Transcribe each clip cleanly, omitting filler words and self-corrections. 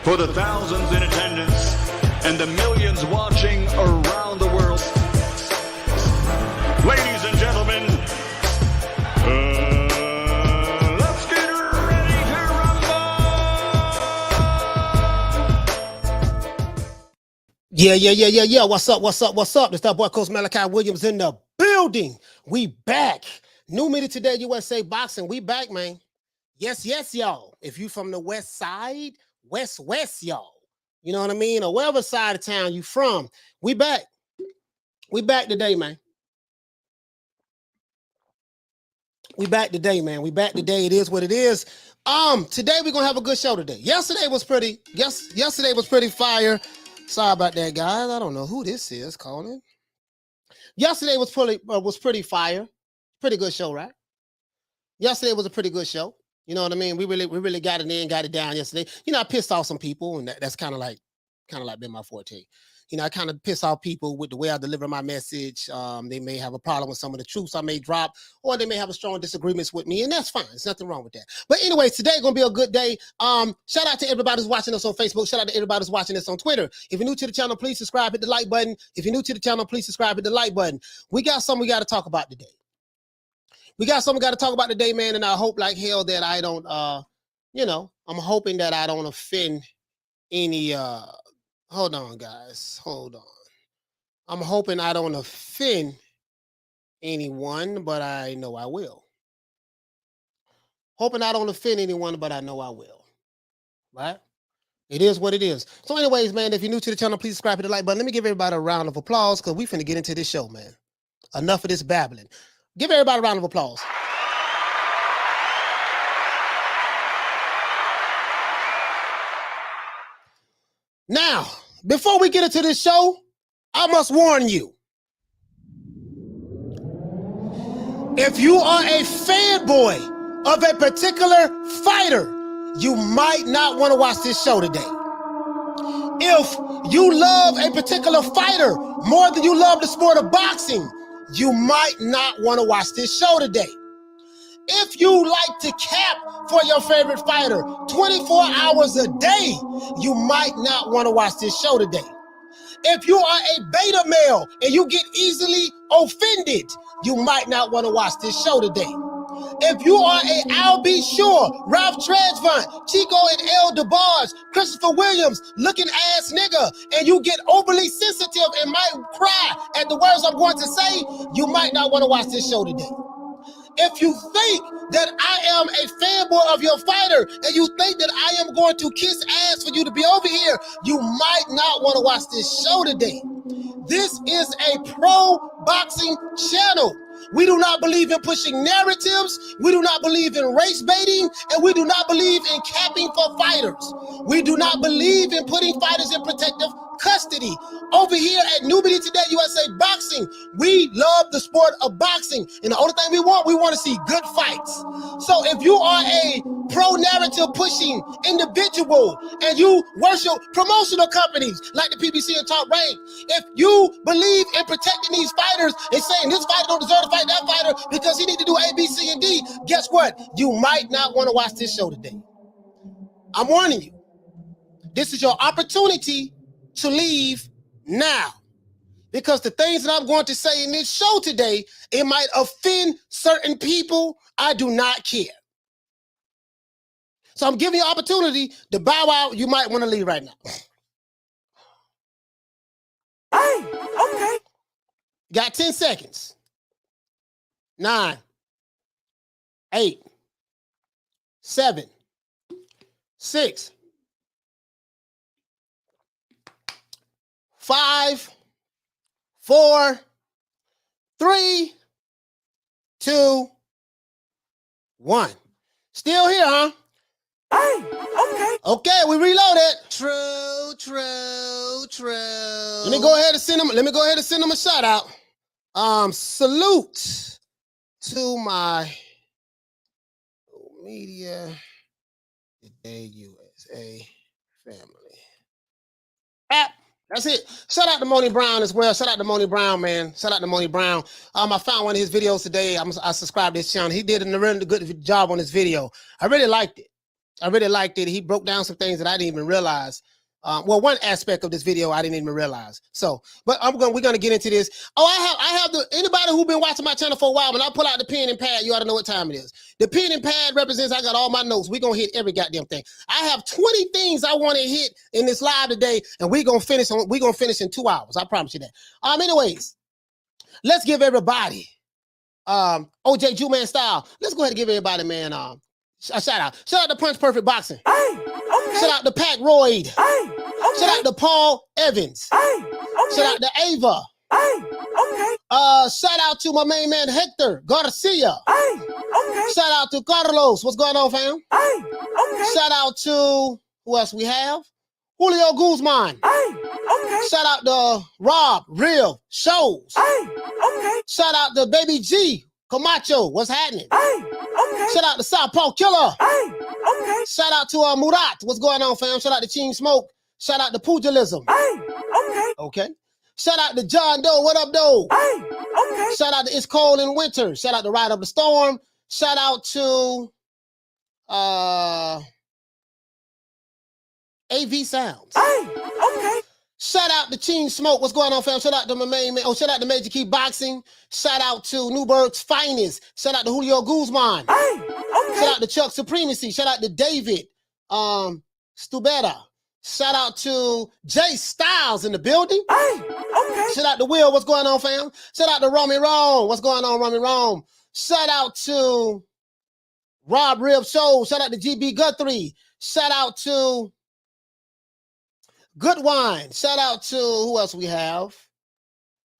For the thousands in attendance and the millions watching around the world, ladies and gentlemen, let's get ready to rumble! Yeah. What's up? It's that boy, Coach Malachi Williams in the building. We back. New Minute Today, USA Boxing. We back, man. Yes, y'all. If you from the west side, west, y'all. You know what I mean? Or wherever side of town you from, we back. We back today, man. We back today. It is what it is. Today we're gonna have a good show today. Yesterday was pretty fire. Sorry about that, guys. I don't know who this is calling. Yesterday was pretty fire. Pretty good show, right? Yesterday was a pretty good show. You know what I mean? We really got it in, got it down yesterday. You know, I pissed off some people, and that's kind of like been my forte. You know, I kind of piss off people with the way I deliver my message. They may have a problem with some of the truths I may drop, or they may have a strong disagreements with me, and that's fine. There's nothing wrong with that. But anyways, today gonna be a good day. Shout out to everybody who's watching us on Facebook. Shout out to everybody who's watching us on Twitter. If you're new to the channel, please subscribe, hit the like button. We got something we got to talk about today. Man, and I hope like hell that I don't, I'm hoping that I don't offend any, hold on, guys, hold on. I'm hoping I don't offend anyone, but I know I will. Hoping I don't offend anyone, but I know I will, right? It is what it is. So anyways, man, if you're new to the channel, please subscribe, hit the like button. Let me give everybody a round of applause because we finna get into this show, man. Enough of this babbling. Give everybody a round of applause. Now, before we get into this show, I must warn you. If you are a fanboy of a particular fighter, you might not want to watch this show today. If you love a particular fighter more than you love the sport of boxing, you might not want to watch this show today. If you like to cap for your favorite fighter 24 hours a day, you might not want to watch this show today. If you are a beta male and you get easily offended, you might not want to watch this show today. If you are a Al B. Sure, Ralph Tresvant, Chico and El DeBarge, Christopher Williams, looking ass nigga, and you get overly sensitive and might cry at the words I'm going to say, you might not want to watch this show today. If you think that I am a fanboy of your fighter and you think that I am going to kiss ass for you to be over here, you might not want to watch this show today. This is a pro boxing channel. We do not believe in pushing narratives. We do not believe in race baiting, and we do not believe in capping for fighters. We do not believe in putting fighters in protective custody. Over here at New Minute Today USA Boxing, we love the sport of boxing, and the only thing we want to see good fights. So if you are a pro-narrative pushing individual and you worship promotional companies like the PBC and Top Rank, if you believe in protecting these fighters and saying this fighter don't deserve to fight that fighter because he need to do A, B, C, and D, guess what? You might not want to watch this show today. I'm warning you. This is your opportunity to leave now, because the things that I'm going to say in this show today, it might offend certain people. I do not care. So I'm giving you an opportunity to bow out. You might want to leave right now. Hey, okay. Got 10 seconds. 9, 8, 7, 6, 5, 4, 3, 2, 1. Still here, huh? Hey, okay. Okay, we reloaded. True. Let me go ahead and send them a shout out. Salute to my media today USA family. That's it. Shout out to Moni Brown as well. Shout out to Moni Brown, man. Shout out to Moni Brown. I found one of his videos today. I subscribed to his channel. He did a really good job on this video. I really liked it. I really liked it. He broke down some things that I didn't even realize. Well, one aspect of this video I didn't even realize. So, but we're gonna get into this. Oh, I have anybody who been watching my channel for a while. When I pull out the pen and pad, you ought to know what time it is. The pen and pad represents I got all my notes. We're gonna hit every goddamn thing. I have 20 things I want to hit in this live today, and we're gonna finish in 2 hours. I promise you that. Anyways, let's give everybody OJ Juman style. Let's go ahead and give everybody, man, a shout out. Shout out to Punch Perfect Boxing. Hey, okay. Shout out to Pat Royd. Hey, okay. Shout out to Paul Evans. Hey, okay. Shout out to Ava. Hey, okay. Shout out to my main man Hector Garcia. Hey, okay. Shout out to Carlos. What's going on, fam? Hey, okay. Shout out to who else we have? Julio Guzman. Hey, okay. Shout out to Rob Real Shows. Hey, okay. Shout out to Baby G Camacho. What's happening? Hey, okay. Shout out to Southpaw Killer. Hey, okay. Shout out to Murat. What's going on, fam? Shout out to Team Smoke. Shout out to Pugilism. Hey, okay. Okay. Shout out to John Doe. What up, Doe? Hey, okay. Shout out to It's Cold in Winter. Shout out to Ride Up the Storm. Shout out to AV Sounds. Hey, okay. Shout out to Team Smoke. What's going on, fam? Shout out to my main man. Oh, shout out to Major Key Boxing. Shout out to Newburgh's Finest. Shout out to Julio Guzman. Hey, okay. Shout out to Chuck Supremacy. Shout out to David Stubetta. Shout out to Jay Styles in the building. Hey, okay. Shout out to Will. What's going on, fam? Shout out to Romy Rome. What's going on, Romy Rome? Shout out to Rob Rib Show. Shout out to GB Guthrie. Shout out to Good Wine. Shout out to who else we have?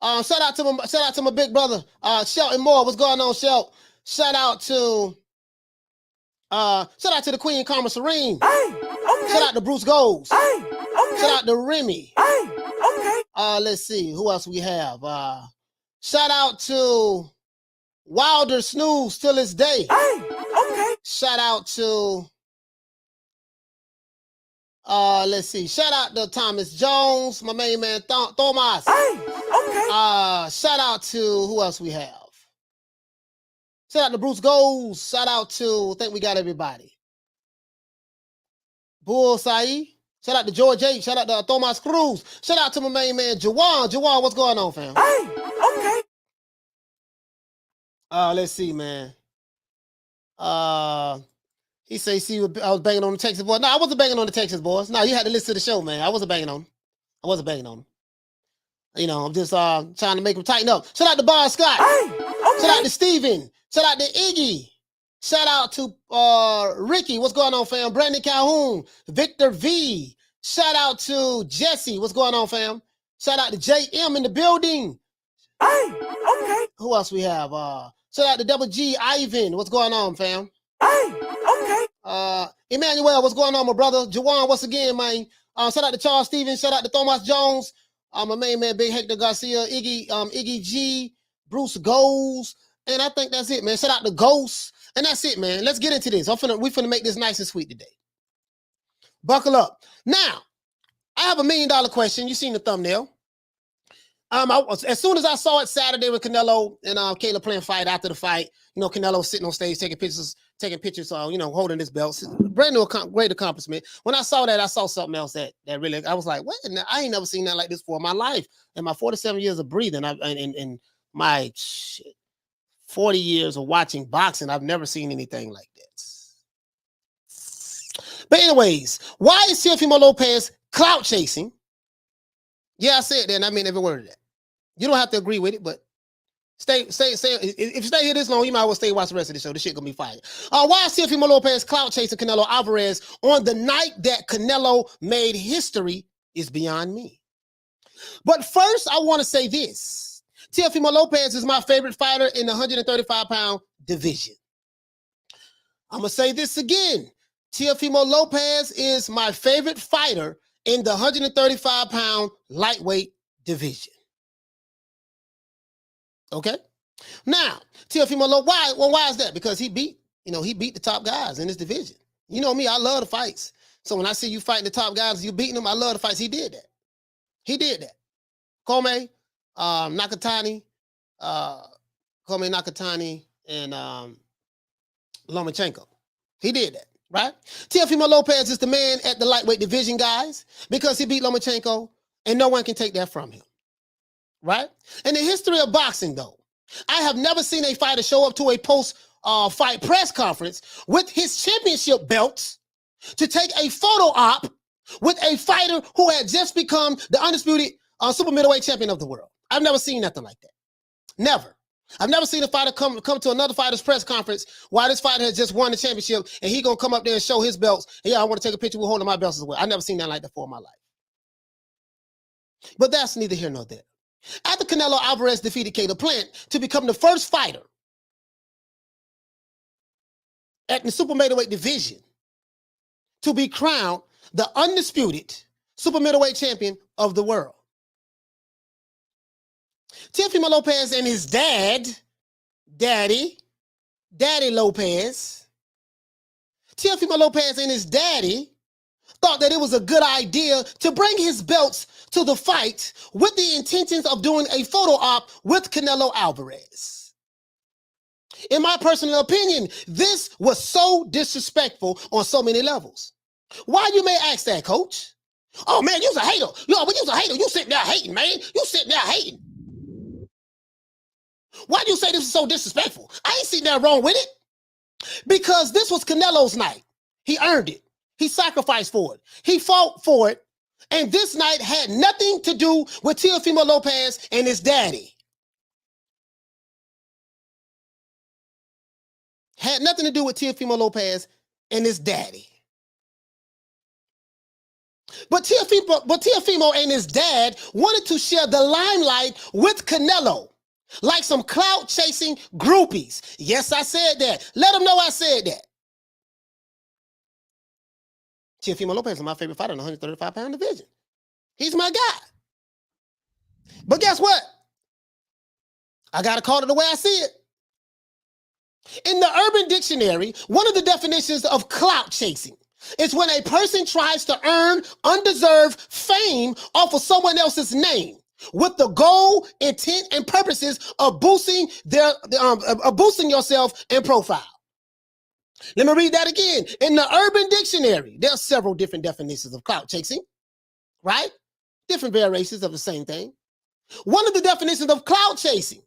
Shout out to my big brother, Shelton Moore. What's going on, Shelt? Shout out to the Queen Karma Serene. Hey, okay. Shout out to Bruce Goals. Hey, okay. Shout out to Remy. Hey, okay. Let's see who else we have. Shout out to Wilder Snooze till this day. Hey, okay. Shout out to let's see. Shout out to Thomas Jones, my main man Thomas. Hey, okay. Shout out to who else we have. Shout out to Bruce Goals. Shout out to, I think we got everybody. Bullseye. Shout out to George H. Shout out to Thomas Cruz. Shout out to my main man Jawan. Jawan, what's going on, fam? Hey, okay. Let's see, man. He say, see, I was banging on the Texas boys. No, I wasn't banging on the Texas boys. No, you had to listen to the show, man. I wasn't banging on them. I wasn't banging on them. You know, I'm just trying to make them tighten up. Shout out to Bob Scott. Hey, okay. Shout out to Steven. Shout out to Iggy. Shout out to Ricky. What's going on, fam? Brandon Calhoun. Victor V. Shout out to Jesse. What's going on, fam? Shout out to JM in the building. Hey, okay. Who else we have? Shout out to Double G Ivan. What's going on, fam? Hey, okay. Emmanuel, what's going on, my brother? Jawan, once again, man. Shout out to Charles Stevens. Shout out to Thomas Jones. My main man, Big Hector Garcia. Iggy G. Bruce Goals. And I think that's it, man. Shout out to Ghosts. And that's it, man. Let's get into this. We finna make this nice and sweet today. Buckle up. Now, I have $1 million question. You seen the thumbnail. As soon as I saw it Saturday with Canelo and Caleb playing fight after the fight, you know, Canelo sitting on stage taking pictures, you know, holding his belt. Brand new, great accomplishment. When I saw that, I saw something else that really, I was like, what? I ain't never seen that like this before in my life. In my 47 years of breathing, in my 40 years of watching boxing, I've never seen anything like this. But anyways, why is Teofimo Lopez clout chasing? Yeah, I said that, and I mean every word of that. You don't have to agree with it, but stay. If you stay here this long, you might as well stay and watch the rest of the show. This shit gonna be fire. Why is Teofimo Lopez clout chasing Canelo Alvarez on the night that Canelo made history is beyond me. But first, I want to say this. Teofimo Lopez is my favorite fighter in the 135-pound division. I'm going to say this again. Teofimo Lopez is my favorite fighter in the 135-pound lightweight division. Okay? Now, Teofimo Lopez, why is that? Because he beat the top guys in this division. You know me, I love the fights. So when I see you fighting the top guys, you beating them, I love the fights. He did that. He did that. Kome, Nakatani, and Lomachenko. He did that. right? Teofimo Lopez is the man at the lightweight division, guys, because he beat Lomachenko, and no one can take that from him, right? In the history of boxing, though, I have never seen a fighter show up to a post-fight press conference with his championship belts to take a photo op with a fighter who had just become the undisputed Super Middleweight Champion of the world. I've never seen nothing like that. Never. I've never seen a fighter come to another fighter's press conference while this fighter has just won the championship and he gonna come up there and show his belts. And yeah, I want to take a picture with holding my belts as well. I've never seen that like that before in my life. But that's neither here nor there. After Canelo Alvarez defeated Caleb Plant to become the first fighter at the super middleweight division to be crowned the undisputed super middleweight champion of the world, Teofimo Lopez and his daddy Lopez, Teofimo Lopez and his daddy thought that it was a good idea to bring his belts to the fight with the intentions of doing a photo op with Canelo Alvarez. In my personal opinion, this was so disrespectful on so many levels. Why, you may ask that, coach? Oh, man, you's a hater. Yo, but you's a hater. You sitting there hating, man. You sitting there hating. Why do you say this is so disrespectful? I ain't seen that wrong with it. Because this was Canelo's night. He earned it. He sacrificed for it. He fought for it. And this night had nothing to do with Teofimo Lopez and his daddy. Had nothing to do with Teofimo Lopez and his daddy. But Teofimo and his dad wanted to share the limelight with Canelo, like some clout chasing groupies. Yes, I said that. Let them know I said that. Teofimo Lopez is my favorite fighter in the 135-pound division. He's my guy. But guess what? I got to call it the way I see it. In the Urban Dictionary, one of the definitions of clout chasing is when a person tries to earn undeserved fame off of someone else's name with the goal, intent, and purposes of boosting yourself and profile. Let me read that again. In the Urban Dictionary, there are several different definitions of clout chasing, right? Different variations of the same thing. One of the definitions of clout chasing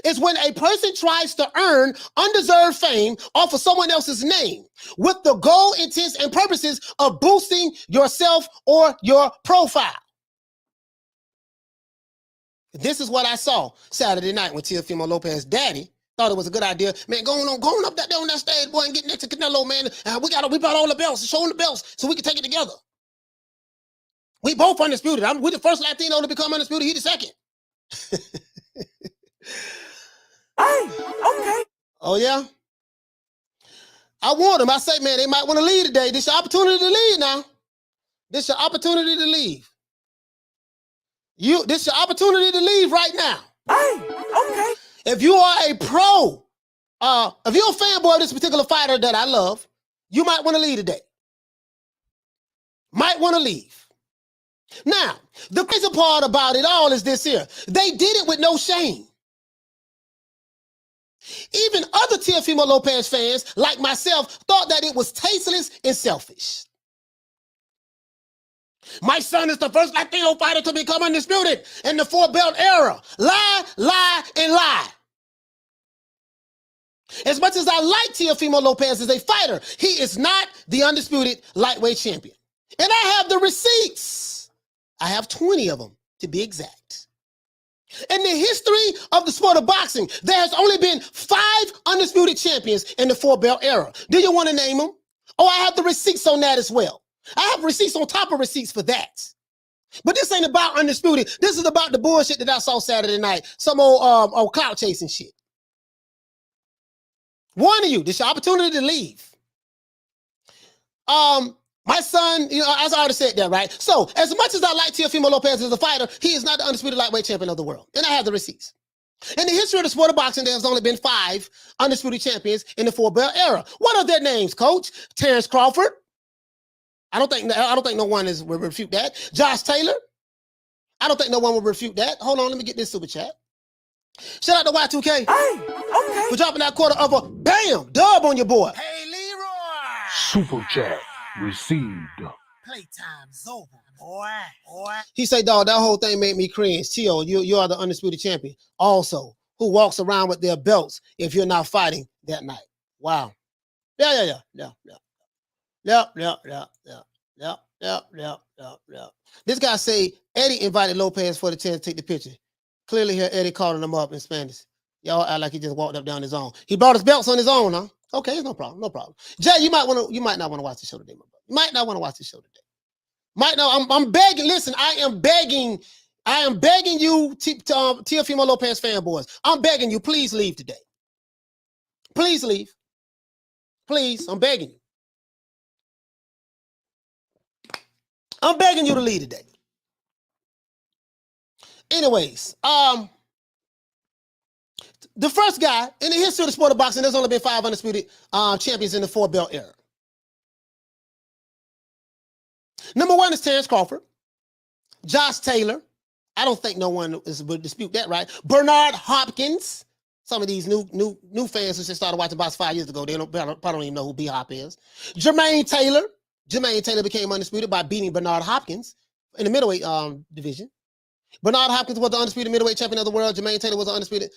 is when a person tries to earn undeserved fame off of someone else's name with the goal, intents, and purposes of boosting yourself or your profile. This is what I saw Saturday night when Teofimo Lopez's daddy thought it was a good idea. Man, going up that there on that stage, boy, and getting next to Canelo, man. We brought all the belts, showing the belts so we can take it together. We both undisputed. We're the first Latino to become undisputed. He the second. Hey, okay. Oh, yeah? I warned them. I say, man, they might want to leave today. This is your opportunity to leave now. This is your opportunity to leave. This is your opportunity to leave right now. Hey, okay. If you are a pro, if you're a fanboy of this particular fighter that I love, you might want to leave today. Might want to leave. Now, the crazy part about it all is this here. They did it with no shame. Even other Teofimo Lopez fans, like myself, thought that it was tasteless and selfish. My son is the first Latino fighter to become undisputed in the four-belt era. Lie, lie, and lie. As much as I like Teofimo Lopez as a fighter, he is not the undisputed lightweight champion. And I have the receipts. I have 20 of them, to be exact. In the history of the sport of boxing, there has only been 5 undisputed champions in the four-belt era. Do you want to name them? Oh, I have the receipts on that as well. I have receipts on top of receipts for that. But this ain't about undisputed. This is about the bullshit that I saw Saturday night. Some old clout chasing shit. One of you, this is your opportunity to leave. My son, as I already said that, right? So, as much as I like Teofimo Lopez as a fighter, he is not the undisputed lightweight champion of the world. And I have the receipts. In the history of the sport of boxing, there has only been 5 undisputed champions in the four-belt era. What are their names, Coach? Terrence Crawford. I don't think no one will refute that. Josh Taylor. I don't think no one will refute that. Hold on, let me get this super chat. Shout out to Y2K. Hey, okay. For dropping that quarter of a bam dub on your boy. Hey, Leroy! Super chat received. Playtime's over, boy. He said, dog, that whole thing made me cringe. Tio, you are the undisputed champion. Also, who walks around with their belts if you're not fighting that night? Wow. Yeah. This guy say Eddie invited Lopez for the chance to take the picture. Clearly here Eddie calling him up in Spanish. Y'all act like he just walked up down his own. He brought his belts on his own, huh? Okay, no problem. Jay, you might not want to watch the show today, my brother. You might not want to watch the show today. I'm begging. Listen, I am begging you, Teofimo Lopez fanboys. I'm begging you, please leave today. Please leave. Please, I'm begging you. I'm begging you to leave today. Anyways, the first guy in the history of the sport of boxing, there's only been 5 undisputed champions in the 4-belt era. Number 1 is Terrence Crawford. Josh Taylor. I don't think no one would dispute that, right? Bernard Hopkins. Some of these new fans who just started watching box 5 years ago, they probably don't even know who B-Hop is. Jermaine Taylor. Jermaine Taylor became undisputed by beating Bernard Hopkins in the middleweight division. Bernard Hopkins was the undisputed middleweight champion of the world. Jermaine Taylor was the undisputed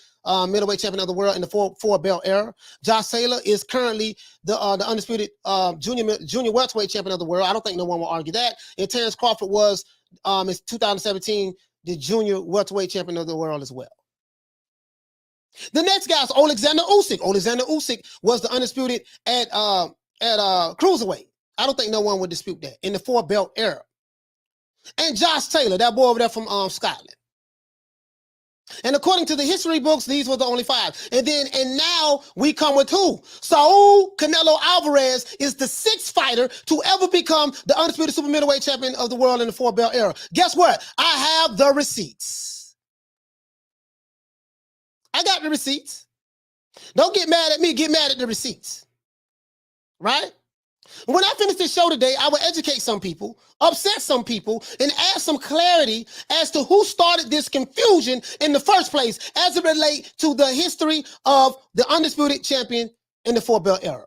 middleweight champion of the world in the four-belt era. Josh Taylor is currently the undisputed junior welterweight champion of the world. I don't think no one will argue that. And Terrence Crawford was in 2017 the junior welterweight champion of the world as well. The next guy is Alexander Usyk. Alexander Usyk was the undisputed at cruiserweight. I don't think no one would dispute that in the 4-belt era. And Josh Taylor, that boy over there from Scotland. And according to the history books, these were the only 5. And now we come with who? Saul Canelo Alvarez is the 6th fighter to ever become the undisputed super middleweight champion of the world in the 4-belt era. Guess what? I have the receipts. I got the receipts. Don't get mad at me. Get mad at the receipts. Right? When I finish this show today, I will educate some people, upset some people, and add some clarity as to who started this confusion in the first place as it relates to the history of the undisputed champion in the 4-belt era.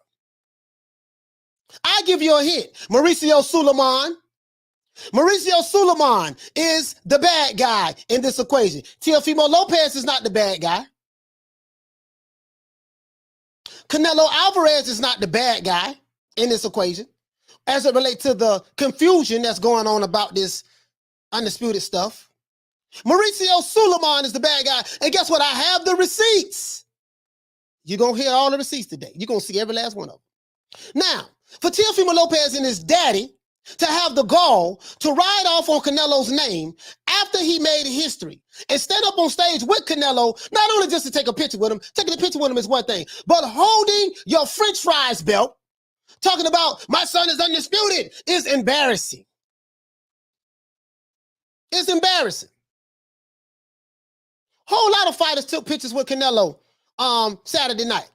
I give you a hint. Mauricio Suleiman. Mauricio Suleiman is the bad guy in this equation. Teofimo Lopez is not the bad guy. Canelo Alvarez is not the bad guy in this equation as it relates to the confusion that's going on about this undisputed stuff. Mauricio Suleiman is the bad guy. And guess what? I have the receipts. You're going to hear all the receipts today. You're going to see every last one of them. Now, for Teofimo Lopez and his daddy to have the gall to ride off on Canelo's name after he made history and stand up on stage with Canelo, not only just to take a picture with him, taking a picture with him is one thing, but holding your French fries belt, talking about my son is undisputed, is embarrassing. It's embarrassing. Whole lot of fighters took pictures with Canelo Saturday night.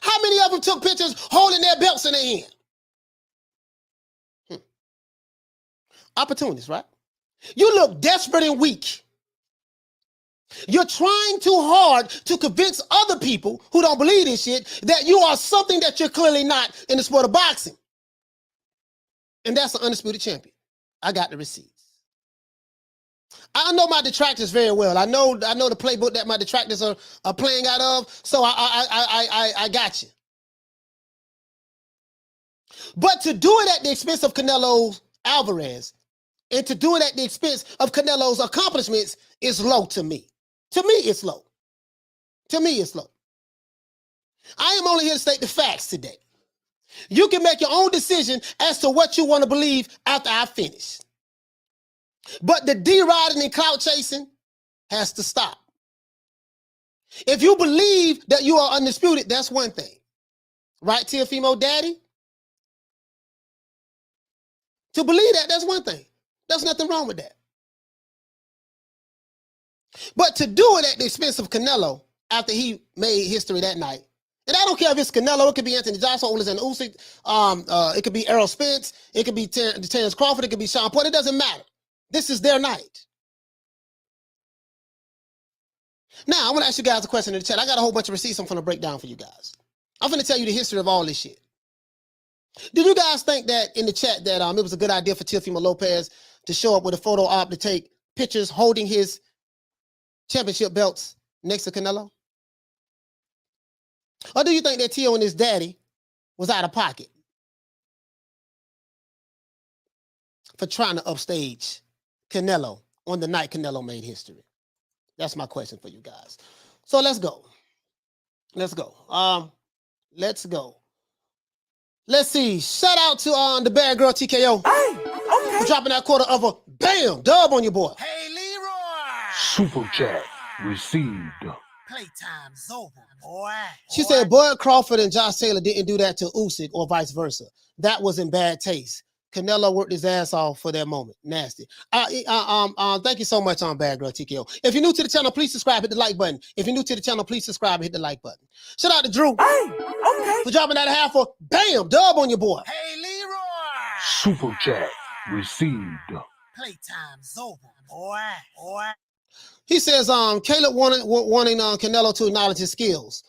How many of them took pictures holding their belts in their hand? Opportunities, right? You look desperate and weak. You're trying too hard to convince other people who don't believe this shit that you are something that you're clearly not in the sport of boxing. And that's an undisputed champion. I got the receipts. I know my detractors very well. I know the playbook that my detractors are playing out of, so I got you. But to do it at the expense of Canelo Alvarez and to do it at the expense of Canelo's accomplishments is low to me. To me, it's low. To me, it's low. I am only here to state the facts today. You can make your own decision as to what you want to believe after I finish. But the D-riding and clout chasing has to stop. If you believe that you are undisputed, that's one thing. Right, Teofimo Daddy? To believe that, that's one thing. There's nothing wrong with that. But to do it at the expense of Canelo after he made history that night, and I don't care if it's Canelo, it could be Anthony Joshua, and Usyk, it could be Errol Spence, it could be Terrence Crawford, it could be Sean Porter, it doesn't matter. This is their night. Now, I want to ask you guys a question in the chat. I got a whole bunch of receipts I'm going to break down for you guys. I'm going to tell you the history of all this shit. Did you guys think that in the chat that it was a good idea for Teofimo Lopez to show up with a photo op to take pictures holding his championship belts next to Canelo? Or do you think that Teo and his daddy was out of pocket for trying to upstage Canelo on the night Canelo made history? That's my question for you guys. So let's go. Let's go. Let's go. Let's see. Shout out to the Bad Girl TKO Hey, for dropping that quarter of a bam dub on your boy. Hey, Leroy. Super chat received. Playtime's over, boy. She said Bud Crawford and Josh Taylor didn't do that to Usyk or vice versa. That was in bad taste. Canelo worked his ass off for that moment. Nasty. Thank you so much on Bad Girl TKO. If you're new to the channel, please subscribe, hit the like button. If you're new to the channel, please subscribe, hit the like button. Shout out to Drew for dropping that half a bam dub on your boy. Hey, Leroy. Super chat received. Playtime's over, boy. He says, Caleb wanting Canelo to acknowledge his skills.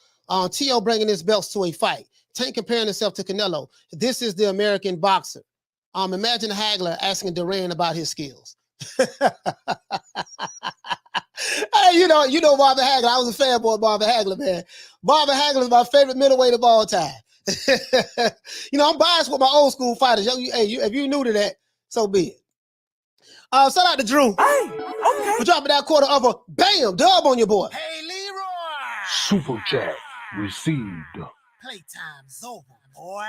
T.O. bringing his belts to a fight. Tank comparing himself to Canelo. This is the American boxer. Imagine Hagler asking Duran about his skills. Hey, you know Bobby Hagler. I was a fanboy of Bobby Hagler, man. Bobby Hagler is my favorite middleweight of all time. I'm biased with my old school fighters. If you new to that, so be it. Shout out to Drew for dropping that quarter of a bam dub on your boy. Hey, Leroy. Super chat received. Playtime's over, boy.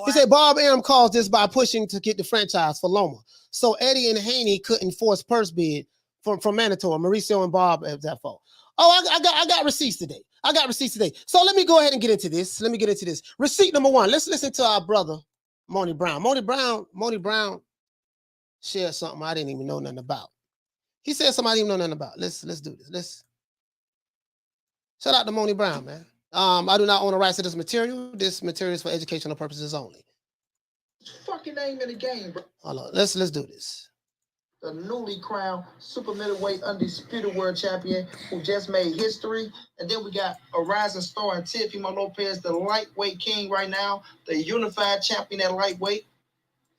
He said Bob Arum caused this by pushing to get the franchise for Loma. So Eddie and Haney couldn't force purse bid from Manitoba. Mauricio and Bob have that fault. Oh, I got receipts today. So let me go ahead and get into this. Receipt number one. Let's listen to our brother, Moni Brown. Moni Brown shared something I didn't even know nothing about. He said something I didn't even know nothing about. Let's do this. Shout out to Moni Brown, man. I do not own the rights to this material. This material is for educational purposes only. Fucking name in the game, bro. Hold on. Let's do this. The newly crowned Super Middleweight Undisputed World Champion who just made history. And then we got a rising star in Teofimo Lopez, the lightweight king right now, the unified champion at lightweight.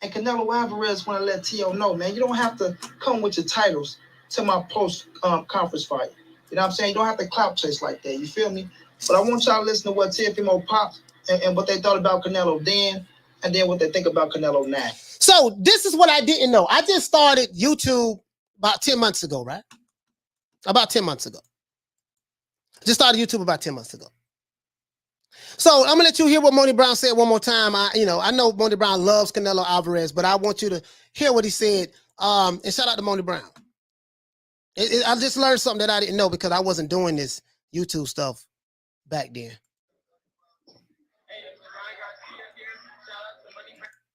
And Canelo Alvarez want to let T.O. know, man, you don't have to come with your titles to my post-conference fight. You know what I'm saying? You don't have to clout chase like that. You feel me? But I want y'all to listen to what Teofimo popped and what they thought about Canelo then, and then what they think about Canelo now. So this is what I didn't know. I just started YouTube about 10 months ago, right? About 10 months ago. Just started YouTube about 10 months ago. So I'm gonna let you hear what Moni Brown said one more time. I know Moni Brown loves Canelo Alvarez, but I want you to hear what he said. And shout out to Moni Brown. I just learned something that I didn't know because I wasn't doing this YouTube stuff back then.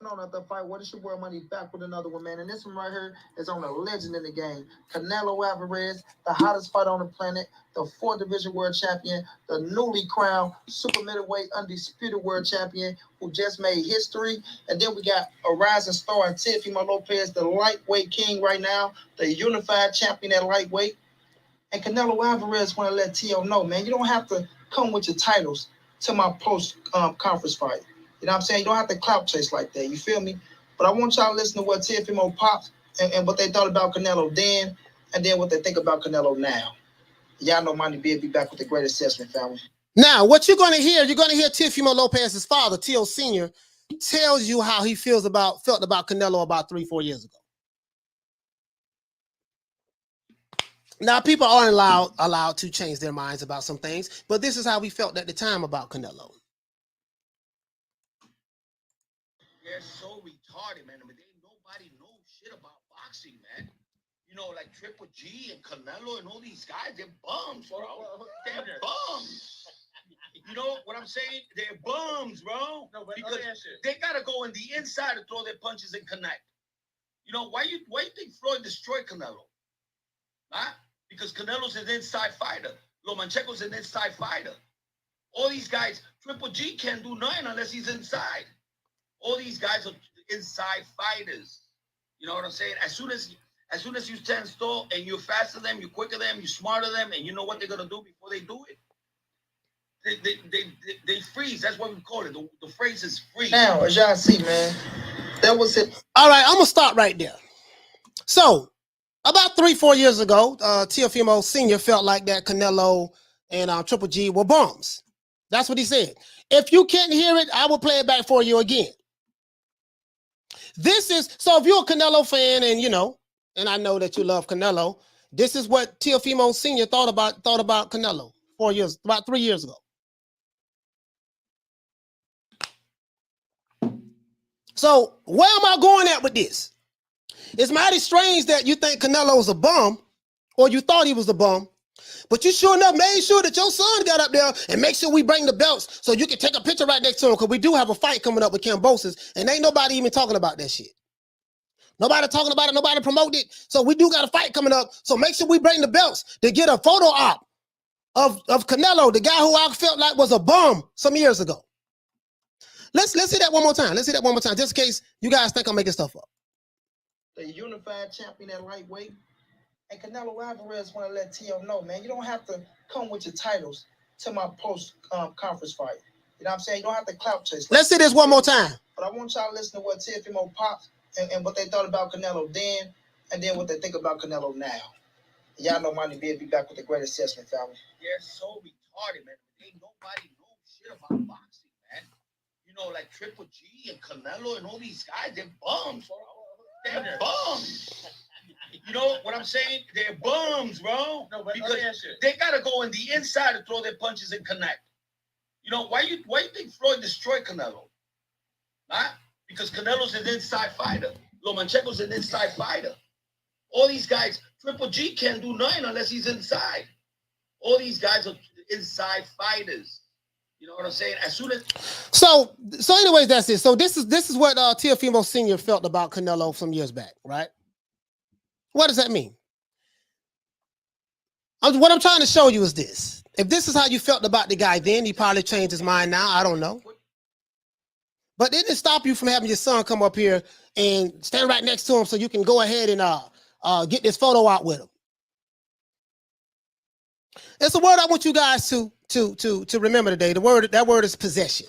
On at the fight, what is your boy Money back with another one, man? And this one right here is on a legend in the game. Canelo Alvarez, the hottest fighter on the planet, the 4th division world champion, the newly crowned Super Middleweight Undisputed World Champion who just made history. And then we got a rising star in Teofimo Lopez, the lightweight king right now, the unified champion at lightweight. And Canelo Alvarez want to let T.O. know, man, you don't have to come with your titles to my post-conference fight. You know what I'm saying? You don't have to clout chase like that. You feel me? But I want y'all to listen to what Teofimo popped and what they thought about Canelo then, and then what they think about Canelo now. Y'all know Money B will be back with the great assessment, family. Now, what you're going to hear Teofimo Lopez's father, Teo Sr., tells you how he felt about Canelo about 3-4 years ago. Now, people aren't allowed to change their minds about some things, but this is how we felt at the time about Canelo. They're so retarded, man. I mean, nobody knows shit about boxing, man. You know, like Triple G and Canelo and all these guys, they're bums, bro. They're bums. You know what I'm saying? They're bums, bro. No, but because they gotta go in the inside to throw their punches and connect. You know, why you think Floyd destroyed Canelo? Huh? Because Canelo's an inside fighter. Lomachenko's an inside fighter. All these guys, Triple G can't do nothing unless he's inside. All these guys are inside fighters. You know what I'm saying? As soon as you stand still and you're faster than them, you're quicker than them, you're smarter than them, and you know what they're gonna do before they do it, They freeze. That's what we call it. The phrase is freeze. Now, as y'all see, man, that was it. All right, I'm gonna stop right there. So, about 3-4 years ago, Teofimo Sr. felt like that Canelo and Triple G were bums. That's what he said. If you can't hear it, I will play it back for you again. This is, so if you're a Canelo fan and and I know that you love Canelo, this is what Teofimo Sr. thought about Canelo about 3 years ago. So where am I going at with this? It's mighty strange that you think Canelo's a bum, or you thought he was a bum, but you sure enough made sure that your son got up there and make sure we bring the belts so you can take a picture right next to him, because we do have a fight coming up with Cambosis, and ain't nobody even talking about that shit. Nobody talking about it, nobody promoting it, so we do got a fight coming up, so make sure we bring the belts to get a photo op of Canelo, the guy who I felt like was a bum some years ago. Let's see that one more time. Let's see that one more time, just in case you guys think I'm making stuff up. The unified champion at lightweight. And Canelo Alvarez want to let Teo know, man, you don't have to come with your titles to my post conference fight. You know what I'm saying? You don't have to clout chase. Let's see this one more time. But I want y'all to listen to what Teofimo popped and what they thought about Canelo then, and then what they think about Canelo now. And y'all know Monty B will be back with a great assessment, family. They're so retarded, man. Ain't nobody knows shit about boxing, man. You know, like Triple G and Canelo and all these guys, they're bums. They're bums. You know what I'm saying? They're bums, bro. No, but because they gotta go in the inside to throw their punches and connect. You know, why you think Floyd destroyed Canelo? Huh? Because Canelo's an inside fighter. Lomachenko's an inside fighter. All these guys, Triple G can't do nothing unless he's inside. All these guys are inside fighters. You know what I'm saying? As soon as so anyways, that's it. So this is what Teofimo Sr. felt about Canelo some years back, right? What does that mean? What I'm trying to show you is this. If this is how you felt about the guy then, he probably changed his mind now. I don't know. But it didn't stop you from having your son come up here and stand right next to him so you can go ahead and get this photo out with him. It's a word I want you guys to remember today. That word is possession.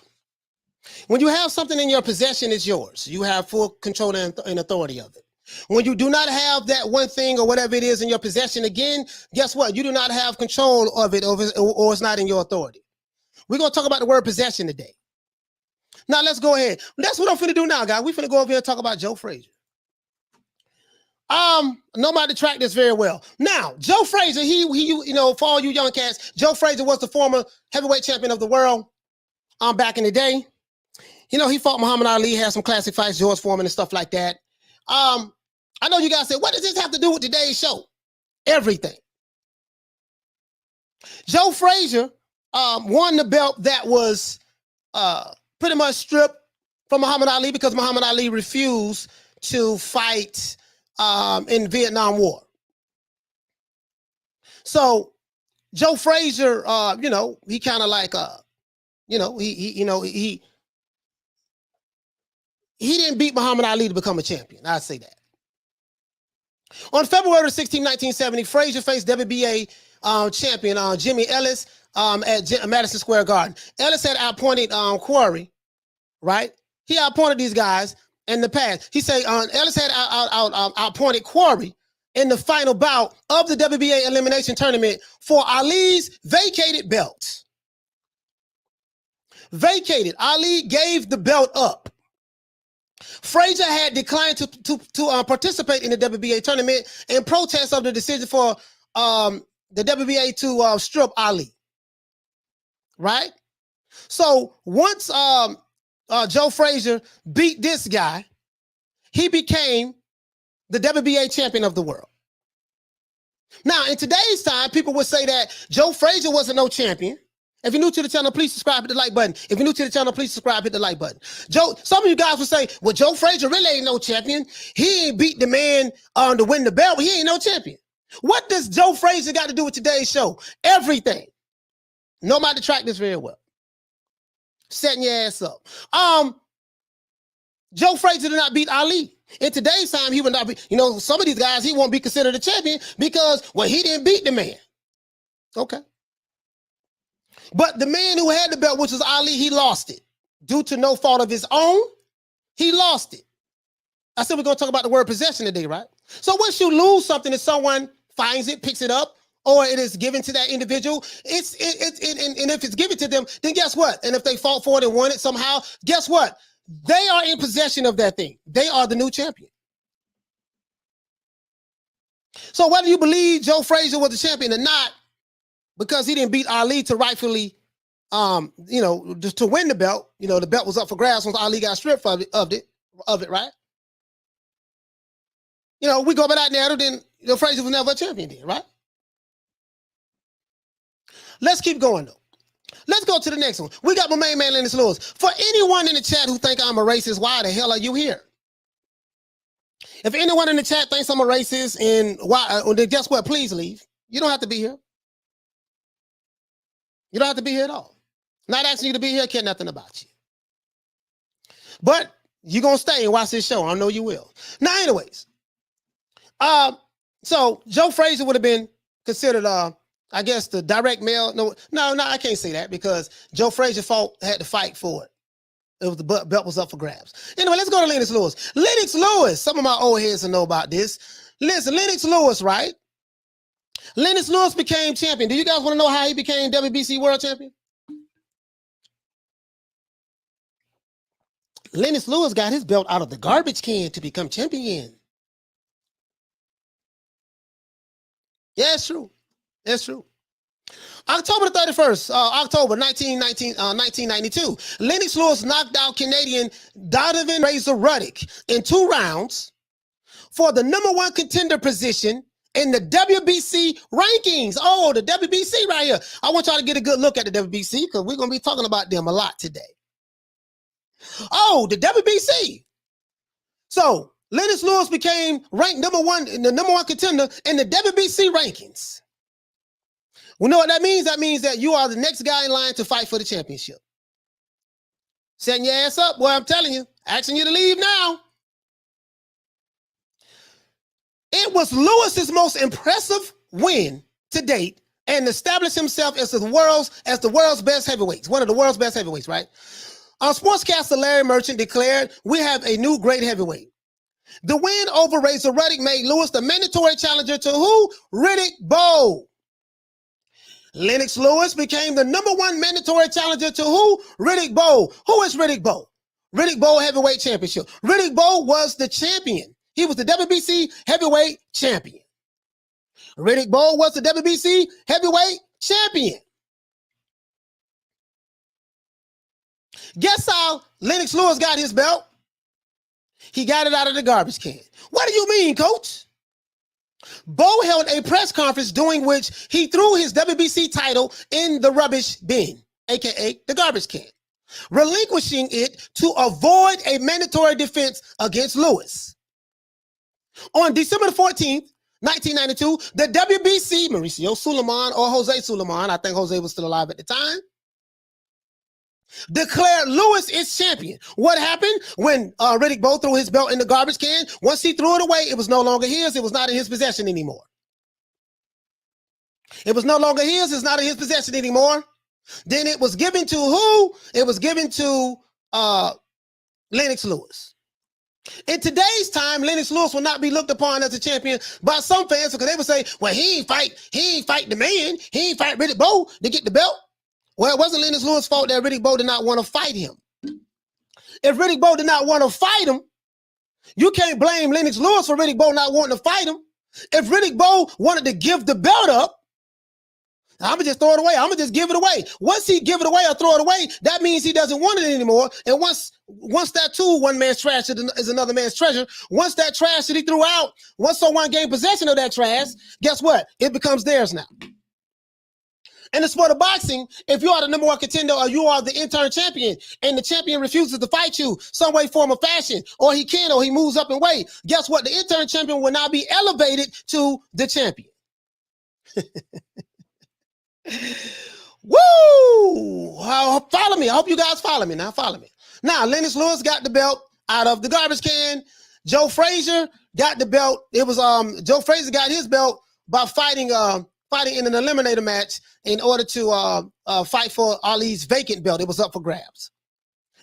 When you have something in your possession, it's yours. You have full control and authority of it. When you do not have that one thing or whatever it is in your possession again, guess what? You do not have control of it, or it's not in your authority. We're going to talk about the word possession today. Now, let's go ahead. That's what I'm finna do now, guys. We're finna go over here and talk about Joe Frazier. Nobody tracked this very well. Now, Joe Frazier, he for all you young cats, Joe Frazier was the former heavyweight champion of the world back in the day. You know, he fought Muhammad Ali, had some classic fights, George Foreman and stuff like that. I know you guys say, what does this have to do with today's show? Everything. Joe Frazier won the belt that was pretty much stripped from Muhammad Ali because Muhammad Ali refused to fight in the Vietnam War. So Joe Frazier, he kind of like, he didn't beat Muhammad Ali to become a champion. I'd say that. On February 16, 1970, Frazier faced WBA champion Jimmy Ellis at Madison Square Garden. Ellis had appointed Quarry, right? He appointed these guys in the past. He said Ellis had appointed Quarry in the final bout of the WBA elimination tournament for Ali's vacated belt. Vacated. Ali gave the belt up. Frazier had declined to participate in the WBA tournament in protest of the decision for the WBA to strip Ali. Right? So once Joe Frazier beat this guy, he became the WBA champion of the world. Now, in today's time, people would say that Joe Frazier wasn't no champion. If you're new to the channel, please subscribe, hit the like button. If you're new to the channel, please subscribe, hit the like button. Some of you guys would say, well, Joe Frazier really ain't no champion. He ain't beat the man to win the belt, but he ain't no champion. What does Joe Frazier got to do with today's show? Everything. Nobody tracked this very well. Setting your ass up. Joe Frazier did not beat Ali. In today's time, he would not be, some of these guys, he won't be considered a champion because, well, he didn't beat the man. Okay. But the man who had the belt, which was Ali, he lost it. Due to no fault of his own, he lost it. I said we're going to talk about the word possession today, right? So once you lose something and someone finds it, picks it up, or it is given to that individual, and if it's given to them, then guess what? And if they fought for it and won it somehow, guess what? They are in possession of that thing. They are the new champion. So whether you believe Joe Frazier was the champion or not, because he didn't beat Ali to rightfully, just to win the belt, the belt was up for grabs once Ali got stripped of it, right? We go by that narrative, then Frazier was never a champion then, right? Let's keep going, though. Let's go to the next one. We got my main man, Lennox Lewis. For anyone in the chat who think I'm a racist, why the hell are you here? If anyone in the chat thinks I'm a racist, and why, then guess what? Please leave. You don't have to be here. You don't have to be here at all. Not asking you to be here, care nothing about you. But you're going to stay and watch this show. I know you will. Now, anyways. So Joe Frazier would have been considered, I guess, the direct male. No, I can't say that because Joe Frazier had to fight for it. It was the belt was up for grabs. Anyway, let's go to Lennox Lewis. Lennox Lewis, some of my old heads will know about this. Listen, Lennox Lewis, right? Lennox Lewis became champion. Do you guys want to know how he became WBC world champion? Lennox Lewis got his belt out of the garbage can to become champion. Yeah, it's true. It's true. October the 31st, October 1992, Lennox Lewis knocked out Canadian Donovan Razor Ruddock in 2 rounds for the #1 contender position in the WBC rankings. Oh, the WBC right here. I want y'all to get a good look at the WBC because we're going to be talking about them a lot today. Oh, the WBC. So Lennox Lewis became ranked #1, the #1 contender in the WBC rankings. We know what that means? That means that you are the next guy in line to fight for the championship. Setting your ass up, boy, I'm telling you. Asking you to leave now. It was Lewis's most impressive win to date and established himself as the world's best heavyweights, one of the world's best heavyweights, right? Our sportscaster Larry Merchant declared, "We have a new great heavyweight." The win over Razor Ruddock made Lewis the mandatory challenger to who? Riddick Bowe. Lennox Lewis became the #1 mandatory challenger to who? Riddick Bowe. Who is Riddick Bowe? Riddick Bowe Heavyweight Championship. Riddick Bowe was the champion. He was the WBC Heavyweight Champion. Riddick Bowe was the WBC Heavyweight Champion. Guess how Lennox Lewis got his belt? He got it out of the garbage can. What do you mean, coach? Bowe held a press conference during which he threw his WBC title in the rubbish bin, aka the garbage can, relinquishing it to avoid a mandatory defense against Lewis. On December 14th, 1992, the WBC, Mauricio Suleiman or Jose Suleiman, I think Jose was still alive at the time, declared Lewis its champion. What happened when Riddick Bowe threw his belt in the garbage can? Once he threw it away, it was no longer his. It was not in his possession anymore. It was no longer his. It's not in his possession anymore. Then it was given to who? It was given to Lennox Lewis. In today's time, Lennox Lewis will not be looked upon as a champion by some fans because they would say, well, he ain't fight the man. He ain't fight Riddick Bowe to get the belt. Well, it wasn't Lennox Lewis' fault that Riddick Bowe did not want to fight him. If Riddick Bowe did not want to fight him, you can't blame Lennox Lewis for Riddick Bowe not wanting to fight him. If Riddick Bowe wanted to give the belt up, I'm going to just throw it away. I'm going to just give it away. Once he give it away or throw it away, that means he doesn't want it anymore. And once that too, one man's trash is another man's treasure. Once that trash that he threw out, once someone gained possession of that trash, guess what? It becomes theirs now. In the sport of boxing, if you are the #1 contender or you are the interim champion and the champion refuses to fight you some way, form, or fashion, or he can, or he moves up in weight, guess what? The interim champion will now be elevated to the champion. Woo! Follow me. I hope you guys follow me. Now, follow me. Now, Lennox Lewis got the belt out of the garbage can. Joe Frazier got the belt. It was Joe Frazier got his belt by fighting fighting in an eliminator match in order to fight for Ali's vacant belt. It was up for grabs.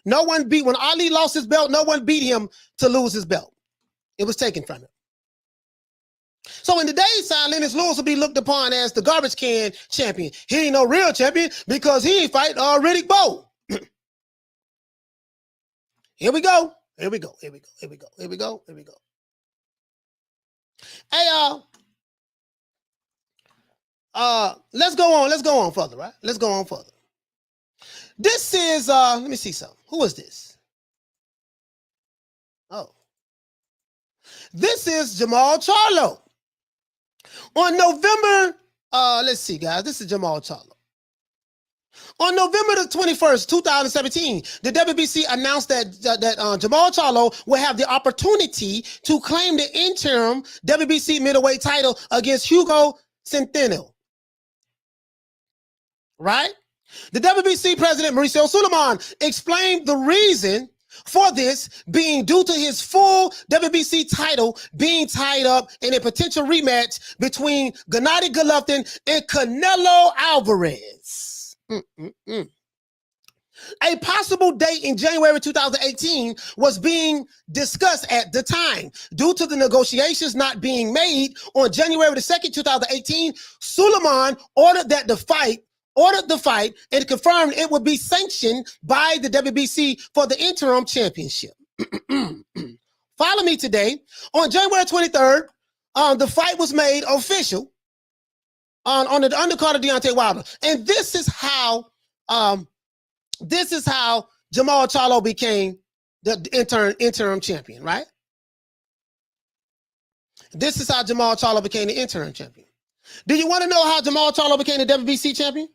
No one beat, when Ali lost his belt, no one beat him to lose his belt. It was taken from him. So in today's time, Lennox Lewis will be looked upon as the garbage can champion. He ain't no real champion because he ain't fight Riddick Bowe. Here we go. Here we go. Here we go. Here we go. Here we go. Here we go. Hey, let's go on. Let's go on further, right? Let's go on further. This is, let me see something. Who is this? Oh. This is Jamal Charlo. On November, let's see, guys. This is Jamal Charlo. On November the 21st, 2017, the WBC announced that Jamal Charlo will have the opportunity to claim the interim WBC middleweight title against Hugo Centeno. Right? The WBC president, Mauricio Suleiman, explained the reason for this being due to his full WBC title being tied up in a potential rematch between Gennady Golovkin and Canelo Alvarez. A possible date in January 2018 was being discussed at the time. Due to the negotiations not being made on January the 2nd, 2018, Suleiman ordered the fight and confirmed it would be sanctioned by the WBC for the interim championship. Follow me today. On January 23rd, the fight was made official on the undercard of Deontay Wilder. And this is how Jamal Charlo became the interim champion, right? This is how Jamal Charlo became the interim champion. Do you want to know how Jamal Charlo became the WBC champion?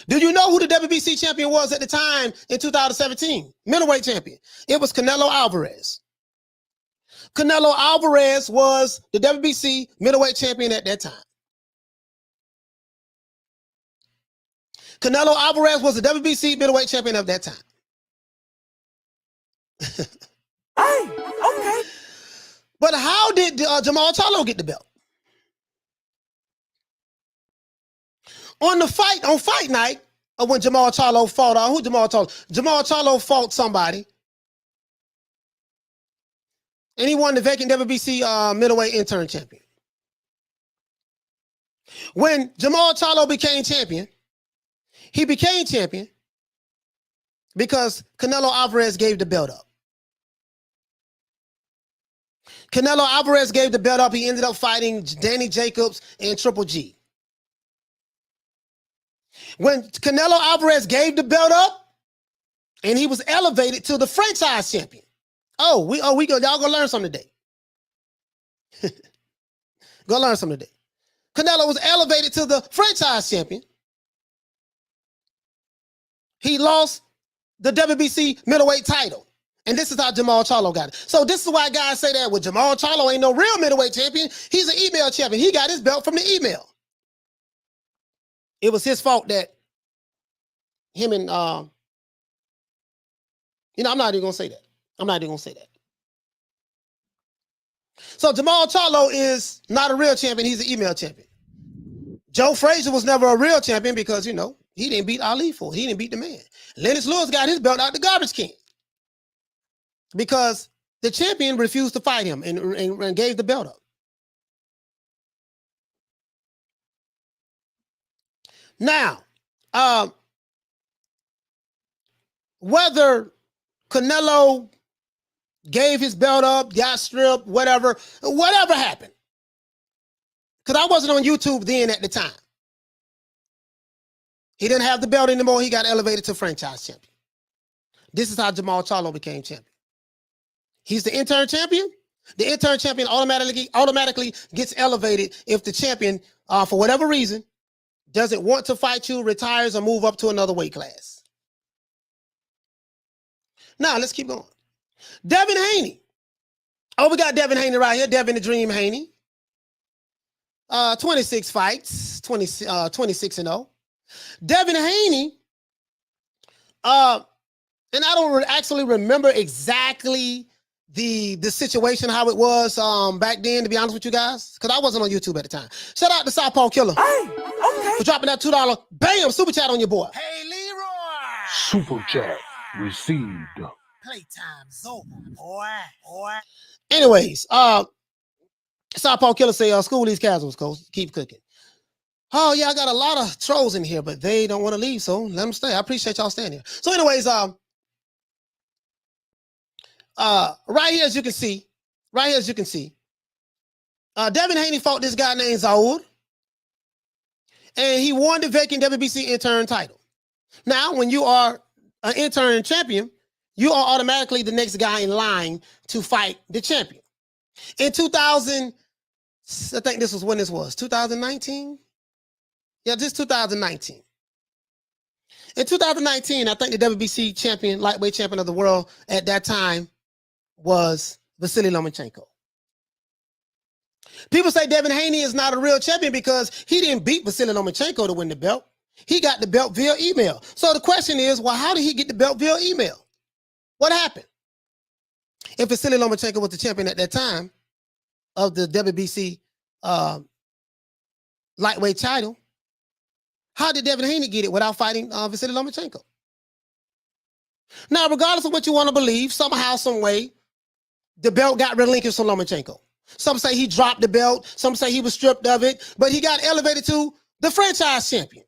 Do you know who the WBC champion was at the time in 2017? Middleweight champion. It was Canelo Alvarez. Canelo Alvarez was the WBC middleweight champion at that time. Canelo Alvarez was the WBC middleweight champion of that time. Hey, okay. But how did Jamal Charlo get the belt? On fight night, when Jamal Charlo fought, Jamal Charlo fought somebody, and he won the vacant WBC middleweight interim champion. When Jamal Charlo became champion, he became champion because Canelo Alvarez gave the belt up. Canelo Alvarez gave the belt up. He ended up fighting Danny Jacobs and Triple G. When Canelo Alvarez gave the belt up, and he was elevated to the franchise champion. Y'all gonna learn something today. Go learn something today. Canelo was elevated to the franchise champion. He lost the WBC middleweight title. And this is how Jamal Charlo got it. So this is why guys say that, well, Jamal Charlo ain't no real middleweight champion. He's an email champion. He got his belt from the email. It was his fault that him and, I'm not even going to say that. I'm not even going to say that. So Jamal Charlo is not a real champion. He's an email champion. Joe Frazier was never a real champion because, he didn't beat Ali for it. He didn't beat the man. Lennox Lewis got his belt out the garbage can because the champion refused to fight him and gave the belt up. Now, whether Canelo gave his belt up, got stripped, whatever happened, because I wasn't on YouTube then at the time. He didn't have the belt anymore. He got elevated to franchise champion. This is how Jamal Charlo became champion. He's the interim champion. The interim champion automatically gets elevated if the champion, for whatever reason, doesn't want to fight you, retires, or move up to another weight class. Now, let's keep going. Devin Haney. Oh, we got Devin Haney right here. Devin the Dream Haney. 26 fights, 26-0. Devin Haney, and I don't actually remember exactly the situation, how it was back then, to be honest with you guys, because I wasn't on YouTube at the time. Shout out to Southpaw Killer Hey, okay. for dropping that $2 bam super chat on your boy. Hey, Leroy. Super chat received. Playtime's over, boy. Anyways, Southpaw Killer say, school these casuals, coach. Keep cooking. Oh, yeah, I got a lot of trolls in here, but they don't want to leave, so let them stay. I appreciate y'all staying here. So anyways, right here, as you can see, Devin Haney fought this guy named Zaud, and he won the vacant WBC intern title. Now, when you are an intern champion, you are automatically the next guy in line to fight the champion. In 2000, I think this was when this was, 2019? Yeah, this 2019. In 2019, I think the WBC champion, lightweight champion of the world at that time was Vasily Lomachenko. People say Devin Haney is not a real champion because he didn't beat Vasily Lomachenko to win the belt. He got the belt via email. So the question is, well, how did he get the belt via email? What happened? If Vasily Lomachenko was the champion at that time of the WBC lightweight title, how did Devin Haney get it without fighting Vasily Lomachenko? Now, regardless of what you want to believe, somehow, some way, the belt got relinquished from Lomachenko. Some say he dropped the belt. Some say he was stripped of it, but he got elevated to the franchise champion.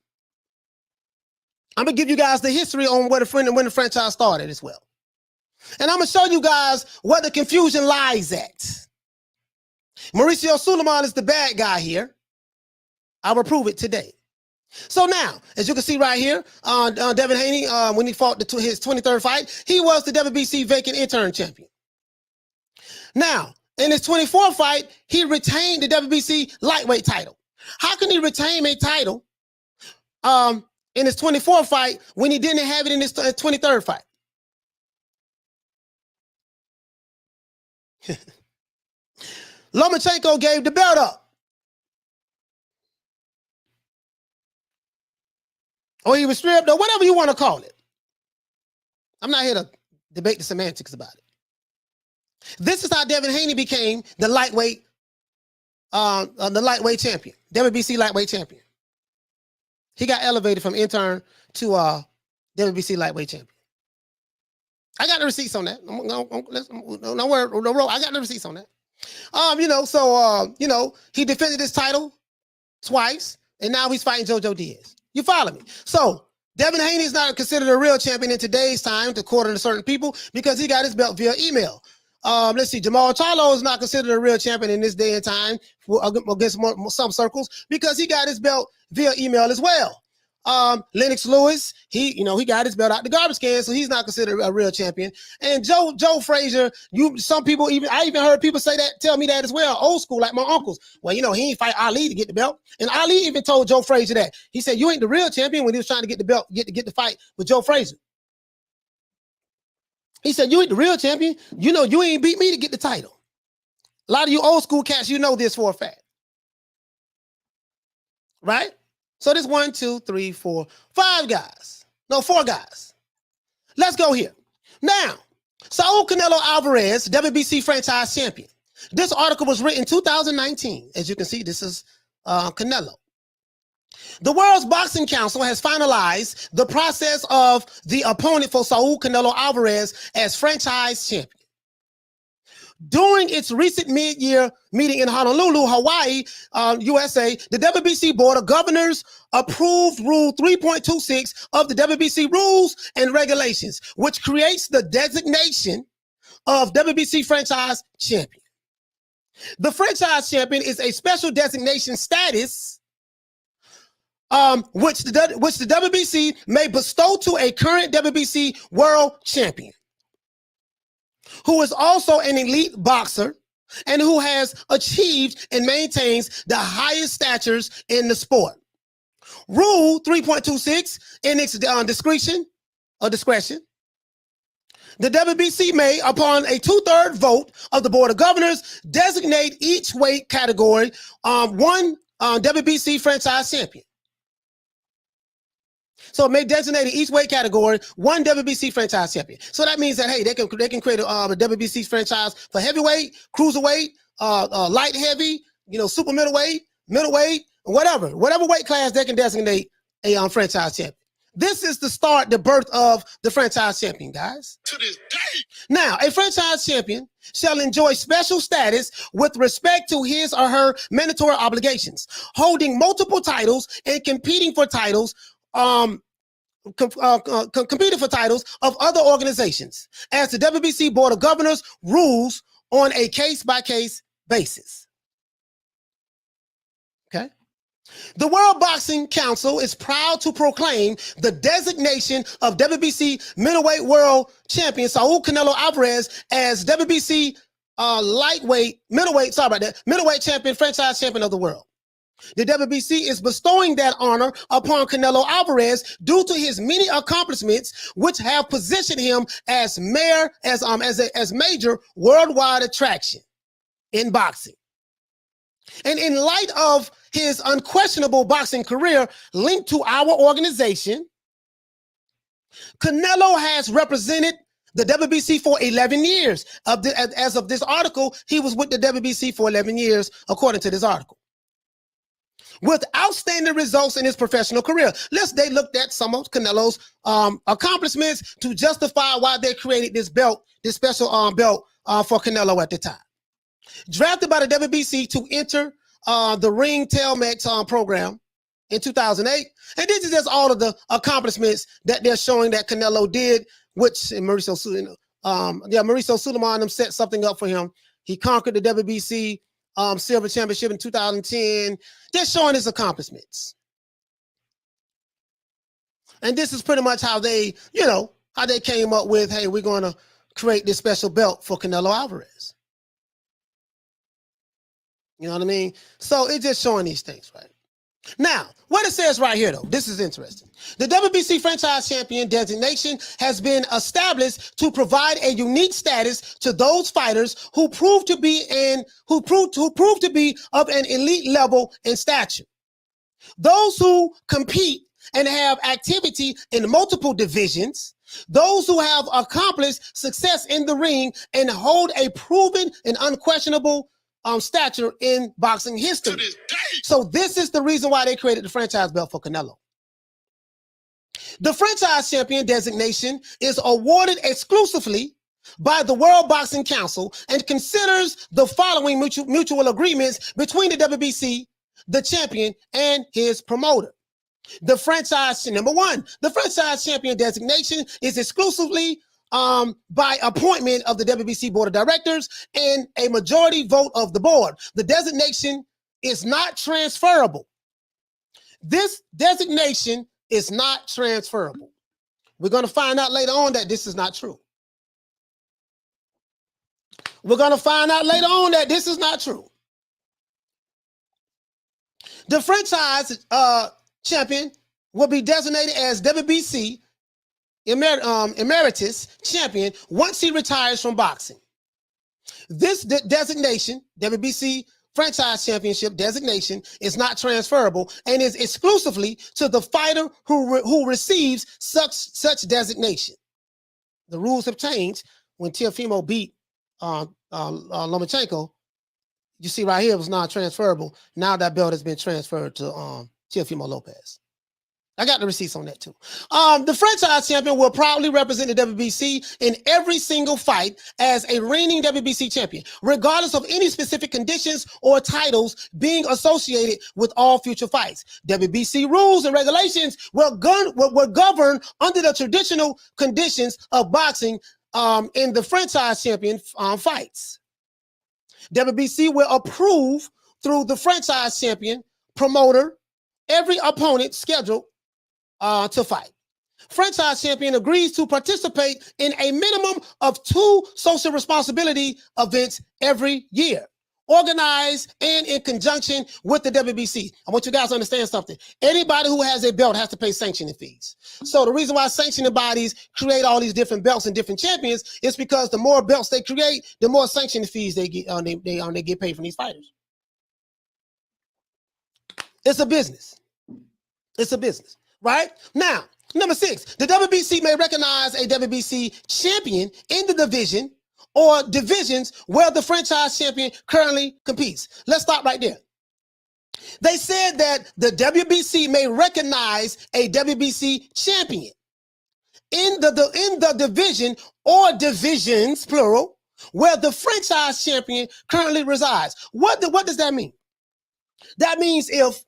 I'm going to give you guys the history on where when the franchise started as well. And I'm going to show you guys where the confusion lies at. Mauricio Suleiman is the bad guy here. I will prove it today. So now, as you can see right here, Devin Haney, when he fought his 23rd fight, he was the WBC vacant intern champion. Now, in his 24th fight, he retained the WBC lightweight title. How can he retain a title in his 24th fight when he didn't have it in his 23rd fight? Lomachenko gave the belt up. Or he was stripped, or whatever you want to call it. I'm not here to debate the semantics about it. This is how Devin Haney became the lightweight champion, WBC lightweight champion. He got elevated from intern to WBC lightweight champion. I got the receipts on that. No worry, I got the receipts on that. He defended his title twice, and now he's fighting JoJo Diaz. You follow me? So Devin Haney is not considered a real champion in today's time, according to certain people, because he got his belt via email. Let's see, Jamal Charlo is not considered a real champion in this day and time against some circles because he got his belt via email as well. Lennox Lewis, he got his belt out the garbage can, so he's not considered a real champion. And Joe Frazier, I even heard people tell me that as well, old school, like my uncles. Well, he ain't fight Ali to get the belt. And Ali even told Joe Frazier that. He said, you ain't the real champion when he was trying to get the belt, get the fight with Joe Frazier. He said, you ain't the real champion. You ain't beat me to get the title. A lot of you old school cats, you know this for a fact. Right? So there's 1, 2, 3, 4, 5 guys. No, 4 guys. Let's go here. Now, Saul Canelo Alvarez, WBC franchise champion. This article was written in 2019. As you can see, this is Canelo. The World's Boxing Council has finalized the process of the opponent for Saul Canelo Alvarez as franchise champion. During its recent mid-year meeting in Honolulu, Hawaii, USA, the WBC Board of Governors approved Rule 3.26 of the WBC Rules and Regulations, which creates the designation of WBC franchise champion. The franchise champion is a special designation status which the WBC may bestow to a current WBC world champion who is also an elite boxer and who has achieved and maintains the highest statures in the sport. Rule 3.26, in its discretion, the WBC may, upon a 2/3 vote of the Board of Governors, designate each weight category one WBC franchise champion. So it may designate in each weight category one WBC franchise champion. So that means that, hey, they can create a WBC franchise for heavyweight, cruiserweight, light heavy, super middleweight, whatever weight class they can designate a franchise champion. This is the birth of the franchise champion, guys. To this day. Now, a franchise champion shall enjoy special status with respect to his or her mandatory obligations, holding multiple titles and competing for titles, competing for titles of other organizations, as the WBC Board of Governors rules on a case-by-case basis. Okay? The World Boxing Council is proud to proclaim the designation of WBC Middleweight World Champion Saul Canelo Alvarez as WBC Middleweight Champion, franchise champion of the world. The WBC is bestowing that honor upon Canelo Alvarez due to his many accomplishments, which have positioned him as major worldwide attraction in boxing. And in light of his unquestionable boxing career linked to our organization, Canelo has represented the WBC for 11 years. As of this article, he was with the WBC for 11 years, according to this article, with outstanding results in his professional career. They looked at some of Canelo's accomplishments to justify why they created this belt, this special belt for Canelo at the time. Drafted by the WBC to enter the Ring Telmex program in 2008. And this is just all of the accomplishments that they're showing that Canelo did, which Mauricio Suleiman set something up for him. He conquered the WBC Silver Championship in 2010. They're showing his accomplishments. And this is pretty much how they, how they came up with, hey, we're going to create this special belt for Canelo Alvarez. You know what I mean? So it's just showing these things, right? Now, what it says right here, though, this is interesting. The WBC franchise champion designation has been established to provide a unique status to those fighters who prove to be of an elite level in stature. Those who compete and have activity in multiple divisions, those who have accomplished success in the ring and hold a proven and unquestionable stature in boxing history. So this is the reason why they created the franchise belt for Canelo. The franchise champion designation is awarded exclusively by the World Boxing Council and considers the following mutual agreements between the WBC, the champion, and his promoter. The franchise, number one, the franchise champion designation is exclusively by appointment of the WBC Board of Directors and a majority vote of the board. The designation is not transferable. This designation is not transferable. We're going to find out later on that this is not true. We're going to find out later on that this is not true. The franchise champion will be designated as WBC emeritus champion once he retires from boxing. This designation, WBC franchise championship designation, is not transferable and is exclusively to the fighter who receives such designation. The rules have changed when Teofimo beat Lomachenko. You see right here, it was not transferable. Now that belt has been transferred to Teofimo Lopez. I got the receipts on that too. The franchise champion will proudly represent the WBC in every single fight as a reigning WBC champion, regardless of any specific conditions or titles being associated with all future fights. WBC rules and regulations will govern under the traditional conditions of boxing in the franchise champion fights. WBC will approve through the franchise champion promoter every opponent scheduled to fight. Franchise champion agrees to participate in a minimum of 2 social responsibility events every year, organized and in conjunction with the WBC. I want you guys to understand something. Anybody who has a belt has to pay sanctioning fees. So the reason why sanctioning bodies create all these different belts and different champions is because the more belts they create, the more sanctioning fees they get. They get paid from these fighters. It's a business. It's a business. Right? Now, Number 6, the WBC may recognize a WBC champion in the division or divisions where the franchise champion currently competes. Let's stop right there. They said that the WBC may recognize a WBC champion in the division or divisions, plural, where the franchise champion currently resides. What does that mean? That means if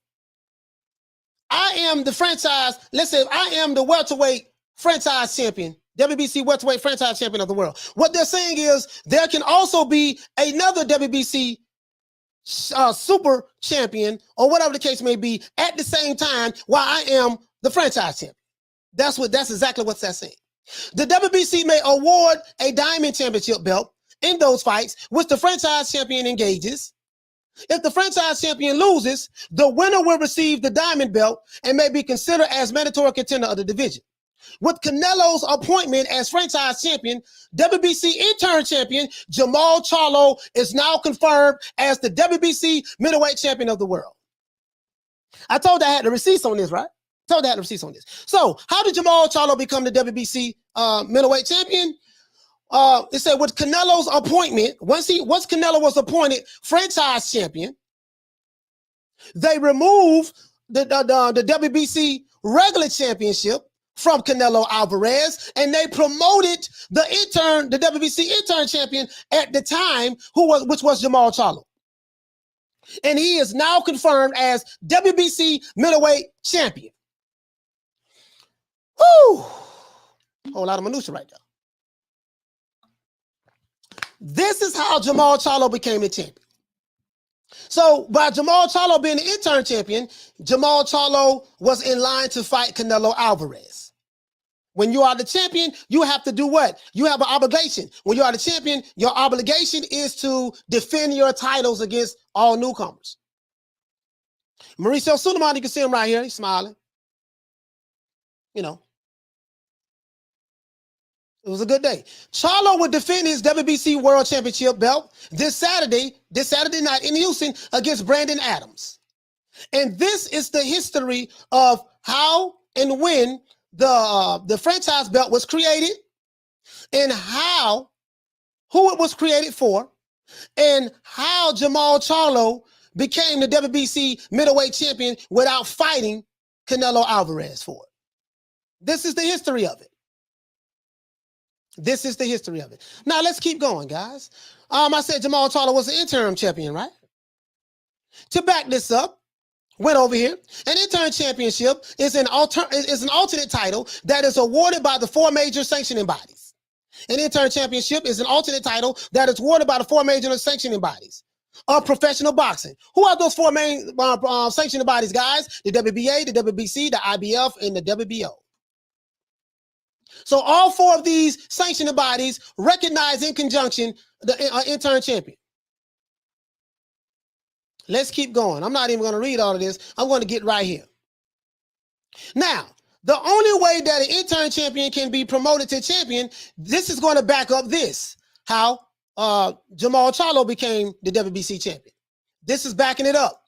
I am the franchise, let's say if I am the welterweight franchise champion, WBC welterweight franchise champion of the world, what they're saying is there can also be another WBC super champion or whatever the case may be at the same time while I am the franchise champion. That's exactly what that's saying. The WBC may award a diamond championship belt in those fights, which the franchise champion engages. If the franchise champion loses, the winner will receive the diamond belt and may be considered as mandatory contender of the division. With Canelo's appointment as franchise champion, WBC interim champion Jamal Charlo is now confirmed as the WBC middleweight champion of the world. I told you I had the receipts on this, right? So how did Jamal Charlo become the WBC middleweight champion? It said with Canelo's appointment, once Canelo was appointed franchise champion, they removed the WBC regular championship from Canelo Alvarez, and they promoted the WBC intern champion at the time, which was Jamal Charlo. And he is now confirmed as WBC middleweight champion. Whew. Whole lot of minutia right there. This is how Jamal Charlo became the champion. So by Jamal Charlo being the interim champion, Jamal Charlo was in line to fight Canelo Alvarez. When you are the champion, you have to do what? You have an obligation. When you are the champion, your obligation is to defend your titles against all newcomers. Mauricio Suleiman, you can see him right here. He's smiling. You know. It was a good day. Charlo would defend his WBC World Championship belt this Saturday night in Houston against Brandon Adams. And this is the history of how and when the franchise belt was created and who it was created for, and how Jamal Charlo became the WBC middleweight champion without fighting Canelo Alvarez for it. This is the history of it. Now let's keep going, guys. I said Jamal Charlo was the interim champion, right? To back this up, went over here. An interim championship is an alternate title that is awarded by the 4 major sanctioning bodies. An interim championship is an alternate title that is awarded by the 4 major sanctioning bodies of professional boxing. Who are those 4 main sanctioning bodies, guys? The WBA, the WBC, the IBF, and the WBO. So all 4 of these sanctioning bodies recognize in conjunction the interim champion. Let's keep going. I'm not even going to read all of this. I'm going to get right here. Now, the only way that an interim champion can be promoted to champion, this is going to back up this, how Jamal Charlo became the WBC champion. This is backing it up.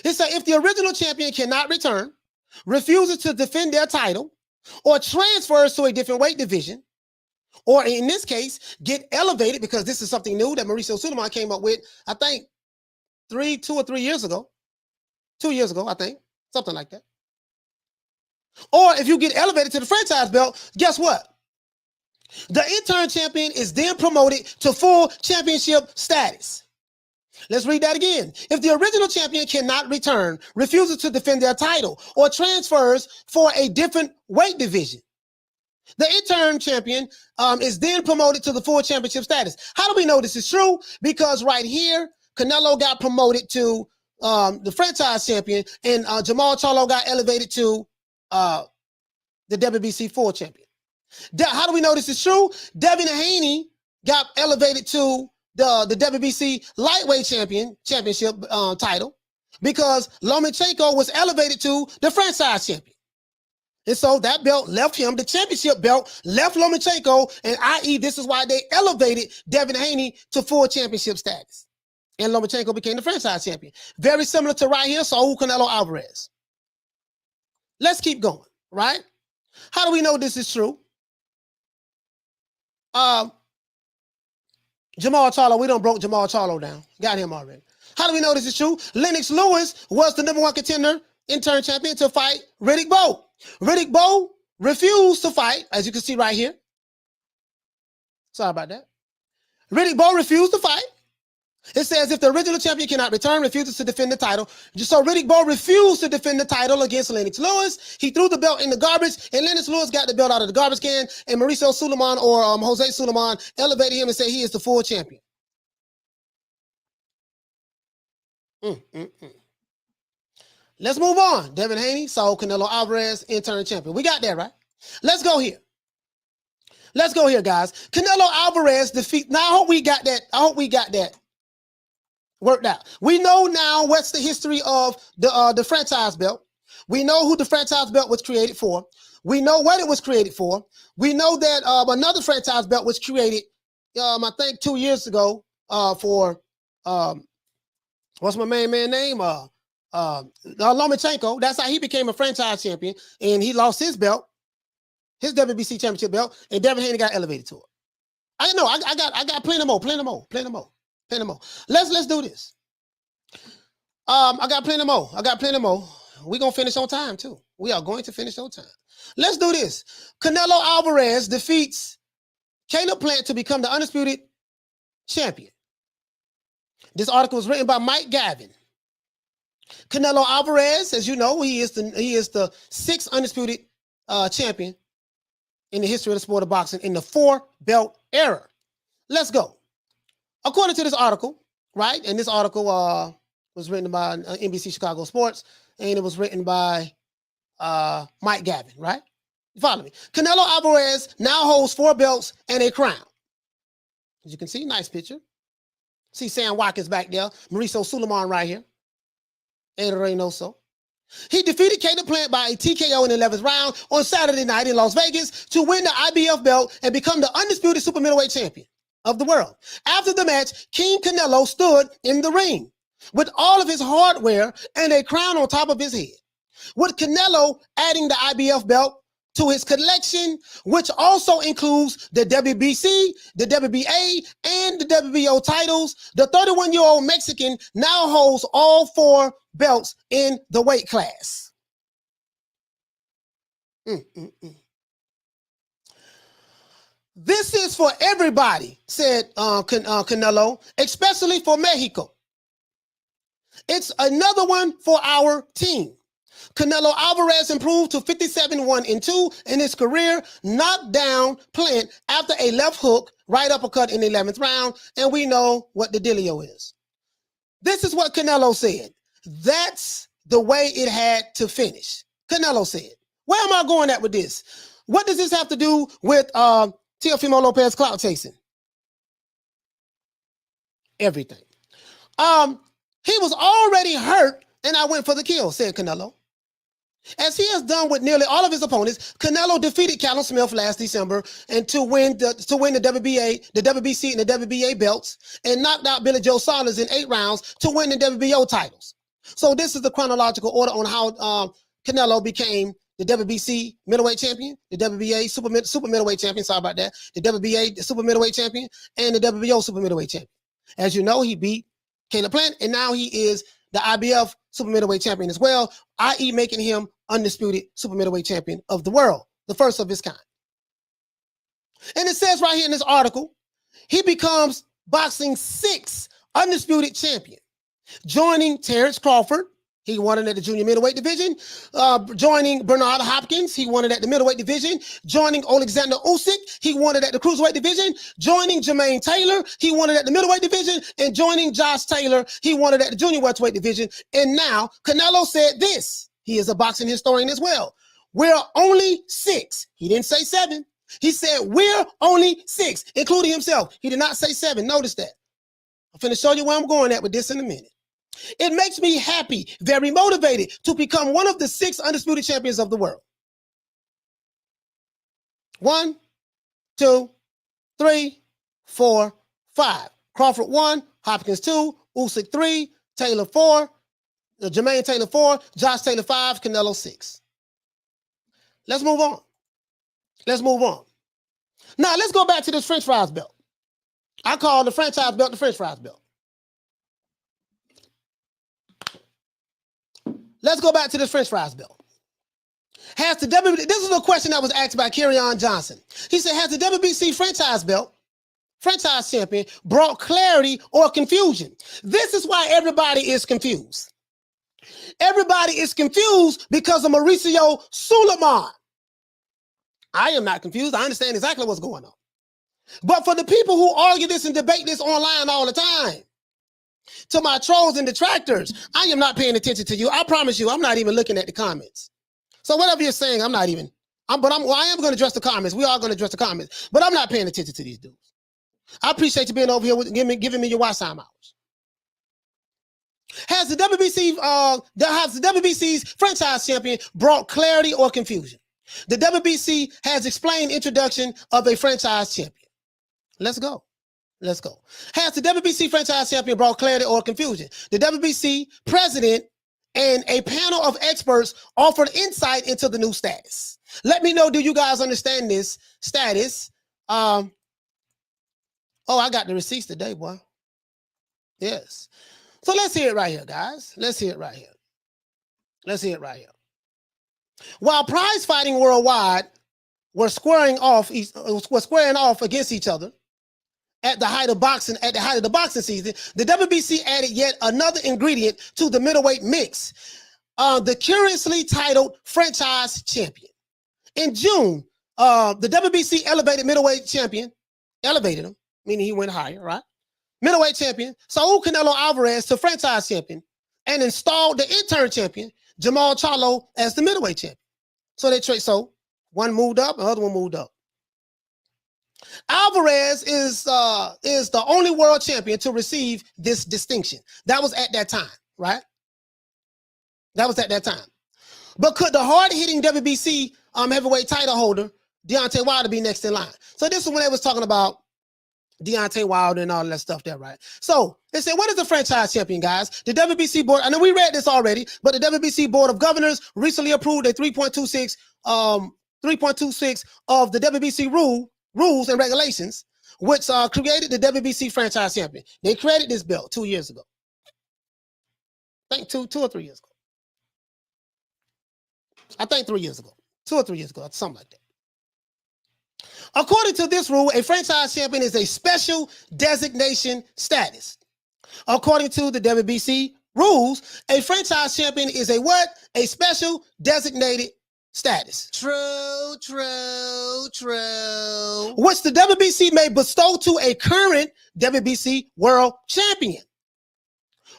It said if the original champion cannot return, refuses to defend their title, or transfers to a different weight division, or in this case, get elevated, because this is something new that Mauricio Suleiman came up with, I think, 2 or 3 years ago. 2 years ago, I think. Something like that. Or if you get elevated to the franchise belt, guess what? The interim champion is then promoted to full championship status. Let's read that again. If the original champion cannot return, refuses to defend their title, or transfers for a different weight division, the interim champion is then promoted to the full championship status. How do we know this is true? Because right here, Canelo got promoted to the franchise champion, and Jamal Charlo got elevated to the WBC full champion. How do we know this is true? Devin Haney got elevated to the WBC lightweight championship title, because Lomachenko was elevated to the franchise champion. And so that belt left him, the championship belt left Lomachenko, and i.e. this is why they elevated Devin Haney to full championship status. And Lomachenko became the franchise champion. Very similar to right here, Saul Canelo Alvarez. Let's keep going, right? How do we know this is true? Jamal Charlo, we done broke Jamal Charlo down. Got him already. How do we know this is true? Lennox Lewis was the #1 contender, interim champion, to fight Riddick Bowe. Riddick Bowe refused to fight, as you can see right here. Sorry about that. Riddick Bowe refused to fight. It says if the original champion cannot return, refuses to defend the title. So Riddick Bowe refused to defend the title against Lennox Lewis. He threw the belt in the garbage, and Lennox Lewis got the belt out of the garbage can, and Mauricio Suleiman, or Jose Suleiman, elevated him and said he is the full champion. Let's move on. Devin Haney saw Canelo Alvarez, interim champion. We got that, right? Let's go here. Let's go here, guys. Canelo Alvarez defeat. Now, I hope we got that worked out. We know now what's the history of the franchise belt. We know who the franchise belt was created for. We know what it was created for. We know that another franchise belt was created, I think 2 years ago, for what's my main man name? Lomachenko. That's how he became a franchise champion, and he lost his belt, his WBC championship belt, and Devin Haney got elevated to it. I know. I got plenty more. Let's do this. I got plenty more. We're gonna finish on time too. We are going to finish on time. Let's do this. Canelo Alvarez defeats Caleb Plant to become the undisputed champion. This article was written by Mike Gavin. Canelo Alvarez, as you know, he is the 6th undisputed champion in the history of the sport of boxing in the 4-belt era. Let's go. According to this article, right? And this article was written by NBC Chicago Sports, and it was written by Mike Gavin, right? You follow me? Canelo Alvarez now holds 4 belts and a crown. As you can see, nice picture. See Sam Watkins back there. Mauricio Suleiman right here. Eder Reynoso. He defeated Caleb Plant by a TKO in the 11th round on Saturday night in Las Vegas to win the IBF belt and become the undisputed super middleweight champion of the world. After the match, King Canelo stood in the ring with all of his hardware and a crown on top of his head, with Canelo adding the IBF belt to his collection, which also includes the WBC, the WBA, and the WBO titles. The 31-year-old Mexican now holds all 4 belts in the weight class. This is for everybody, said Canelo, especially for Mexico. It's another one for our team. Canelo Alvarez improved to 57-1-2 in his career, knocked down Plant after a left hook, right uppercut in the 11th round, and we know what the dealio is. This is what Canelo said. That's the way it had to finish. Canelo said. Where am I going at with this? What does this have to do with Teofimo Lopez clout chasing? Everything. He was already hurt, and I went for the kill, said Canelo. As he has done with nearly all of his opponents, Canelo defeated Callum Smith last December and to win the WBA, the WBC, and the WBA belts, and knocked out Billy Joe Saunders in 8 rounds to win the WBO titles. So this is the chronological order on how Canelo became the WBC middleweight champion, the WBA super middleweight champion, sorry about that, the WBA super middleweight champion, and the WBO super middleweight champion. As you know, he beat Caleb Plant, and now he is the IBF super middleweight champion as well, i.e. making him undisputed super middleweight champion of the world, the first of his kind. And it says right here in this article, he becomes boxing's 6th undisputed champion, joining Terrence Crawford. He won it at the junior middleweight division. Joining Bernard Hopkins, he won it at the middleweight division. Joining Alexander Usyk, he won it at the cruiserweight division. Joining Jermaine Taylor, he won it at the middleweight division. And joining Josh Taylor, he won it at the junior welterweight division. And now Canelo said this. He is a boxing historian as well. We're only 6. He didn't say 7. He said we're only 6, including himself. He did not say 7. Notice that. I'm finna show you where I'm going at with this in a minute. It makes me happy, very motivated to become one of the 6 undisputed champions of the world. 1, 2, 3, 4, 5. Crawford 1, Hopkins 2, Usyk 3, Taylor 4, Jermaine Taylor 4, Josh Taylor 5, Canelo 6. Let's move on. Let's move on. Now, let's go back to this French fries belt. I call the franchise belt the French fries belt. Let's go back to this French fries belt. Has the this is a question that was asked by Kerryon Johnson. He said, has the WBC franchise belt, franchise champion, brought clarity or confusion? This is why everybody is confused. Everybody is confused because of Mauricio Suleiman. I am not confused. I understand exactly what's going on. But for the people who argue this and debate this online all the time, to my trolls and detractors, I am not paying attention to you. I promise you, I'm not even looking at the comments. So whatever you're saying, I am going to address the comments. We are going to address the comments, but I'm not paying attention to these dudes. I appreciate you being over here giving me your watch time hours. Has the WBC's franchise champion brought clarity or confusion? The WBC has explained introduction of a franchise champion. Let's go. Let's go. Has the WBC franchise champion brought clarity or confusion? The WBC president and a panel of experts offered insight into the new status. Let me know, do you guys understand this status? Oh, I got the receipts today, boy. Yes. So let's hear it right here, guys. Let's hear it right here. Let's hear it right here. While prize fighting worldwide were squaring off against each other at the height of the boxing season, the WBC added yet another ingredient to the middleweight mix, the curiously titled franchise champion. In June, the WBC elevated middleweight champion, elevated him, meaning he went higher, right? Middleweight champion Saul Canelo Alvarez to franchise champion and installed the interim champion Jamal Charlo as the middleweight champion. So they trade. So one moved up, the other one moved up. Alvarez is the only world champion to receive this distinction. That was at that time, right? That was at that time. But could the hard-hitting WBC heavyweight title holder Deontay Wilder be next in line? So this is when they was talking about Deontay Wilder and all that stuff there, right? So they said, what is the franchise champion, guys? The WBC board, I know we read this already, but the WBC Board of Governors recently approved a 3.26 of the WBC rules and regulations, which created the WBC franchise champion. They created this belt 2 years ago. I think two or 3 years ago. I think 3 years ago. 2 or 3 years ago, something like that. According to this rule, a franchise champion is a special designation status. According to the WBC rules, a franchise champion is a what? A special designated status. True. Which the WBC may bestow to a current WBC world champion,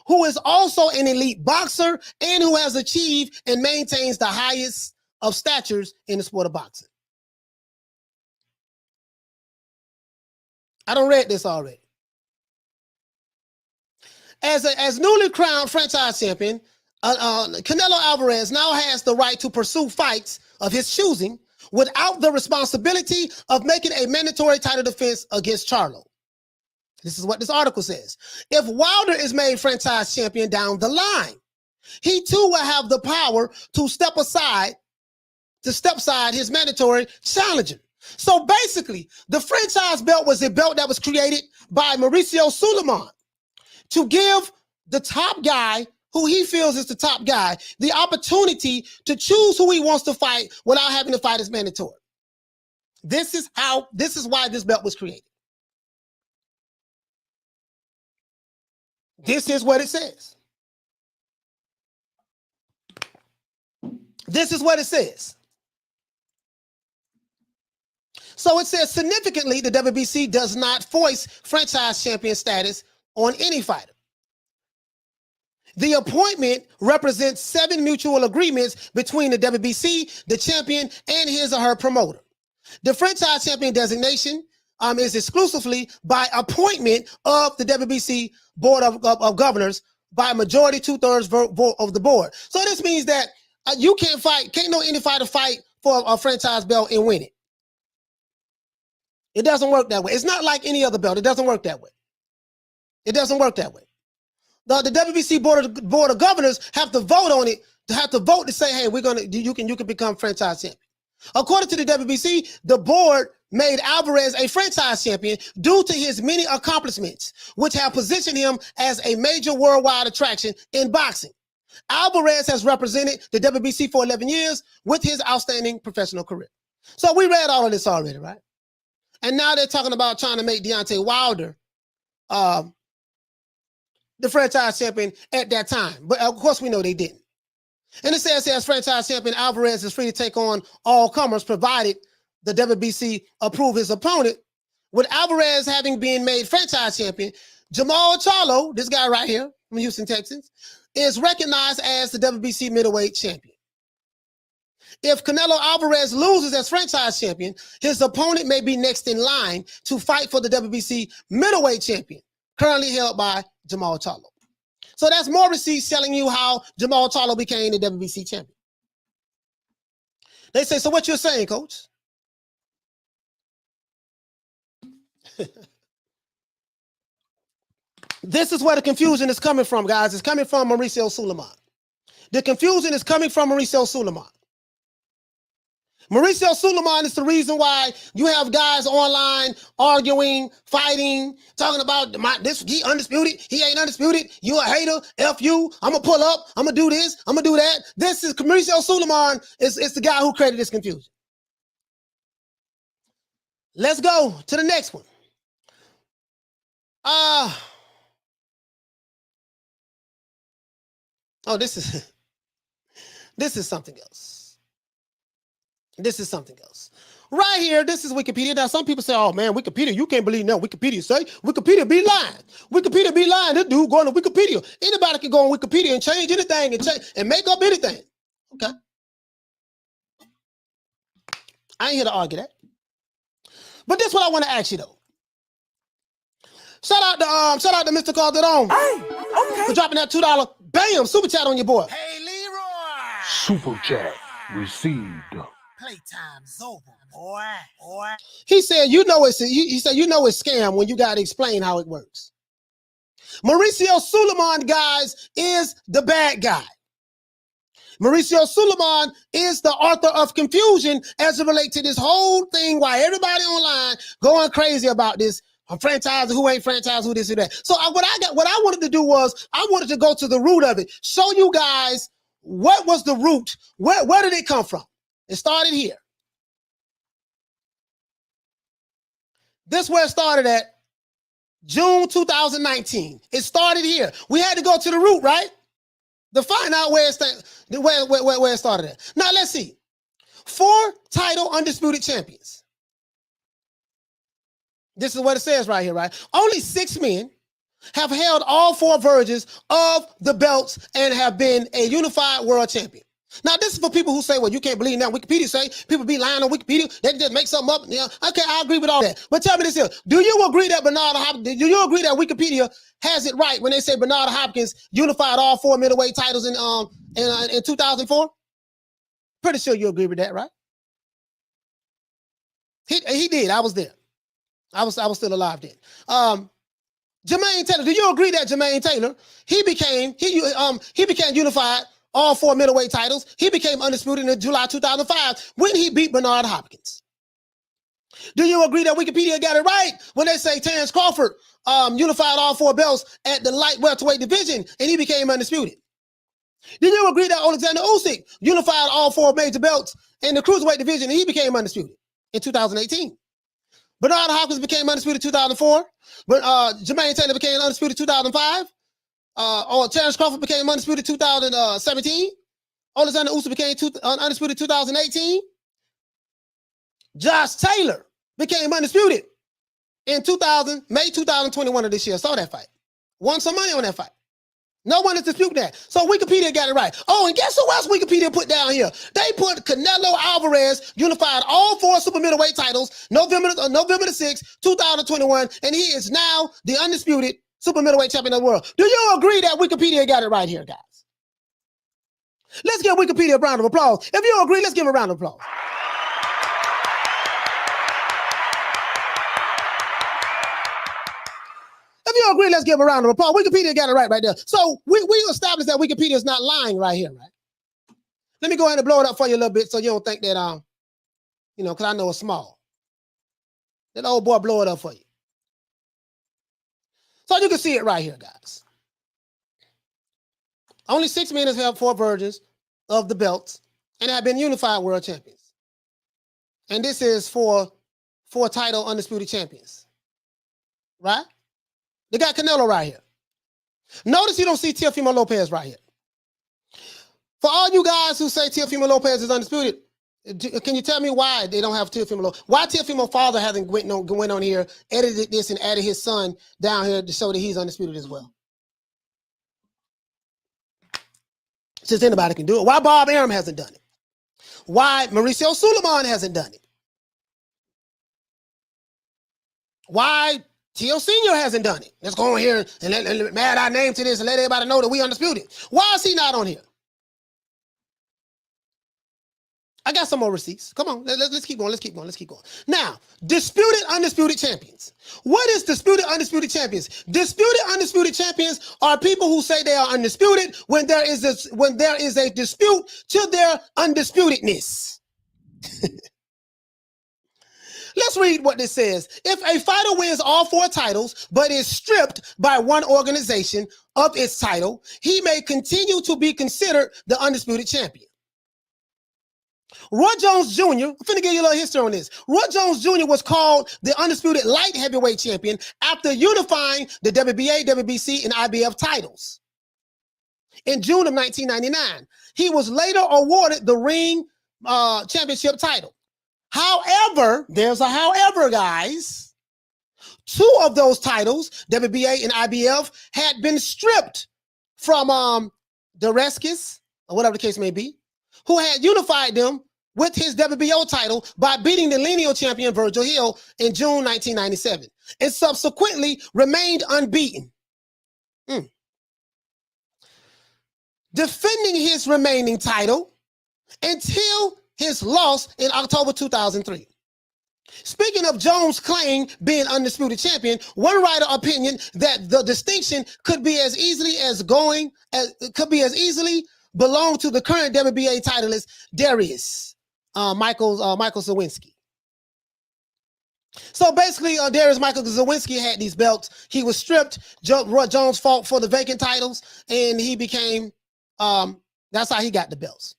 who is also an elite boxer and who has achieved and maintains the highest of statures in the sport of boxing. I done read this already. As newly crowned franchise champion, Canelo Alvarez now has the right to pursue fights of his choosing without the responsibility of making a mandatory title defense against Charlo. This is what this article says. If Wilder is made franchise champion down the line, he too will have the power to step aside his mandatory challenger. So basically, the franchise belt was a belt that was created by Mauricio Suleiman to give the top guy, who he feels is the top guy, the opportunity to choose who he wants to fight without having to fight as mandatory. This is why this belt was created. This is what it says. This is what it says. So it says, significantly, the WBC does not foist franchise champion status on any fighter. The appointment represents 7 mutual agreements between the WBC, the champion, and his or her promoter. The franchise champion designation is exclusively by appointment of the WBC Board of Governors by a majority 2/3 vote of the board. So this means that you can't any fighter fight for a franchise belt and win it. It doesn't work that way. It's not like any other belt. It doesn't work that way. It doesn't work that way. The WBC Board of Governors have to vote on it, to say, hey, you can become franchise champion. According to the WBC, the board made Alvarez a franchise champion due to his many accomplishments, which have positioned him as a major worldwide attraction in boxing. Alvarez has represented the WBC for 11 years with his outstanding professional career. So we read all of this already, right? And now they're talking about trying to make Deontay Wilder the franchise champion at that time. But of course we know they didn't. And it says as franchise champion, Alvarez is free to take on all comers provided the WBC approve his opponent. With Alvarez having been made franchise champion, Jamal Charlo, this guy right here from Houston, Texas, is recognized as the WBC middleweight champion. If Canelo Alvarez loses as franchise champion, his opponent may be next in line to fight for the WBC middleweight champion, currently held by Jamal Charlo. So that's more receipts telling you how Jamal Charlo became the WBC champion. They say, so what you're saying, coach? This is where the confusion is coming from, guys. It's coming from Mauricio Suleiman. The confusion is coming from Mauricio Suleiman. Mauricio Suleiman is the reason why you have guys online arguing, fighting, talking about this. He undisputed. He ain't undisputed. You a hater. F you. I'm gonna pull up. I'm gonna do this. I'm gonna do that. This is Mauricio Suleiman. Is the guy who created this confusion. Let's go to the next one. Oh, this is something else. This is something else. Right here, this is Wikipedia. Now, some people say, oh, man, Wikipedia, you can't believe that. Wikipedia say, Wikipedia be lying. Wikipedia be lying. This dude going to Wikipedia. Anybody can go on Wikipedia and change anything and make up anything. Okay. I ain't here to argue that. But this is what I want to ask you, though. Shout out to Mr. Calderon for dropping that $2. Bam! Super chat on your boy. Hey, Leroy. Super chat received. Playtime's over, boy. He said, he said, you know it's scam when you got to explain how it works. Mauricio Suleiman, guys, is the bad guy. Mauricio Suleiman is the author of confusion as it relates to this whole thing. Why everybody online going crazy about this. A franchise, who ain't franchise, who this and that. So what I wanted to do was I wanted to go to the root of it. Show you guys what was the root. Where did it come from? It started here. This is where it started at June 2019. It started here. We had to go to the root, right? To find out where it started at. Now let's see. 4 title undisputed champions. This is what it says right here, right? Only 6 men have held all 4 versions of the belts and have been a unified world champion. Now, this is for people who say, well, you can't believe that Wikipedia say people be lying on Wikipedia. They just make something up. Yeah, okay, I agree with all that. But tell me this here. Do you agree that Wikipedia has it right when they say Bernard Hopkins unified all 4 middleweight titles in 2004? Pretty sure you agree with that, right? He did. I was there. I was still alive then. Jermaine Taylor, do you agree that Jermaine Taylor, he became unified all 4 middleweight titles. He became undisputed in July 2005 when he beat Bernard Hopkins. Do you agree that Wikipedia got it right when they say Terrence Crawford unified all 4 belts at the light welterweight division and he became undisputed? Do you agree that Alexander Usyk unified all 4 major belts in the cruiserweight division and he became undisputed in 2018? Bernard Hopkins became undisputed in 2004. But Jermaine Taylor became undisputed in 2005. Terrence Crawford became undisputed in 2017. Alexander Usyk became undisputed in 2018. Josh Taylor became undisputed in May 2021 of this year. Saw that fight. Won some money on that fight. No one is disputing that. So Wikipedia got it right. Oh, and guess who else Wikipedia put down here? They put Canelo Alvarez unified all 4 super middleweight titles November the 6th, 2021, and he is now the undisputed super middleweight champion of the world. Do you agree that Wikipedia got it right here, guys? Let's give Wikipedia a round of applause. If you agree, let's give a round of applause. If you agree, let's give a round of applause. Wikipedia got it right there. So we established that Wikipedia is not lying right here, right? Let me go ahead and blow it up for you a little bit so you don't think that You know, because I know it's small. That old boy blow it up for you. So you can see it right here, guys. Only 6 men have held 4 versions of the belts and have been unified world champions. And this is for 4 title undisputed champions. Right? They got Canelo right here. Notice you don't see Teofimo Lopez right here. For all you guys who say Teofimo Lopez is undisputed, can you tell me why they don't have Teofimo Lopez? Why Teofimo's father hasn't went on here, edited this, and added his son down here to show that he's undisputed as well? Since anybody can do it. Why Bob Arum hasn't done it? Why Mauricio Suleiman hasn't done it? Why Tio Sr. hasn't done it? Let's go on here and add our name to this and let everybody know that we undisputed. Why is he not on here? I got some more receipts. Come on, let's keep going. Let's keep going. Now, disputed undisputed champions. What is disputed undisputed champions? Disputed undisputed champions are people who say they are undisputed when there is a dispute to their undisputedness. Let's read what this says. If a fighter wins all 4 titles, but is stripped by one organization of its title, he may continue to be considered the undisputed champion. Roy Jones Jr., I'm finna give you a little history on this. Roy Jones Jr. was called the undisputed light heavyweight champion after unifying the WBA, WBC, and IBF titles. In June of 1999, he was later awarded the ring championship title. However, there's a however, guys. 2 of those titles, WBA and IBF, had been stripped from Dereskis, or whatever the case may be, who had unified them with his WBO title by beating the lineal champion Virgil Hill in June 1997, and subsequently remained unbeaten. Defending his remaining title until his loss in October 2003. Speaking of Jones' claim being undisputed champion, one writer opinion that the distinction could be as easily belong to the current WBA titleist Darius Michael Zawinski. So basically, Darius Michael Zawinski had these belts. He was stripped. Roy Jones fought for the vacant titles, and he became. That's how he got the belts.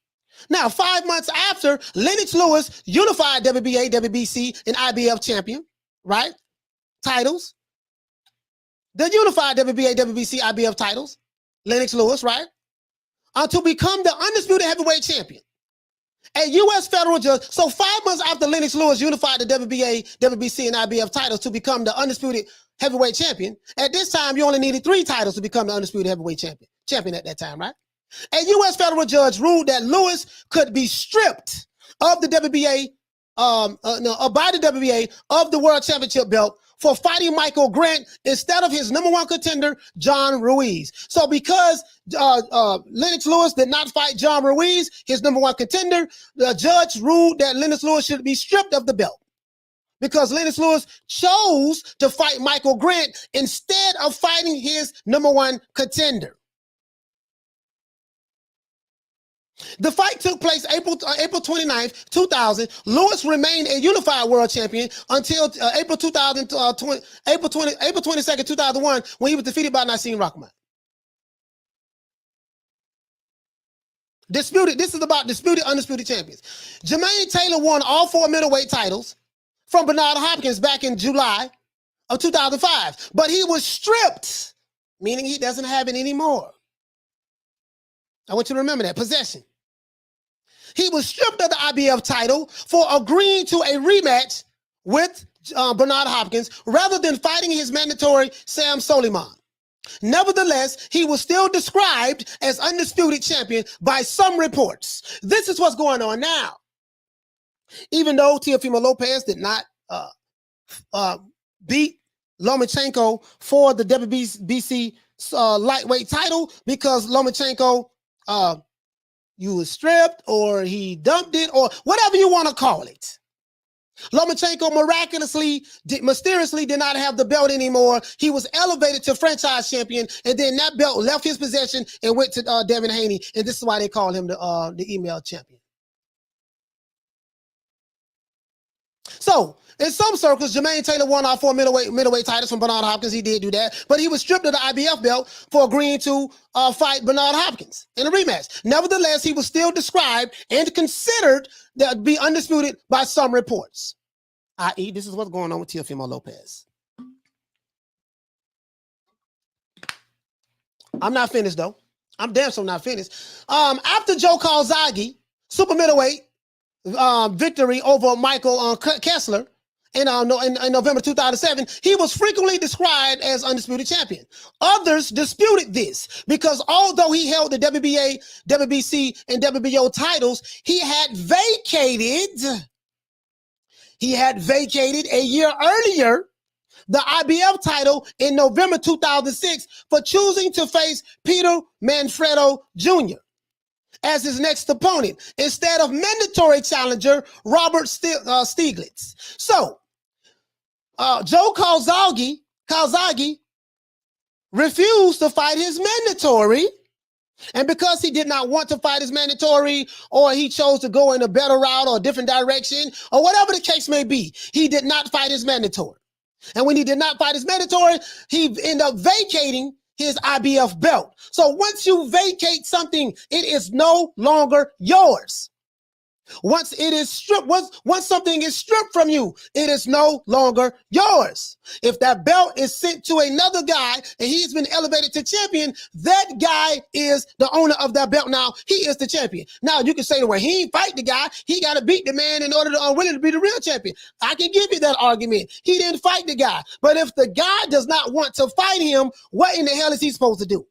Now, 5 months after, Lennox Lewis unified WBA, WBC, and IBF champion, right? Titles. The unified WBA, WBC, IBF titles. Lennox Lewis, right? To become the undisputed heavyweight champion. A U.S. federal judge, so 5 months after Lennox Lewis unified the WBA, WBC, and IBF titles to become the undisputed heavyweight champion, at this time, you only needed 3 titles to become the undisputed heavyweight champion at that time, right? A U.S. federal judge ruled that Lewis could be stripped of the WBA, by the WBA of the world championship belt for fighting Michael Grant instead of his number 1 contender, John Ruiz. So because Lennox Lewis did not fight John Ruiz, his number 1 contender, the judge ruled that Lennox Lewis should be stripped of the belt because Lennox Lewis chose to fight Michael Grant instead of fighting his number 1 contender. The fight took place April 29th, 2000. Lewis remained a unified world champion until April 22nd, 2001, when he was defeated by Nassim Rahman. Disputed. This is about disputed, undisputed champions. Jermaine Taylor won all 4 middleweight titles from Bernard Hopkins back in July of 2005, but he was stripped, meaning he doesn't have it anymore. I want you to remember that. Possession. He was stripped of the IBF title for agreeing to a rematch with Bernard Hopkins rather than fighting his mandatory Sam Suleiman. Nevertheless, he was still described as undisputed champion by some reports. This is what's going on now. Even though Teofimo Lopez did not beat Lomachenko for the WBC lightweight title because Lomachenko you was stripped or he dumped it or whatever you want to call it. Lomachenko mysteriously did not have the belt anymore. He was elevated to franchise champion, and then that belt left his possession and went to Devin Haney, and this is why they call him the email champion. So, in some circles, Jermaine Taylor won all 4 middleweight titles from Bernard Hopkins. He did do that, but he was stripped of the IBF belt for agreeing to fight Bernard Hopkins in a rematch. Nevertheless, he was still described and considered to be undisputed by some reports. I.e., this is what's going on with Teofimo Lopez. I'm not finished, though. I'm damn sure not finished. After Joe Calzaghe, super middleweight victory over Michael Kessler in November 2007, he was frequently described as undisputed champion. Others disputed this because although he held the WBA, WBC, and WBO titles, he had vacated a year earlier the IBF title in November 2006 for choosing to face Peter Manfredo Jr. as his next opponent instead of mandatory challenger Robert Stieglitz. So, Joe Calzaghe refused to fight his mandatory, and because he did not want to fight his mandatory, or he chose to go in a better route or a different direction, or whatever the case may be, he did not fight his mandatory. And when he did not fight his mandatory, he ended up vacating his IBF belt. So once you vacate something, it is no longer yours. Once it is stripped, once something is stripped from you, it is no longer yours. If that belt is sent to another guy and he's been elevated to champion, that guy is the owner of that belt now. He is the champion. Now you can say, well, he ain't fight the guy. He got to beat the man in order to really to be the real champion. I can give you that argument. He didn't fight the guy. But if the guy does not want to fight him, what in the hell is he supposed to do?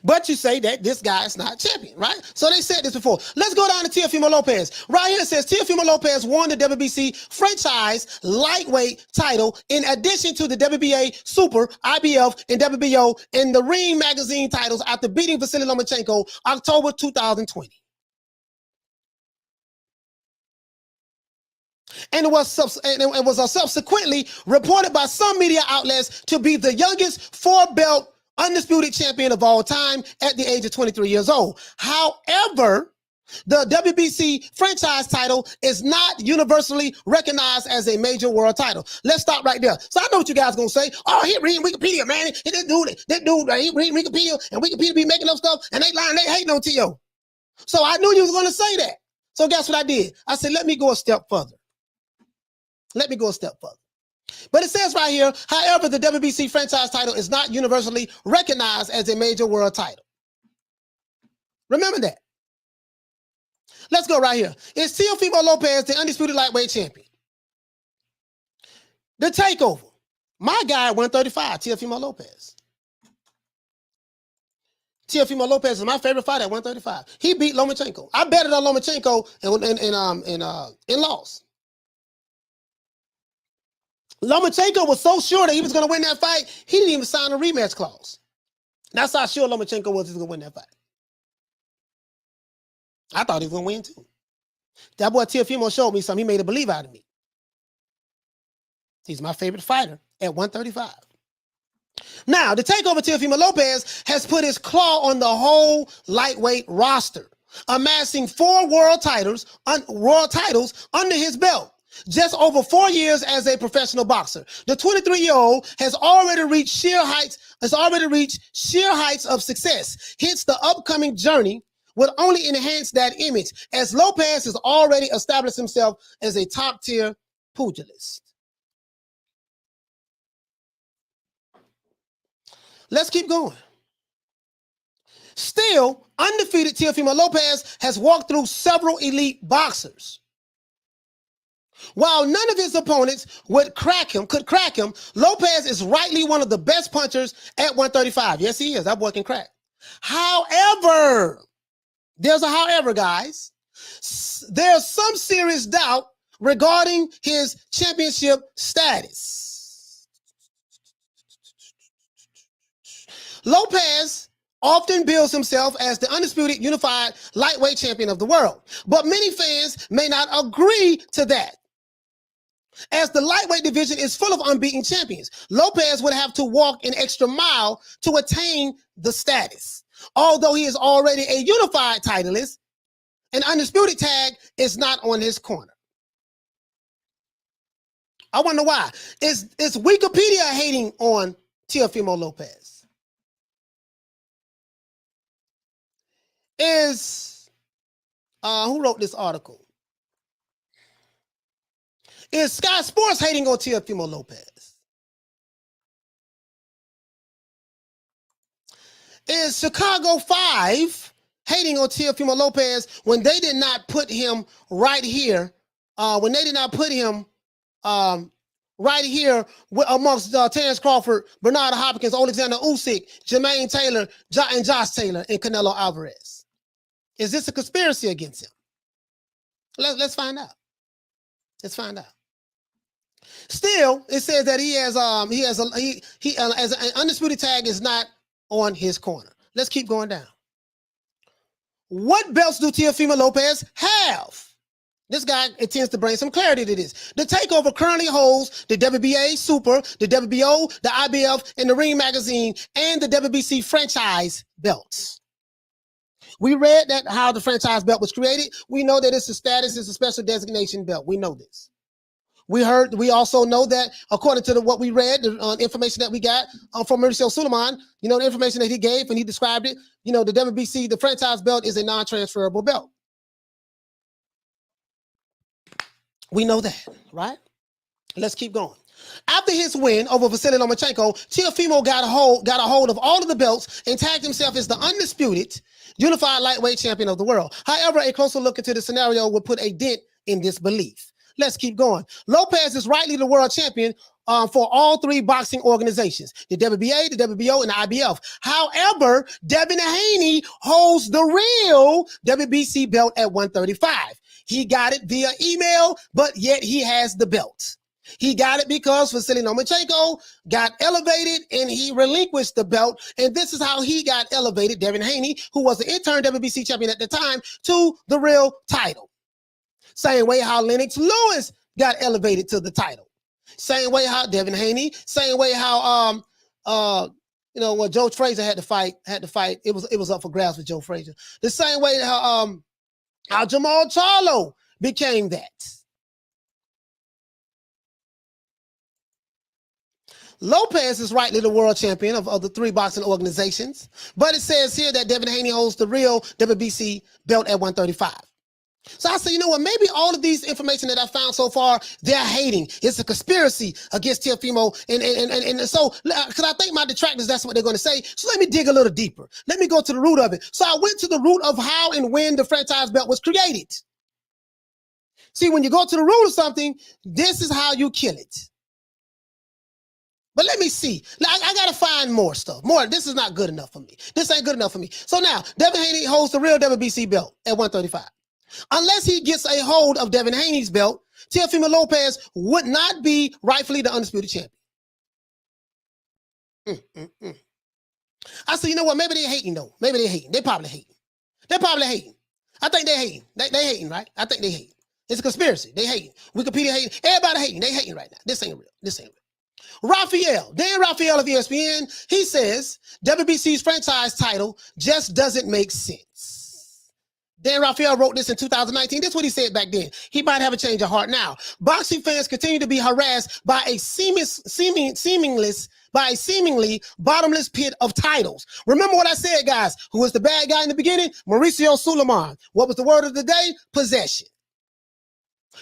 But you say that this guy is not champion, right? So they said this before. Let's go down to Teofimo Lopez. Right here it says Teofimo Lopez won the WBC franchise lightweight title in addition to the WBA, Super, IBF, and WBO and the Ring Magazine titles after beating Vasily Lomachenko October 2020. And it was subsequently reported by some media outlets to be the youngest 4-belt undisputed champion of all time at the age of 23 years old. However, the WBC franchise title is not universally recognized as a major world title. Let's stop right there. So I know what you guys gonna say. Oh, he reading Wikipedia, man. This dude, he reading Wikipedia, and Wikipedia be making up stuff, and they lying, they hating on T.O. So I knew you was gonna say that. So guess what I did? I said, let me go a step further. Let me go a step further. But it says right here, however, the WBC franchise title is not universally recognized as a major world title. Remember that. Let's go right here. Is Teofimo Lopez the undisputed lightweight champion? The takeover. My guy at 135, Teofimo Lopez. Teofimo Lopez is my favorite fighter at 135. He beat Lomachenko. I betted on Lomachenko and lost. Lomachenko was so sure that he was going to win that fight, he didn't even sign a rematch clause. That's how sure Lomachenko was he was going to win that fight. I thought he was going to win too. That boy Teofimo showed me something. He made a believe out of me. He's my favorite fighter at 135. Now, the takeover Teofimo Lopez has put his claw on the whole lightweight roster, amassing 4 world titles under his belt. Just over 4 years as a professional boxer, the 23-year-old has already reached sheer heights of success. Hence, the upcoming journey will only enhance that image, as Lopez has already established himself as a top-tier pugilist. Let's keep going. Still, undefeated Teofimo Lopez has walked through several elite boxers. While none of his opponents could crack him, Lopez is rightly one of the best punchers at 135. Yes, he is. That boy can crack. However, there's a however, guys. There's some serious doubt regarding his championship status. Lopez often bills himself as the undisputed unified lightweight champion of the world, but many fans may not agree to that. As the lightweight division is full of unbeaten champions, Lopez would have to walk an extra mile to attain the status. Although he is already a unified titleist, an undisputed tag is not on his corner. I wonder why. Is Wikipedia hating on Teofimo Lopez? Is who wrote this article? Is Sky Sports hating on Teofimo Lopez? Is Chicago 5 hating on Teofimo Lopez when they did not put him right here? When they did not put him right here amongst Terrence Crawford, Bernard Hopkins, Alexander Usyk, Jermaine Taylor, and Josh Taylor, and Canelo Alvarez. Is this a conspiracy against him? Let's find out. Let's find out. Still, it says that he has as an undisputed tag is not on his corner. Let's keep going down. What belts do Teofimo Lopez have? This guy intends to bring some clarity to this. The Takeover currently holds the WBA Super, the WBO, the IBF, and the Ring Magazine, and the WBC franchise belts. We read that how the franchise belt was created. We know that it's a status, it's a special designation belt. We know this. We also know that according to what we read, the information that we got from Mauricio Suleiman, the information that he gave and he described it, the WBC, the franchise belt is a non-transferable belt. We know that, right? Let's keep going. After his win over Vasily Lomachenko, Teofimo got a hold of all of the belts and tagged himself as the undisputed unified lightweight champion of the world. However, a closer look into the scenario would put a dent in this belief. Let's keep going. Lopez is rightly the world champion for all three boxing organizations, the WBA, the WBO, and the IBF. However, Devin Haney holds the real WBC belt at 135. He got it via email, but yet he has the belt. He got it because Vasily Lomachenko got elevated and he relinquished the belt. And this is how he got elevated, Devin Haney, who was the interim WBC champion at the time, to the real title. Same way how Lennox Lewis got elevated to the title. Same way how Devin Haney, same way how what Joe Frazier had to fight. It was up for grabs with Joe Frazier. The same way how Jamal Charlo became that. Lopez is rightly the world champion of the three boxing organizations, but it says here that Devin Haney holds the real WBC belt at 135. So I said, you know what? Maybe all of these information that I found so far, they're hating. It's a conspiracy against Teofimo, and so because I think my detractors, that's what they're going to say. So let me dig a little deeper. Let me go to the root of it. So I went to the root of how and when the franchise belt was created. See, when you go to the root of something, this is how you kill it. But let me see. I got to find more stuff. More. This is not good enough for me. This ain't good enough for me. So now, Devin Haney holds the real WBC belt at 135. Unless he gets a hold of Devin Haney's belt, Teofimo Lopez would not be rightfully the undisputed champion. I said, you know what? Maybe they're hating, though. Maybe they're hating. They probably hating. They're probably hating. I think they're hating. They hating, right? I think they hating. It's a conspiracy. They hating. Wikipedia hating. Everybody hating. They hating right now. This ain't real. This ain't real. Dan Raphael of ESPN, he says WBC's franchise title just doesn't make sense. Dan Raphael wrote this in 2019. This is what he said back then. He might have a change of heart now. Boxing fans continue to be harassed by a seemingly bottomless pit of titles. Remember what I said, guys. Who was the bad guy in the beginning? Mauricio Suleiman. What was the word of the day? Possession.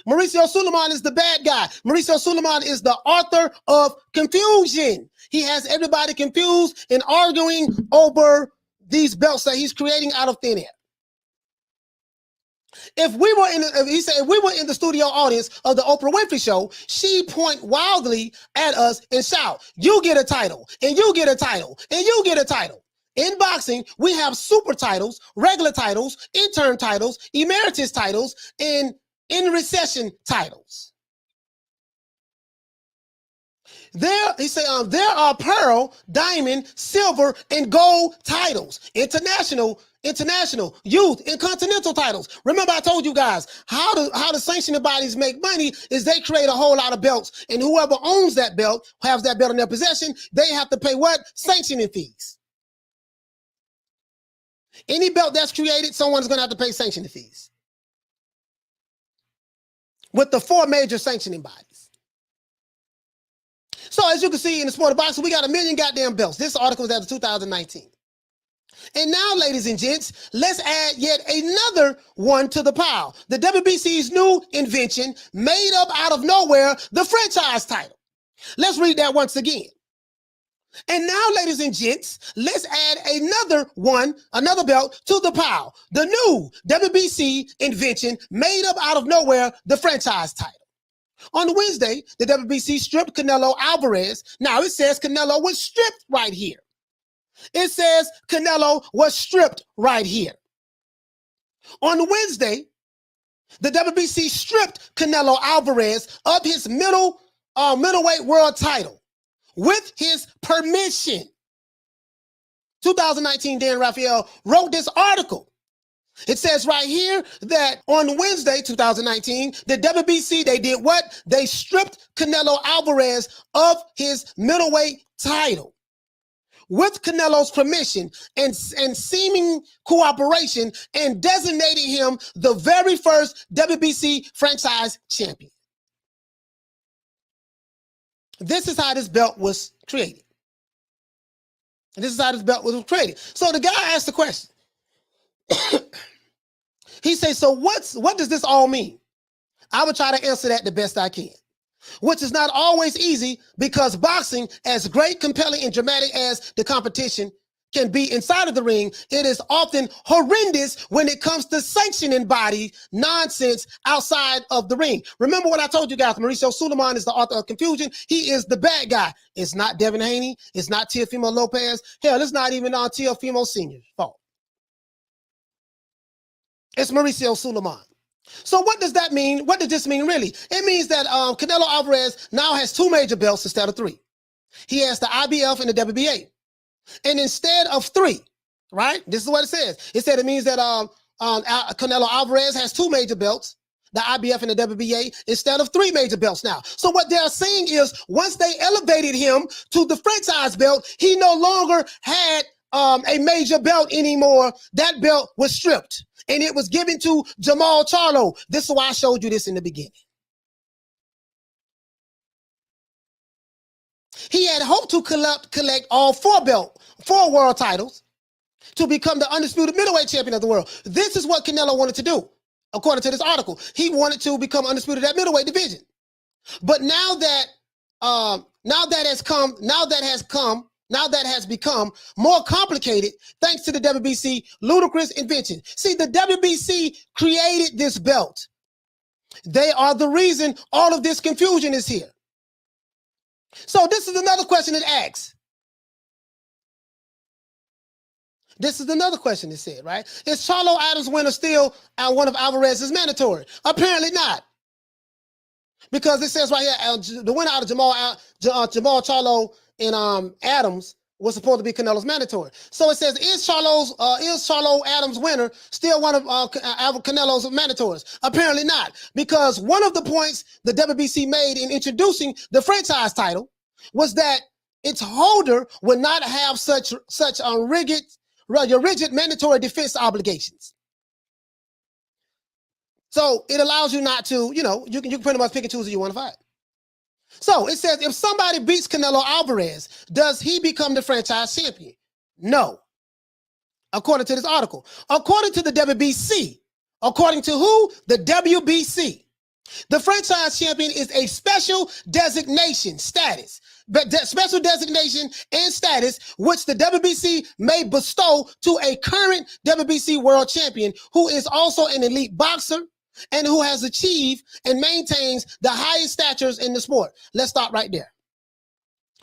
Mauricio Suleiman is the bad guy. Mauricio Suleiman is the author of confusion. He has everybody confused and arguing over these belts that he's creating out of thin air. If we were in the studio audience of the Oprah Winfrey Show, she'd point wildly at us and shout, "You get a title, and you get a title, and you get a title." In boxing, we have super titles, regular titles, interim titles, emeritus titles, and in recession titles. There are pearl, diamond, silver, and gold titles. International, youth, and continental titles. Remember, I told you guys how the sanctioning bodies make money is they create a whole lot of belts, and whoever owns that belt, has that belt in their possession, they have to pay what? Sanctioning fees. Any belt that's created, someone's going to have to pay sanctioning fees. with the 4 major sanctioning bodies. So as you can see in the sport of boxing, we got 1 million goddamn belts. This article is out of 2019. And now, ladies and gents, let's add yet another one to the pile. The WBC's new invention, made up out of nowhere, the franchise title. Let's read that once again. And now, ladies and gents, let's add another belt to the pile. The new WBC invention, made up out of nowhere, the franchise title. On Wednesday, the WBC stripped Canelo Alvarez. Now, it says Canelo was stripped right here. It says Canelo was stripped right here. On Wednesday, the WBC stripped Canelo Alvarez of his middleweight world title with his permission. 2019, Dan Raphael wrote this article. It says right here that on Wednesday, 2019, the WBC, they did what? They stripped Canelo Alvarez of his middleweight title with Canelo's permission and seeming cooperation, and designated him the very first WBC franchise champion. This is how this belt was created. So the guy asked the question. He says, so what does this all mean? I will try to answer that the best I can, which is not always easy, because boxing, as great, compelling, and dramatic as the competition can be inside of the ring, it is often horrendous when it comes to sanctioning body nonsense outside of the ring. Remember what I told you guys, Mauricio Suleiman is the author of confusion. He is the bad guy. It's not Devin Haney. It's not Teofimo Lopez. Hell, it's not even on Teofimo Sr.'s fault. It's Mauricio Suleiman. So what does that mean? What does this mean really? It means that Canelo Alvarez now has 2 major belts instead of 3. He has the IBF and the WBA. And instead of 3, right? This is what it says. It said it means that Canelo Alvarez has 2 major belts, the IBF and the WBA, instead of 3 major belts now. So what they're saying is once they elevated him to the franchise belt, he no longer had a major belt anymore. That belt was stripped, and it was given to Jamal Charlo. This is why I showed you this in the beginning. He had hoped to collect all 4 world titles to become the undisputed middleweight champion of the world. This is what Canelo wanted to do, according to this article. He wanted to become undisputed at middleweight division. But now that has become more complicated thanks to the WBC ludicrous invention. See, the WBC created this belt. They are the reason all of this confusion is here. So this is another question it asks. This is another question it said, right? Is Charlo Adams' winner still one of Alvarez's mandatory? Apparently not. Because it says right here, the winner out of Jamal Charlo and Adams was supposed to be Canelo's mandatory. So it says, is Charlo Adams' winner still one of Canelo's mandatories? Apparently not, because one of the points the WBC made in introducing the franchise title was that its holder would not have such rigid mandatory defense obligations. So it allows you not to, you can pretty much pick and choose who you want to fight. So it says, if somebody beats Canelo Alvarez, does he become the franchise champion? No. According to this article. According to the WBC. According to who? The WBC. The franchise champion is a special designation status. But special designation and status which the WBC may bestow to a current WBC world champion who is also an elite boxer and who has achieved and maintains the highest statures in the sport. Let's stop right there.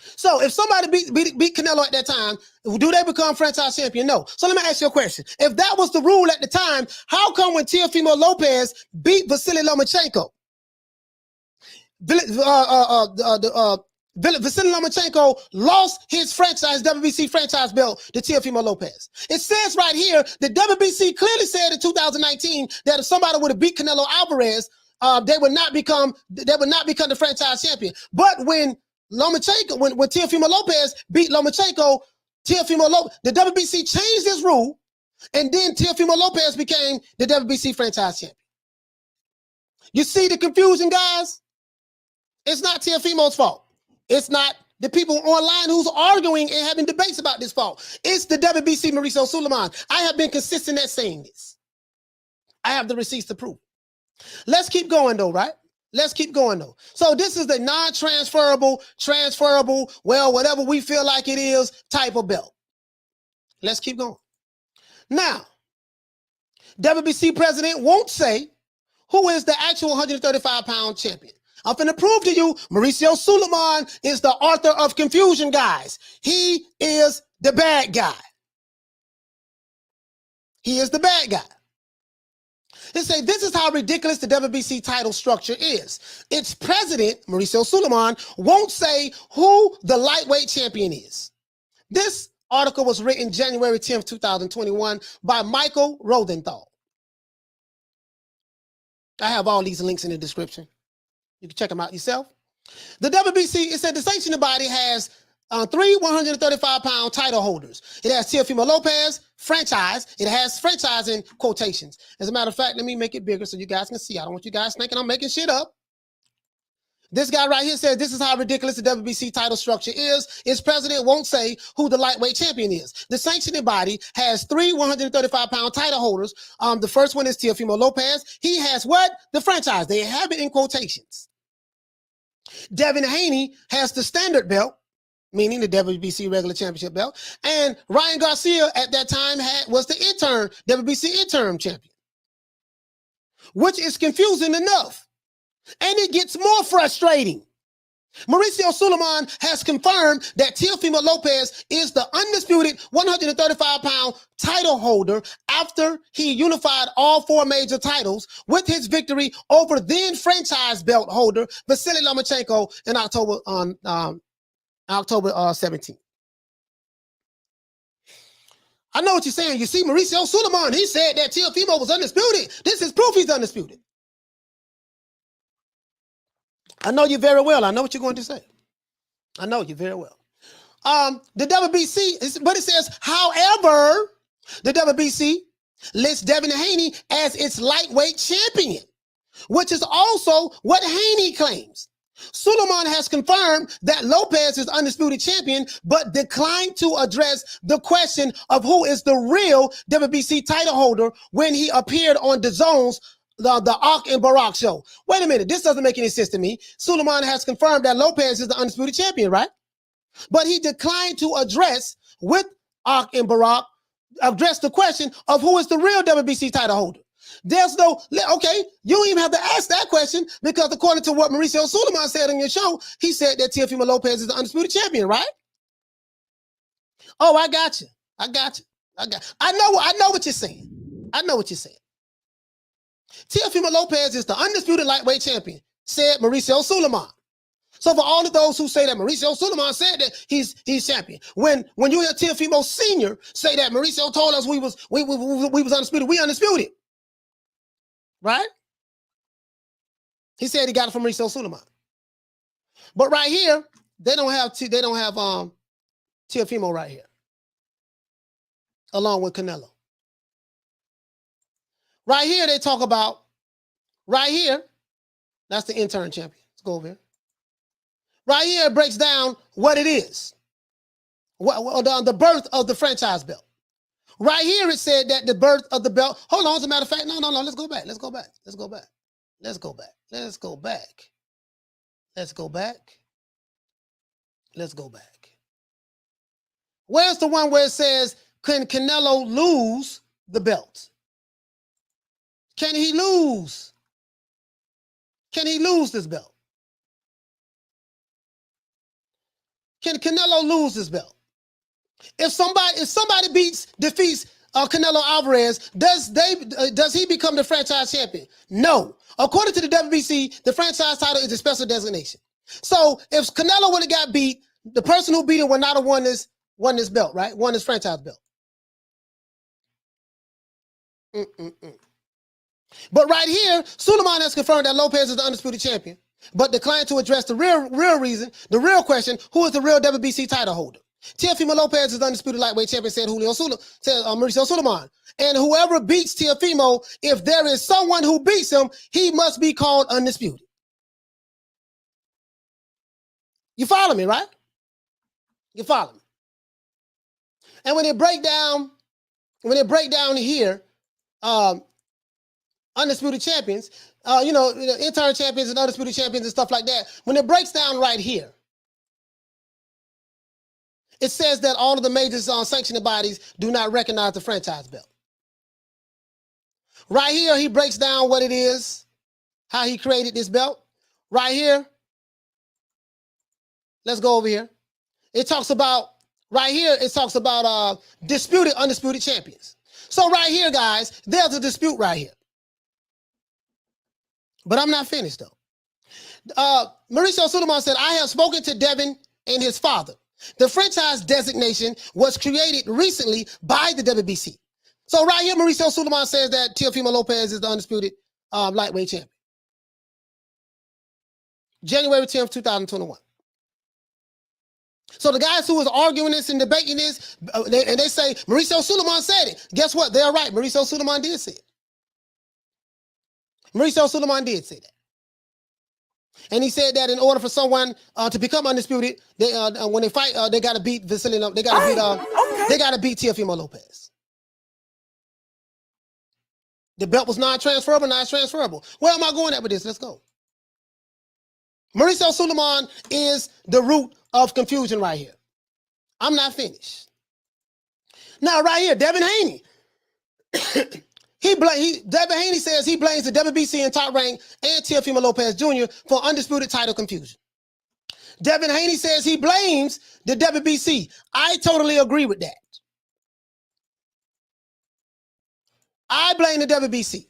So if somebody beat Canelo at that time, do they become franchise champion? No. So let me ask you a question. If that was the rule at the time, how come when Teofimo Lopez beat Vasily Lomachenko, Vasily Lomachenko lost his WBC franchise belt to Teofimo Lopez? It says right here, the WBC clearly said in 2019 that if somebody would have beat Canelo Alvarez, they would not become the franchise champion. But when Teofimo Lopez beat Lomachenko, the WBC changed this rule, and then Teofimo Lopez became the WBC franchise champion. You see the confusion, guys? It's not Teofimo's fault. It's not the people online who's arguing and having debates about this fault. It's the WBC Mauricio Suleiman. I have been consistent at saying this. I have the receipts to prove. Let's keep going though, right? Let's keep going though. So this is the non-transferable, transferable, well, whatever we feel like it is type of belt. Let's keep going. Now, WBC president won't say who is the actual 135-pound champion. I'm finna prove to you Mauricio Suleiman is the author of confusion, guys. He is the bad guy. He is the bad guy. They say this is how ridiculous the WBC title structure is. Its president, Mauricio Suleiman, won't say who the lightweight champion is. This article was written January 10th, 2021 by Michael Rosenthal. I have all these links in the description. You can check them out yourself. The WBC, it said the sanctioning body has 3 135-pound title holders. It has Teofimo Lopez, franchise. It has franchise in quotations. As a matter of fact, let me make it bigger so you guys can see. I don't want you guys thinking I'm making shit up. This guy right here says this is how ridiculous the WBC title structure is. Its president won't say who the lightweight champion is. The sanctioning body has 3 135-pound title holders. The first one is Teofimo Lopez. He has what? The franchise. They have it in quotations. Devin Haney has the standard belt, meaning the WBC regular championship belt. And Ryan Garcia at that time was the interim, WBC interim champion, which is confusing enough. And it gets more frustrating. Mauricio Suleiman has confirmed that Teofimo Lopez is the undisputed 135-pound title holder after he unified all 4 major titles with his victory over then franchise belt holder Vasily Lomachenko in October 17th. I know what you're saying. You see, Mauricio Suleiman, he said that Teofimo was undisputed. This is proof he's undisputed. I know you very well. I know what you're going to say. I know you very well. The WBC, but it says, however, the WBC lists Devin Haney as its lightweight champion, which is also what Haney claims. Suleiman has confirmed that Lopez is undisputed champion, but declined to address the question of who is the real WBC title holder when he appeared on DAZN's the Ak and Barak show. Wait a minute, this doesn't make any sense to me. Suleiman has confirmed that Lopez is the undisputed champion, right? But he declined to address with Ak and Barak, address the question of who is the real WBC title holder. There's no, okay, you don't even have to ask that question because according to what Mauricio Suleiman said on your show, he said that Teofimo Lopez is the undisputed champion, right? Oh, I got you. I know what you're saying. I know what you're saying. Teofimo Lopez is the undisputed lightweight champion, said Mauricio Suleiman. So for all of those who say that Mauricio Suleiman said that he's champion, when you hear Teofimo Sr. say that Mauricio told us we was undisputed, we undisputed, right? He said he got it from Mauricio Suleiman. But right here, they don't have Teofimo right here, along with Canelo. Right here, they talk about, right here, that's the interim champion. Let's go over here. Right here, it breaks down what it is. The birth of the franchise belt. Right here, it said that the birth of the belt. Hold on, as a matter of fact, no, let's go back. Let's go back. Where's the one where it says, can Canelo lose the belt? Can he lose? Can he lose this belt? Can Canelo lose this belt? If somebody defeats Canelo Alvarez, does he become the franchise champion? No. According to the WBC, the franchise title is a special designation. So if Canelo would have got beat, the person who beat him would not have won this belt, right? Won this franchise belt. But right here, Suleiman has confirmed that Lopez is the undisputed champion, but declined to address the real reason, the real question, who is the real WBC title holder? Teofimo Lopez is undisputed lightweight champion, said Mauricio Suleiman. And whoever beats Teofimo, if there is someone who beats him, he must be called undisputed. You follow me, right? You follow me. And when they break down here, undisputed champions, interim champions and undisputed champions and stuff like that, when it breaks down right here, it says that all of the major sanctioning bodies do not recognize the franchise belt. Right here, he breaks down what it is, how he created this belt. Right here, let's go over here. It talks about disputed, undisputed champions. So right here, guys, there's a dispute right here. But I'm not finished, though. Mauricio Suleiman said, I have spoken to Devin and his father. The franchise designation was created recently by the WBC. So right here, Mauricio Suleiman says that Teofimo Lopez is the undisputed lightweight champion. January 10th, 2021. So the guys who was arguing this and debating this, and they say, Mauricio Suleiman said it. Guess what? They're right. Mauricio Suleiman did say it. Mauricio Suleiman did say that. And he said that in order for someone to become undisputed, when they fight, they got to beat Vasily. They got to beat Teofimo Lopez. The belt was non-transferable. Now it's transferable. Where am I going at with this? Let's go. Mauricio Suleiman is the root of confusion right here. I'm not finished. Now right here, Devin Haney. Devin Haney says he blames the WBC and Top Rank and Teofimo Lopez Jr. for undisputed title confusion. Devin Haney says he blames the WBC. I totally agree with that. I blame the WBC.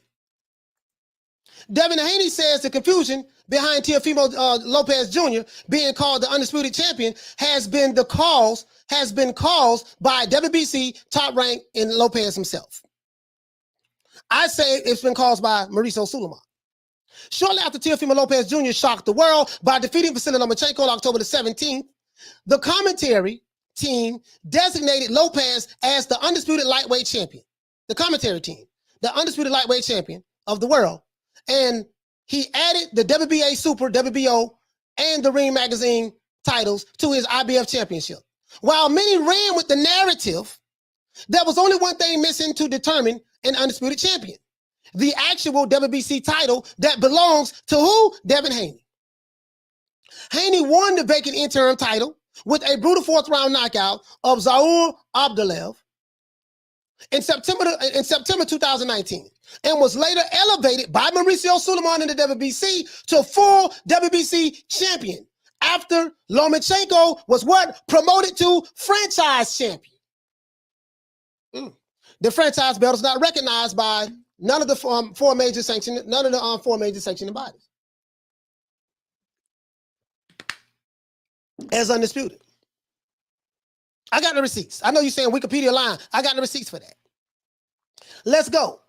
Devin Haney says the confusion behind Teofimo Lopez Jr. being called the undisputed champion has been caused by WBC, Top Rank, and Lopez himself. I say it's been caused by Mauricio Suleiman. Shortly after Teofimo Lopez Jr. shocked the world by defeating Vasily Lomachenko on October the 17th, the commentary team designated Lopez as the undisputed lightweight champion. The commentary team, the undisputed lightweight champion of the world. And he added the WBA Super, WBO, and the Ring Magazine titles to his IBF championship. While many ran with the narrative, there was only one thing missing to determine an undisputed champion: the actual WBC title that belongs to who? Devin Haney. Haney won the vacant interim title with a brutal fourth-round knockout of Zaur Abdullaev in September 2019, and was later elevated by Mauricio Suleiman in the WBC to full WBC champion after Lomachenko was promoted to franchise champion. The franchise belt is not recognized by none of the four major sanctioning bodies as undisputed. I got the receipts. I know you're saying Wikipedia lying. I got the receipts for that. Let's go.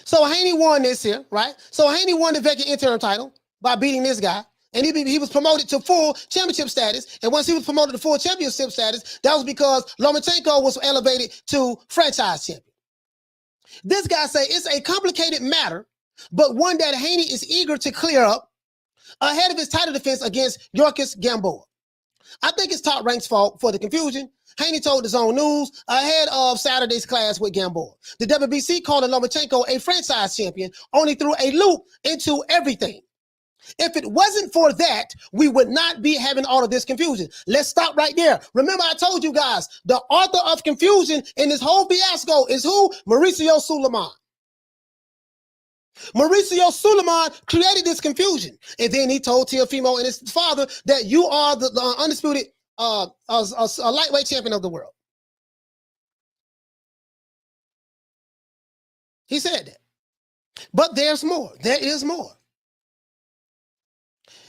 So Haney won this here, right? So Haney won the vacant interim title by beating this guy. And he was promoted to full championship status. And once he was promoted to full championship status, that was because Lomachenko was elevated to franchise champion. This guy say it's a complicated matter, but one that Haney is eager to clear up ahead of his title defense against Yorkis Gamboa. I think it's Top Rank's fault for the confusion. Haney told the Zone News ahead of Saturday's clash with Gamboa. The WBC called Lomachenko a franchise champion only threw a loop into everything. If it wasn't for that, we would not be having all of this confusion. Let's stop right there. Remember, I told you guys, the author of confusion in this whole fiasco is who? Mauricio Suleiman. Mauricio Suleiman created this confusion. And then he told Teofimo and his father that you are the undisputed lightweight champion of the world. He said that. But there's more. There is more.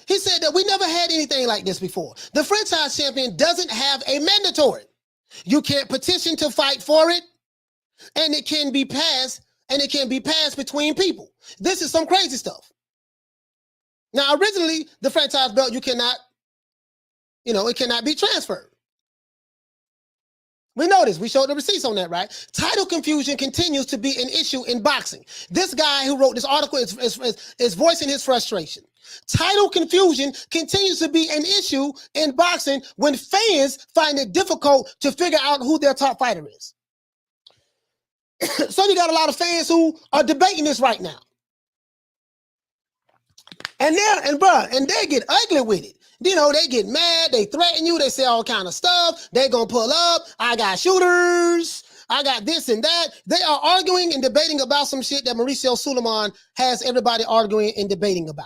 He said that we never had anything like this before. The franchise champion doesn't have a mandatory. You can't petition to fight for it, and it can be passed, between people. This is some crazy stuff. Now, originally, the franchise belt, you cannot, it cannot be transferred. We know this. We showed the receipts on that, right? Title confusion continues to be an issue in boxing. This guy who wrote this article is voicing his frustration. Title confusion continues to be an issue in boxing when fans find it difficult to figure out who their top fighter is. So you got a lot of fans who are debating this right now. And they get ugly with it. You know, they get mad, they threaten you, they say all kind of stuff. They gonna pull up, I got shooters, I got this and that. They are arguing and debating about some shit that Mauricio Suleiman has everybody arguing and debating about.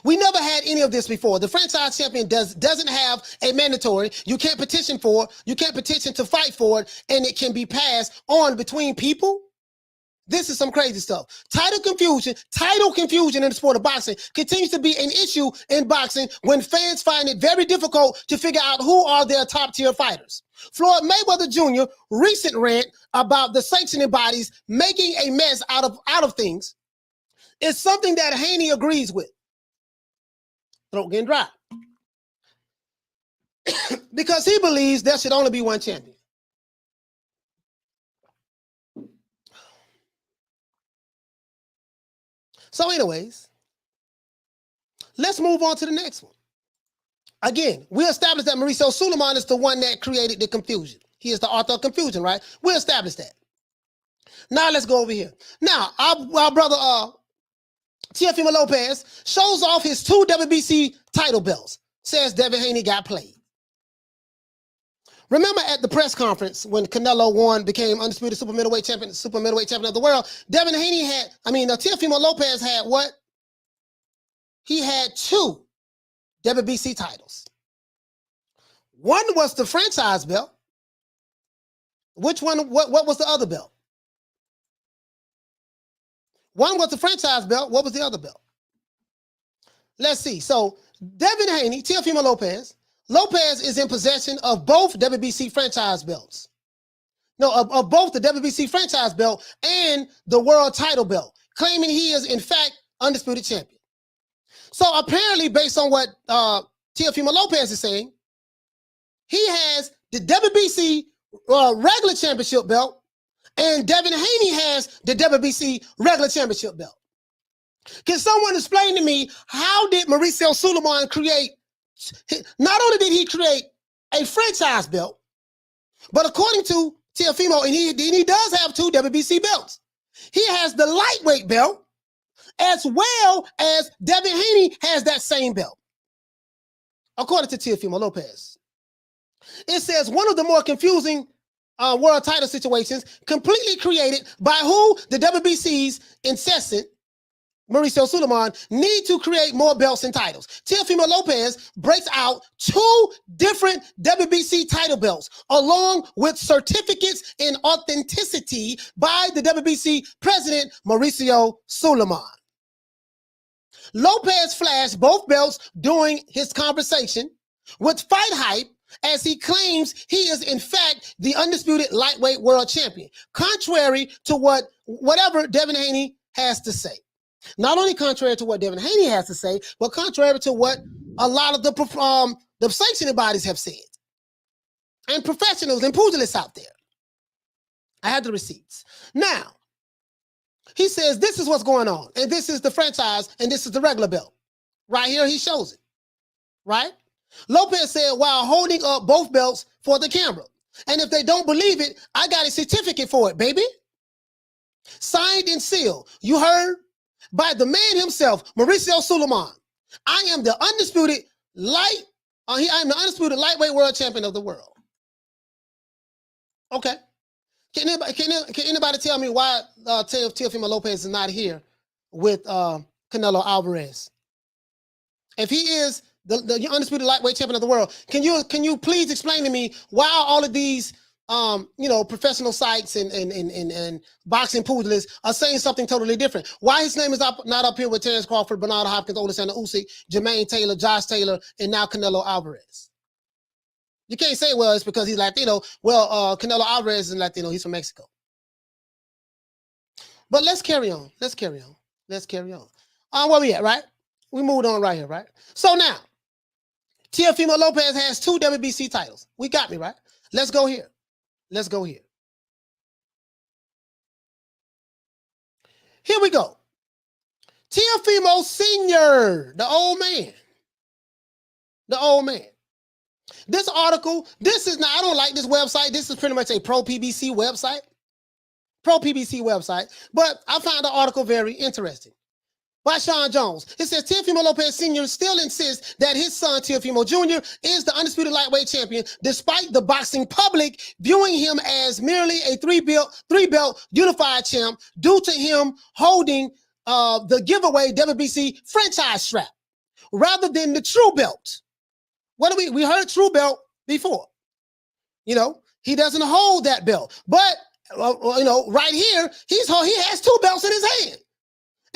We never had any of this before. The franchise champion doesn't have a mandatory. You can't petition for it. You can't petition to fight for it, and it can be passed on between people. This is some crazy stuff. Title confusion in the sport of boxing continues to be an issue in boxing when fans find it very difficult to figure out who are their top tier fighters. Floyd Mayweather Jr. recent rant about the sanctioning bodies making a mess out of things is something that Haney agrees with. Throat getting dry. Because he believes there should only be one champion. So anyways, let's move on to the next one. Again, we established that Mauricio Suleiman is the one that created the confusion. He is the author of confusion, right? We established that. Now let's go over here. Now, our brother Teofimo Lopez shows off his 2 WBC title belts. Says Devin Haney got played. Remember at the press conference when Canelo became undisputed super middleweight champion of the world, Teofimo Lopez had what? He had 2 WBC titles. One was the franchise belt. Which one? What was the other belt? One was the franchise belt. What was the other belt? Let's see. So Devin Haney, Teofimo Lopez is in possession of both WBC franchise belts. No, of both the WBC franchise belt and the world title belt, claiming he is, in fact, undisputed champion. So apparently, based on what Teofimo Lopez is saying, he has the WBC regular championship belt, and Devin Haney has the WBC regular championship belt. Can someone explain to me how did Mauricio Suleiman create? Not only did he create a franchise belt, but according to Teofimo, and he does have 2 WBC belts. He has the lightweight belt as well as Devin Haney has that same belt. According to Teofimo Lopez. It says one of the more confusing world title situations completely created by who the WBC's incessant Mauricio Suleiman need to create more belts and titles. Teofimo Lopez breaks out 2 different WBC title belts along with certificates in authenticity by the WBC president Mauricio Suleiman. Lopez flashed both belts during his conversation with Fight Hype as he claims he is in fact the undisputed lightweight world champion, contrary to whatever Devin Haney has to say. Not only contrary to what Devin Haney has to say, but contrary to what a lot of the sanctioning bodies have said. And professionals and pugilists out there. I had the receipts. Now, he says this is what's going on. And this is the franchise and this is the regular belt. Right here, he shows it. Right? Lopez said while holding up both belts for the camera. And if they don't believe it, I got a certificate for it, baby. Signed and sealed. You heard? By the man himself, Mauricio Suleiman. I am the undisputed lightweight world champion of the world. Okay. Can anybody tell me why Teofimo Lopez is not here with Canelo Alvarez? If he is the undisputed lightweight champion of the world, can you please explain to me why all of these professional sites and boxing pugilists are saying something totally different? Why his name is not up here with Terrence Crawford, Bernard Hopkins, Alexander Usyk, Jermaine Taylor, Josh Taylor, and now Canelo Alvarez? You can't say, well, it's because he's Latino. Well, Canelo Alvarez is Latino. He's from Mexico. But let's carry on. Where we at, right? We moved on right here, right? So now, Teofimo Lopez has 2 WBC titles. We got me, right? Let's go here. Let's go here. Here we go. Teofimo Sr., the old man. The old man. This article, this is not, I don't like this website. This is pretty much a pro-PBC website. Pro-PBC website. But I found the article very interesting. By Sean Jones. It says Teofimo Lopez Sr. still insists that his son, Teofimo Jr., is the undisputed lightweight champion, despite the boxing public viewing him as merely a three-belt unified champ due to him holding the giveaway WBC franchise strap rather than the true belt. What do we heard true belt before? You know, he doesn't hold that belt. But, you know, right here, he has 2 belts in his hand.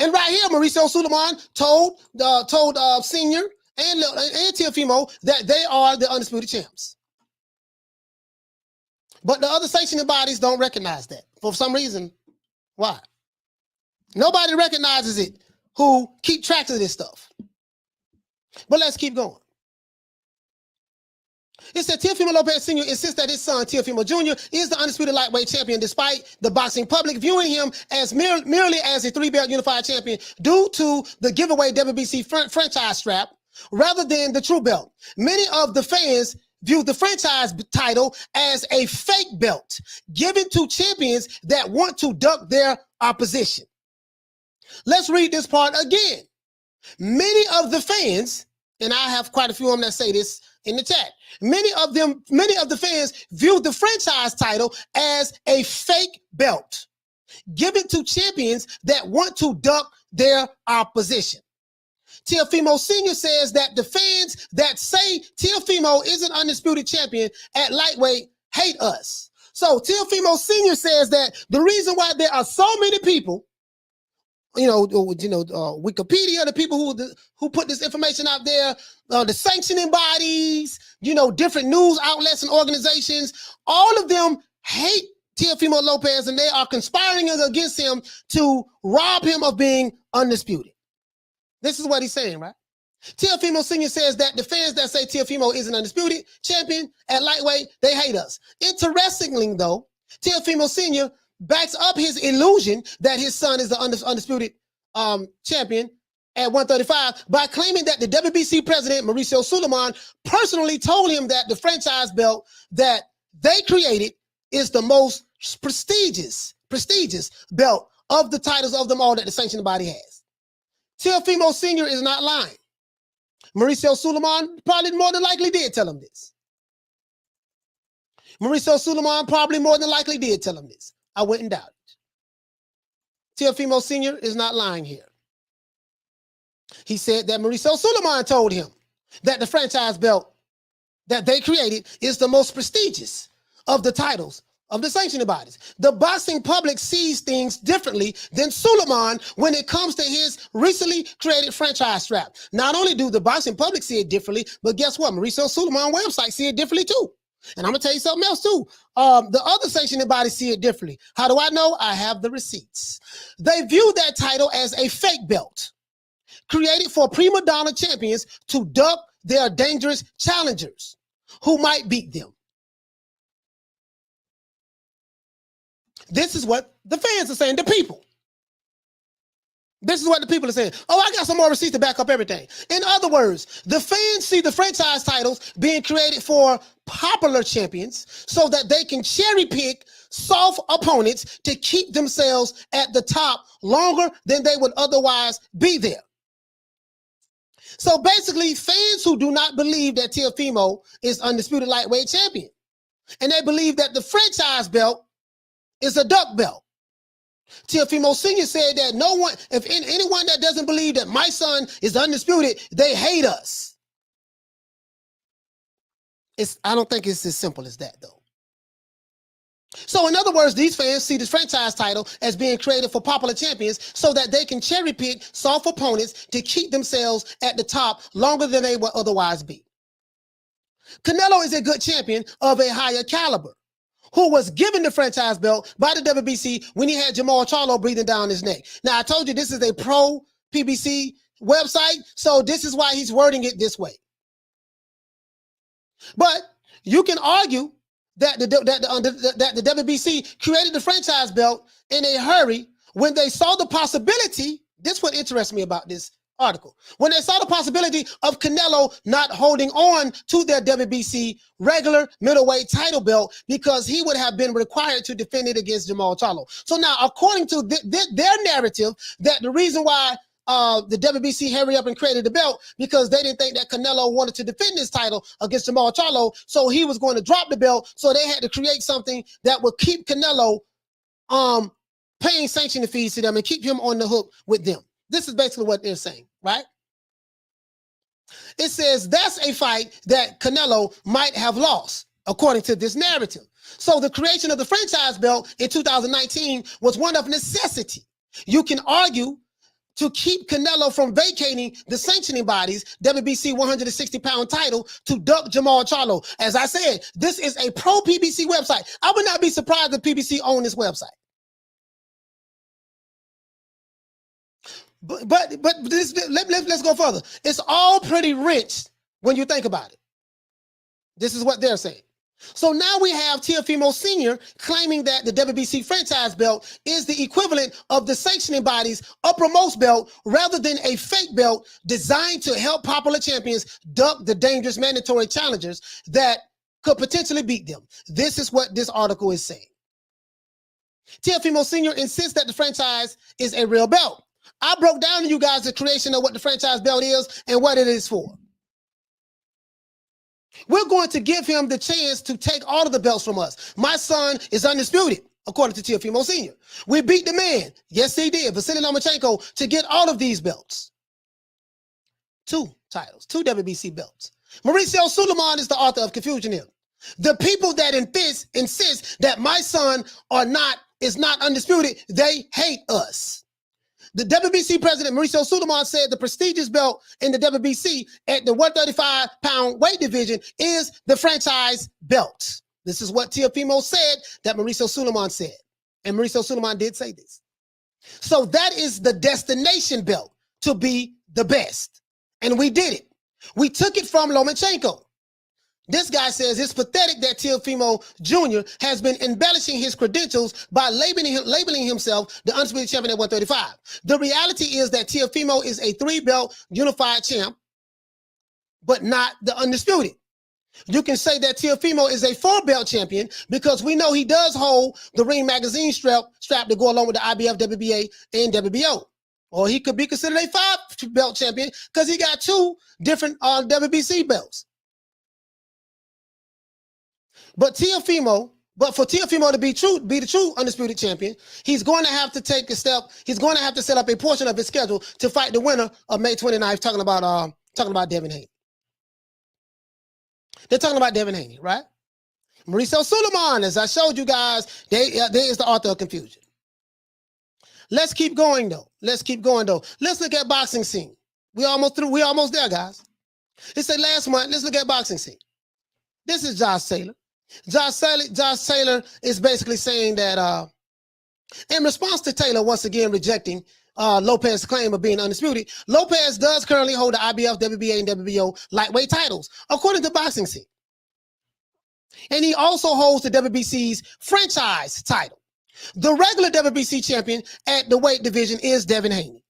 And right here, Mauricio Suleiman told Senior and Teofimo that they are the undisputed champs. But the other sanctioning bodies don't recognize that for some reason. Why? Nobody recognizes it who keep track of this stuff. But let's keep going. It said Teofimo Lopez Sr. insists that his son, Teofimo Jr., is the undisputed lightweight champion, despite the boxing public viewing him as merely as a 3-belt unified champion due to the giveaway WBC franchise strap rather than the true belt. Many of the fans view the franchise title as a fake belt given to champions that want to duck their opposition. Let's read this part again. Many of the fans, and I have quite a few of them that say this in the chat, many of the fans view the franchise title as a fake belt given to champions that want to duck their opposition. Teofimo Sr. says that the fans that say Teofimo is an undisputed champion at lightweight hate us. So Teofimo Sr. says that the reason why there are so many people, Wikipedia, the people who put this information out there, the sanctioning bodies, different news outlets and organizations, all of them hate Teofimo Lopez, and they are conspiring against him to rob him of being undisputed. This is what he's saying, right? Teofimo Sr. says that the fans that say Teofimo is an undisputed champion at lightweight, they hate us. Interestingly, though, Teofimo Sr. backs up his illusion that his son is the undisputed champion at 135 by claiming that the WBC president, Mauricio Suleiman, personally told him that the franchise belt that they created is the most prestigious belt of the titles of them all that the sanctioning body has. Teofimo Sr. is not lying. Mauricio Suleiman probably more than likely did tell him this. Mauricio Suleiman probably more than likely did tell him this. I wouldn't doubt it. Teofimo Sr. is not lying here. He said that Mauricio Suleiman told him that the franchise belt that they created is the most prestigious of the titles of the sanctioning bodies. The boxing public sees things differently than Suleiman when it comes to his recently created franchise strap. Not only do the boxing public see it differently, but guess what? Mauricio Suleiman website see it differently too. And I'm going to tell you something else too. The other sanctioning bodies see it differently. How do I know? I have the receipts. They view that title as a fake belt created for prima donna champions to duck their dangerous challengers who might beat them. This is what the fans are saying, the people. This is what the people are saying. Oh, I got some more receipts to back up everything. In other words, the fans see the franchise titles being created for popular champions so that they can cherry pick soft opponents to keep themselves at the top longer than they would otherwise be there. So basically, fans who do not believe that Teofimo is undisputed lightweight champion, and they believe that the franchise belt is a duck belt. Teofimo Sr. said that if anyone that doesn't believe that my son is undisputed, they hate us. I don't think it's as simple as that, though. So in other words, these fans see this franchise title as being created for popular champions so that they can cherry pick soft opponents to keep themselves at the top longer than they would otherwise be. Canelo is a good champion of a higher caliber, who was given the franchise belt by the WBC when he had Jamal Charlo breathing down his neck. Now, I told you this is a pro-PBC website, so this is why he's wording it this way. But you can argue that the WBC created the franchise belt in a hurry when they saw the possibility. This is what interests me about this article. When they saw the possibility of Canelo not holding on to their WBC regular middleweight title belt because he would have been required to defend it against Jamal Charlo. So now, according to their narrative, that the reason why the WBC hurry up and created the belt because they didn't think that Canelo wanted to defend his title against Jamal Charlo, so he was going to drop the belt, so they had to create something that would keep Canelo paying sanctioning fees to them and keep him on the hook with them. This is basically what they're saying, right? It says that's a fight that Canelo might have lost, according to this narrative. So the creation of the franchise belt in 2019 was one of necessity. You can argue to keep Canelo from vacating the sanctioning body's WBC 160-pound title to duck Jamal Charlo. As I said, this is a pro-PBC website. I would not be surprised if PBC owned this website. But let's go further. It's all pretty rich when you think about it. This is what they're saying. So now we have Teofimo Sr. claiming that the WBC franchise belt is the equivalent of the sanctioning body's uppermost belt rather than a fake belt designed to help popular champions duck the dangerous mandatory challengers that could potentially beat them. This is what this article is saying. Teofimo Sr. insists that the franchise is a real belt. I broke down to you guys the creation of what the franchise belt is and what it is for. We're going to give him the chance to take all of the belts from us. My son is undisputed, according to Teofimo Sr. We beat the man. Yes, he did. Vasily Lomachenko to get all of these belts. 2 titles, 2 WBC belts. Mauricio Suleiman is the author of confusion here. The people that insist that my son is not undisputed, they hate us. The WBC president, Mauricio Suleiman, said the prestigious belt in the WBC at the 135-pound weight division is the franchise belt. This is what Teofimo said that Mauricio Suleiman said. And Mauricio Suleiman did say this. So that is the destination belt to be the best. And we did it. We took it from Lomachenko. This guy says it's pathetic that Teofimo Jr. has been embellishing his credentials by labeling himself the undisputed champion at 135. The reality is that Teofimo is a 3-belt unified champ, but not the undisputed. You can say that Teofimo is a 4-belt champion because we know he does hold the ring magazine strap to go along with the IBF, WBA, and WBO. Or he could be considered a 5-belt champion because he got 2 different WBC belts. But for Teofimo to be the true undisputed champion, he's going to have to take a step. He's going to have to set up a portion of his schedule to fight the winner of May 29th. Talking about Devin Haney. They're talking about Devin Haney, right? Mauricio Suleiman, as I showed you guys, there is the author of confusion. Let's keep going though. Let's look at boxing scene. We almost there, guys. It said last month. Let's look at boxing scene. This is Josh Taylor. Josh Taylor is basically saying that in response to Taylor once again rejecting Lopez's claim of being undisputed, Lopez does currently hold the IBF, WBA, and WBO lightweight titles, according to Boxing Scene. And he also holds the WBC's franchise title. The regular WBC champion at the weight division is Devin Haney.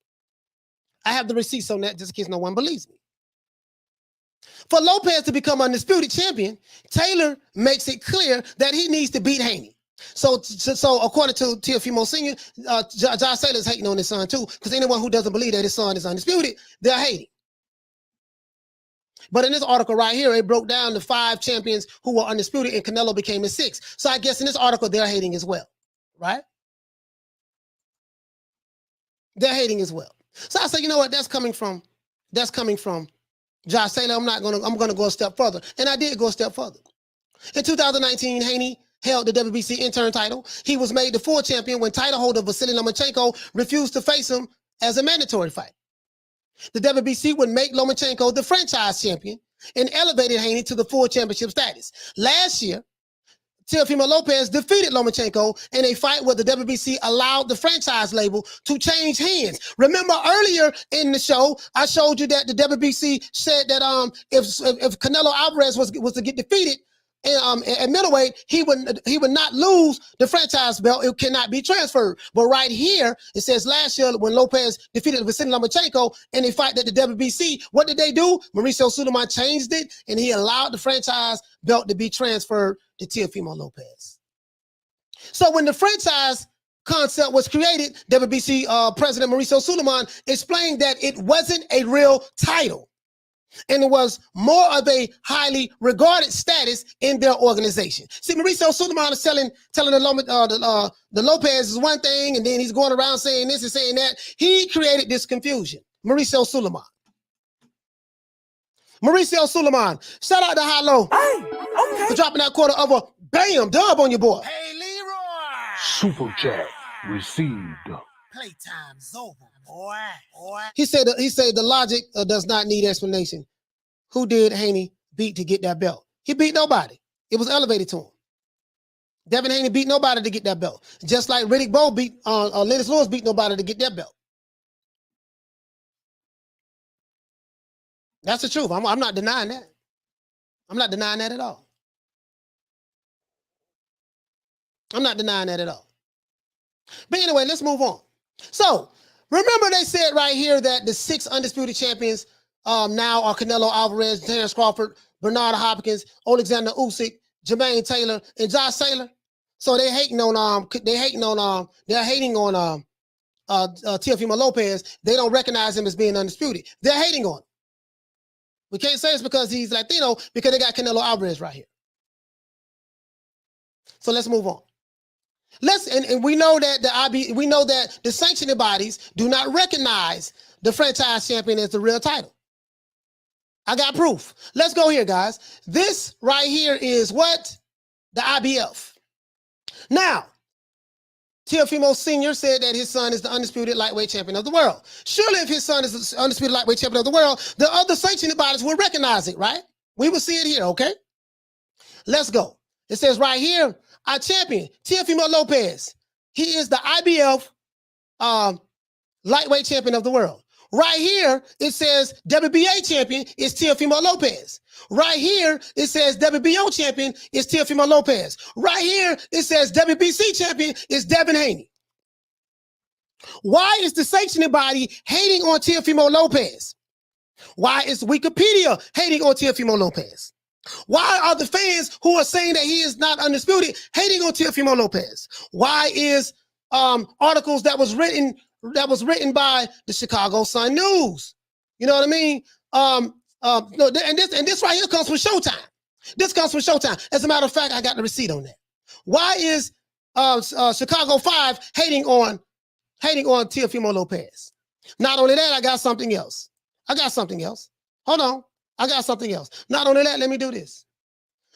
I have the receipts on that just in case no one believes me. For Lopez to become undisputed champion, Taylor makes it clear that he needs to beat Haney. So according to Teofimo Sr., Josh Taylor is hating on his son too, because anyone who doesn't believe that his son is undisputed, they're hating. But in this article right here, it broke down the 5 champions who were undisputed, and Canelo became his 6th. So I guess in this article, they're hating as well, right? They're hating as well. So I said, you know what? That's coming from Josh Taylor. I'm going to go a step further. And I did go a step further. In 2019, Haney held the WBC interim title. He was made the full champion when title holder Vasily Lomachenko refused to face him as a mandatory fight. The WBC would make Lomachenko the franchise champion and elevated Haney to the full championship status. Last year, Teofimo Lopez defeated Lomachenko in a fight where the WBC allowed the franchise label to change hands. Remember earlier in the show, I showed you that the WBC said that if Canelo Alvarez was to get defeated at middleweight, he would not lose the franchise belt. It cannot be transferred. But right here, it says last year when Lopez defeated Vicente Lomachenko in a fight that the WBC, what did they do? Mauricio Suleiman changed it, and he allowed the franchise belt to be transferred to Teofimo Lopez. So when the franchise concept was created, WBC President Mauricio Suleiman explained that it wasn't a real title, and it was more of a highly regarded status in their organization. See, Mauricio Suleiman is telling the Lopez is one thing, and then he's going around saying this and saying that. He created this confusion. Mauricio Suleiman. Mauricio Suleiman. Shout out to Halo for dropping that quarter of a bam dub on your boy. Hey, Leroy. Super chat received. Playtime's over, boy. He said the logic does not need explanation. Who did Haney beat to get that belt? He beat nobody. It was elevated to him. Devin Haney beat nobody to get that belt. Just like Riddick Bowe beat Lennox Lewis beat nobody to get that belt. That's the truth. I'm not denying that. I'm not denying that at all. I'm not denying that at all. But anyway, let's move on. So, remember they said right here that the 6 undisputed champions now are Canelo Alvarez, Terence Crawford, Bernard Hopkins, Alexander Usyk, Jermaine Taylor, and Josh Taylor. So they're hating on Teofimo Lopez. They don't recognize him as being undisputed. They're hating on him. We can't say it's because he's Latino, because they got Canelo Alvarez right here. So let's move on. And we know that the sanctioning bodies do not recognize the franchise champion as the real title. I got proof. Let's go here, guys. This right here is what? The IBF. Now, Teofimo Sr. said that his son is the undisputed lightweight champion of the world. Surely if his son is the undisputed lightweight champion of the world, the other sanctioning bodies will recognize it, right? We will see it here, okay? Let's go. It says right here, our champion, Teofimo Lopez. He is the IBF lightweight champion of the world. Right here, it says WBA champion is Teofimo Lopez. Right here, it says WBO champion is Teofimo Lopez. Right here, it says WBC champion is Devin Haney. Why is the sanctioning body hating on Teofimo Lopez? Why is Wikipedia hating on Teofimo Lopez? Why are the fans who are saying that he is not undisputed hating on Teofimo Lopez? Why is articles that was written by the Chicago Sun News? You know what I mean? No, and this right here comes from Showtime. This comes from Showtime. As a matter of fact, I got the receipt on that. Why is Chicago 5 hating on Teofimo Lopez? Not only that, I got something else. Hold on. I got something else. Not only that, let me do this.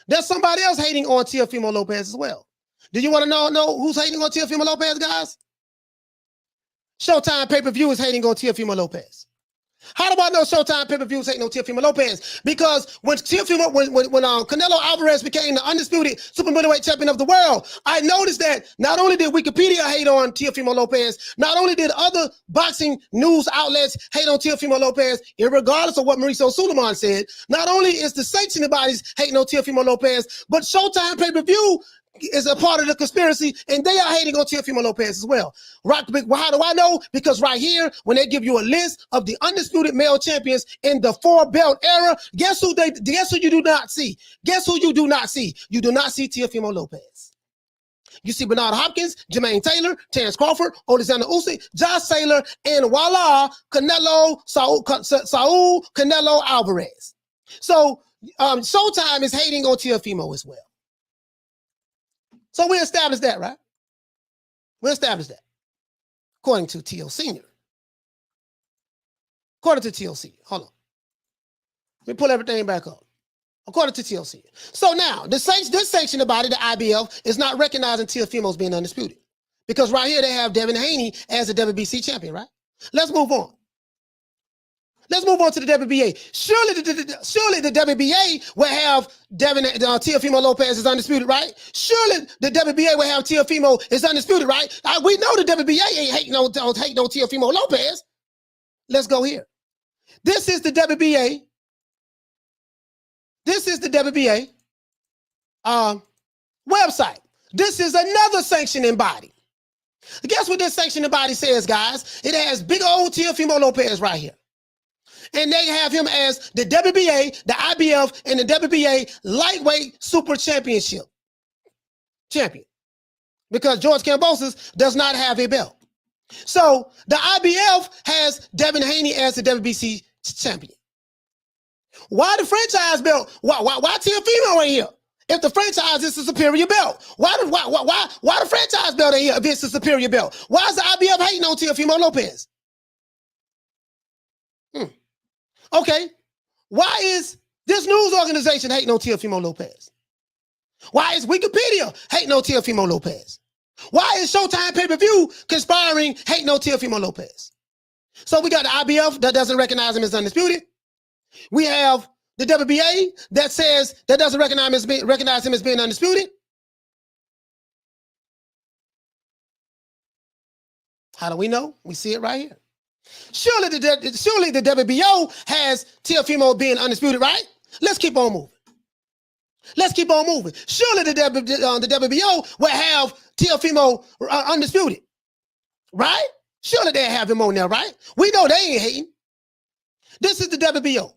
There's somebody else hating on Teofimo Lopez as well. Do you want to know who's hating on Teofimo Lopez, guys? Showtime pay-per-view is hating on Teofimo Lopez. How do I know Showtime pay-per-view is hating on Teofimo Lopez? Because when Canelo Alvarez became the undisputed Super Middleweight Champion of the world, I noticed that not only did Wikipedia hate on Teofimo Lopez, not only did other boxing news outlets hate on Teofimo Lopez, regardless of what Mauricio Suleiman said, not only is the sanctioning bodies hating on Teofimo Lopez, but Showtime pay-per-view is a part of the conspiracy, and they are hating on Teofimo Lopez as well. Right? How do I know? Because right here, when they give you a list of the undisputed male champions in the 4-belt era, guess who you do not see? Guess who you do not see? You do not see Teofimo Lopez. You see Bernard Hopkins, Jermaine Taylor, Terence Crawford, Alexander Usyk, Josh Taylor, and voila, Saul Canelo Alvarez. So Showtime is hating on Teofimo as well. So we established that, right? We established that. According to T.O. Sr. According to T.O. Sr. Hold on. Let me pull everything back up. According to T.O. Sr. So now, this sanctioning body, the IBF, is not recognizing Teofimo as being undisputed. Because right here, they have Devin Haney as the WBC champion, right? Let's move on. Let's move on to the WBA. Surely the WBA will have Teofimo Lopez is undisputed, right? Surely the WBA will have Teofimo is undisputed, right? We know the WBA ain't hating no Teofimo Lopez. Let's go here. This is the WBA. This is the WBA website. This is another sanctioning body. Guess what this sanctioning body says, guys? It has big old Teofimo Lopez right here. And they have him as the WBA, the IBF, and the WBA lightweight super championship champion. Because George Kambosos does not have a belt. So the IBF has Devin Haney as the WBC champion. Why the franchise belt? Why Teofimo ain't here? If the franchise is a superior belt, why the franchise belt ain't here if it's a superior belt? Why is the IBF hating on Teofimo Lopez? Okay, why is this news organization hating on Teofimo Lopez? Why is Wikipedia hating on Teofimo Lopez? Why is Showtime pay-per-view conspiring hating on Teofimo Lopez? So we got the IBF that doesn't recognize him as undisputed. We have the WBA that says that doesn't recognize him as being undisputed. How do we know? We see it right here. Surely the WBO has Teofimo being undisputed, right? Let's keep on moving. Let's keep on moving. Surely the WBO will have Teofimo undisputed, right? Surely they have him on there, right? We know they ain't hating. This is the WBO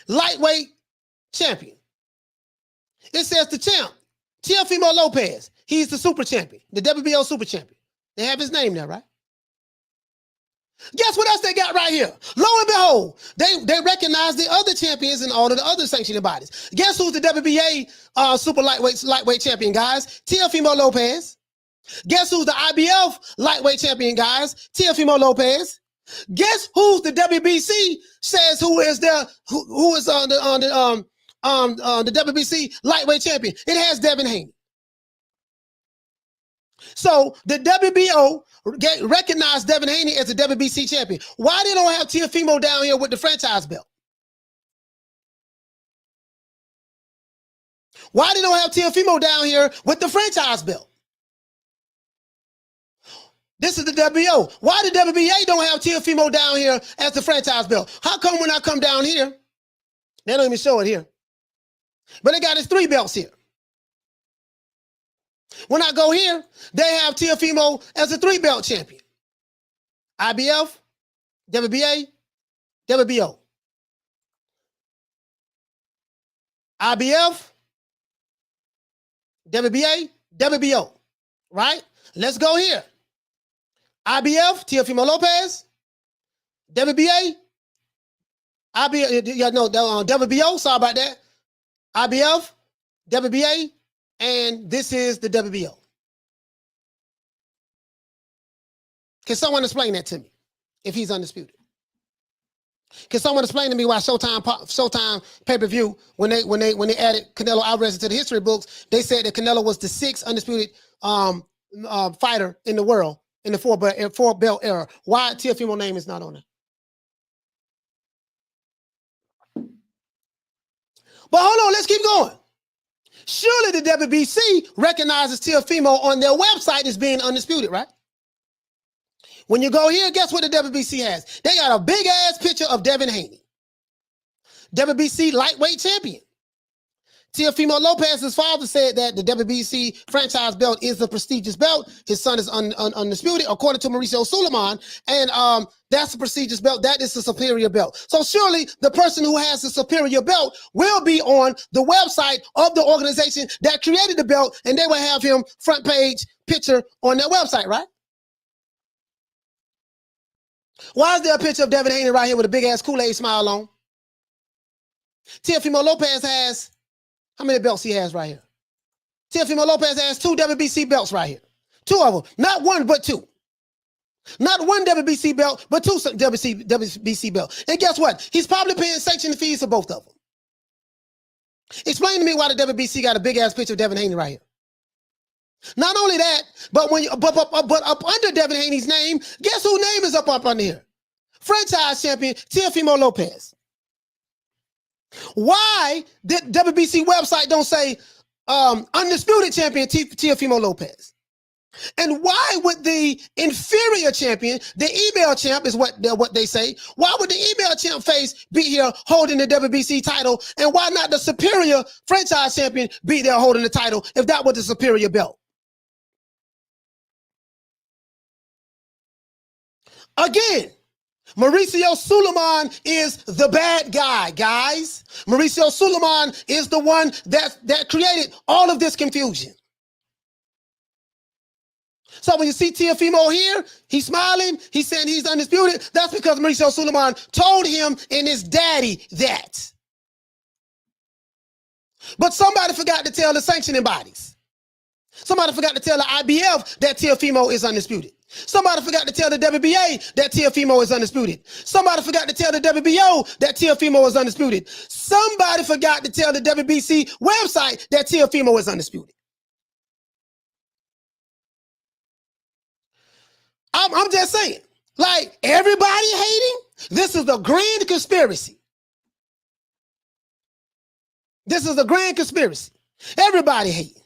lightweight champion. It says the champ, Teofimo Lopez. He's the super champion, the WBO super champion. They have his name there, right? Guess what else they got right here? Lo and behold, they recognize the other champions and all of the other sanctioning bodies. Guess who's the WBA super lightweight champion, guys? Teofimo Lopez. Guess who's the IBF lightweight champion, guys? Teofimo Lopez. Guess who's the WBC says who is on the WBC lightweight champion? It has Devin Haney. So the WBO recognized Devin Haney as the WBC champion. Why they don't have Teofimo down here with the franchise belt? Why they don't have Teofimo down here with the franchise belt? This is the WBO. Why the WBA don't have Teofimo down here as the franchise belt? How come when I come down here, they don't even show it here, but they got his 3 belts here. When I go here, they have Teofimo as a 3-belt champion. IBF, WBA, WBO. IBF, WBA, WBO. Right? Let's go here. IBF, Teofimo Lopez. WBA, WBO, sorry about that. IBF, WBA, and this is the WBO. Can someone explain that to me? If he's undisputed, can someone explain to me why Showtime pay-per-view when they added Canelo Alvarez into the history books, they said that Canelo was the 6th undisputed fighter in the world in the 4-belt era. Why Teofimo name is not on it? But hold on, let's keep going. Surely the WBC recognizes Teofimo on their website as being undisputed, right? When you go here, guess what the WBC has? They got a big-ass picture of Devin Haney. WBC lightweight champion. Teofimo Lopez's father said that the WBC franchise belt is a prestigious belt. His son is undisputed, according to Mauricio Suleiman. And that's a prestigious belt. That is a superior belt. So surely the person who has the superior belt will be on the website of the organization that created the belt, and they will have him front page picture on their website, right? Why is there a picture of Devin Haney right here with a big-ass Kool-Aid smile on? Teofimo Lopez has... How many belts he has right here? Teofimo Lopez has 2 WBC belts right here. 2 of them. Not 1, but 2. Not 1 WBC belt, but 2 WBC belts. And guess what? He's probably paying sanctioning fees for both of them. Explain to me why the WBC got a big-ass picture of Devin Haney right here. Not only that, but up under Devin Haney's name, guess whose name is up under here? franchise champion Teofimo Lopez. Why did WBC website don't say undisputed champion Teofimo Lopez? And why would the inferior champion, the email champ is what they say, why would the email champ face be here holding the WBC title? And why not the superior franchise champion be there holding the title if that was the superior belt? Again, Mauricio Suleiman is the bad guy, guys. Mauricio Suleiman is the one that created all of this confusion. So when you see Teofimo here, he's smiling, he's saying he's undisputed. That's because Mauricio Suleiman told him and his daddy that. But somebody forgot to tell the sanctioning bodies. Somebody forgot to tell the IBF that Teofimo is undisputed. Somebody forgot to tell the WBA that Teofimo is undisputed. Somebody forgot to tell the WBO that Teofimo is undisputed. Somebody forgot to tell the WBC website that Teofimo is undisputed. I'm just saying, like, everybody hating, this is the grand conspiracy. This is the grand conspiracy. Everybody hating.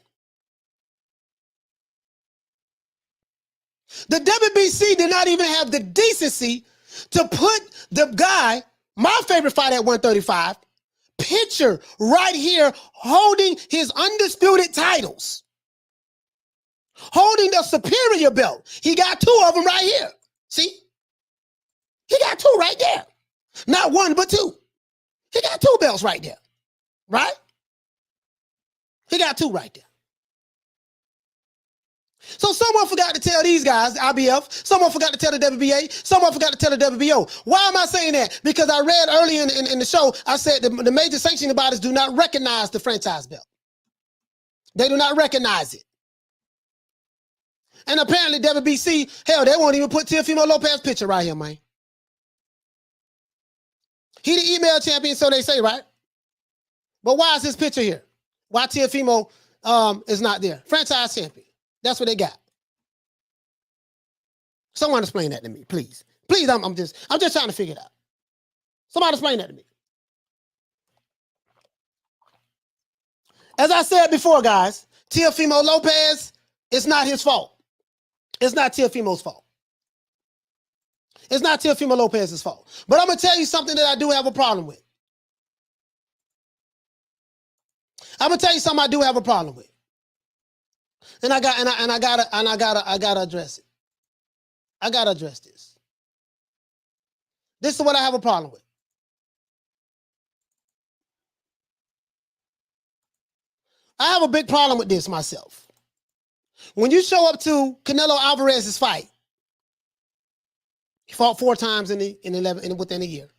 The WBC did not even have the decency to put the guy, my favorite fight at 135, picture right here holding his undisputed titles. Holding the superior belt. He got two of them right here. See? He got two right there. Not one, but two. He got two belts right there. Right? He got two right there. So someone forgot to tell these guys, the IBF, someone forgot to tell the WBA, someone forgot to tell the WBO. Why am I saying that? Because I read earlier in the show, I said the major sanctioning bodies do not recognize the franchise belt. They do not recognize it. And apparently WBC, hell, they won't even put Teofimo Lopez picture right here, man. He the email champion, so they say, right? But why is his picture here? Why Teofimo is not there? Franchise champion. That's what they got. Someone explain that to me, please. Please, I'm just trying to figure it out. Somebody explain that to me. As I said before, guys, Teofimo Lopez, it's not his fault. It's not Teofimo's fault. It's not Teofimo Lopez's fault. But I'm gonna tell you something that I do have a problem with. I'm gonna tell you something I do have a problem with. And I gotta address it. I gotta address this. This is what I have a problem with. I have a big problem with this myself. When you show up to Canelo Alvarez's fight, he fought 4 times within a year,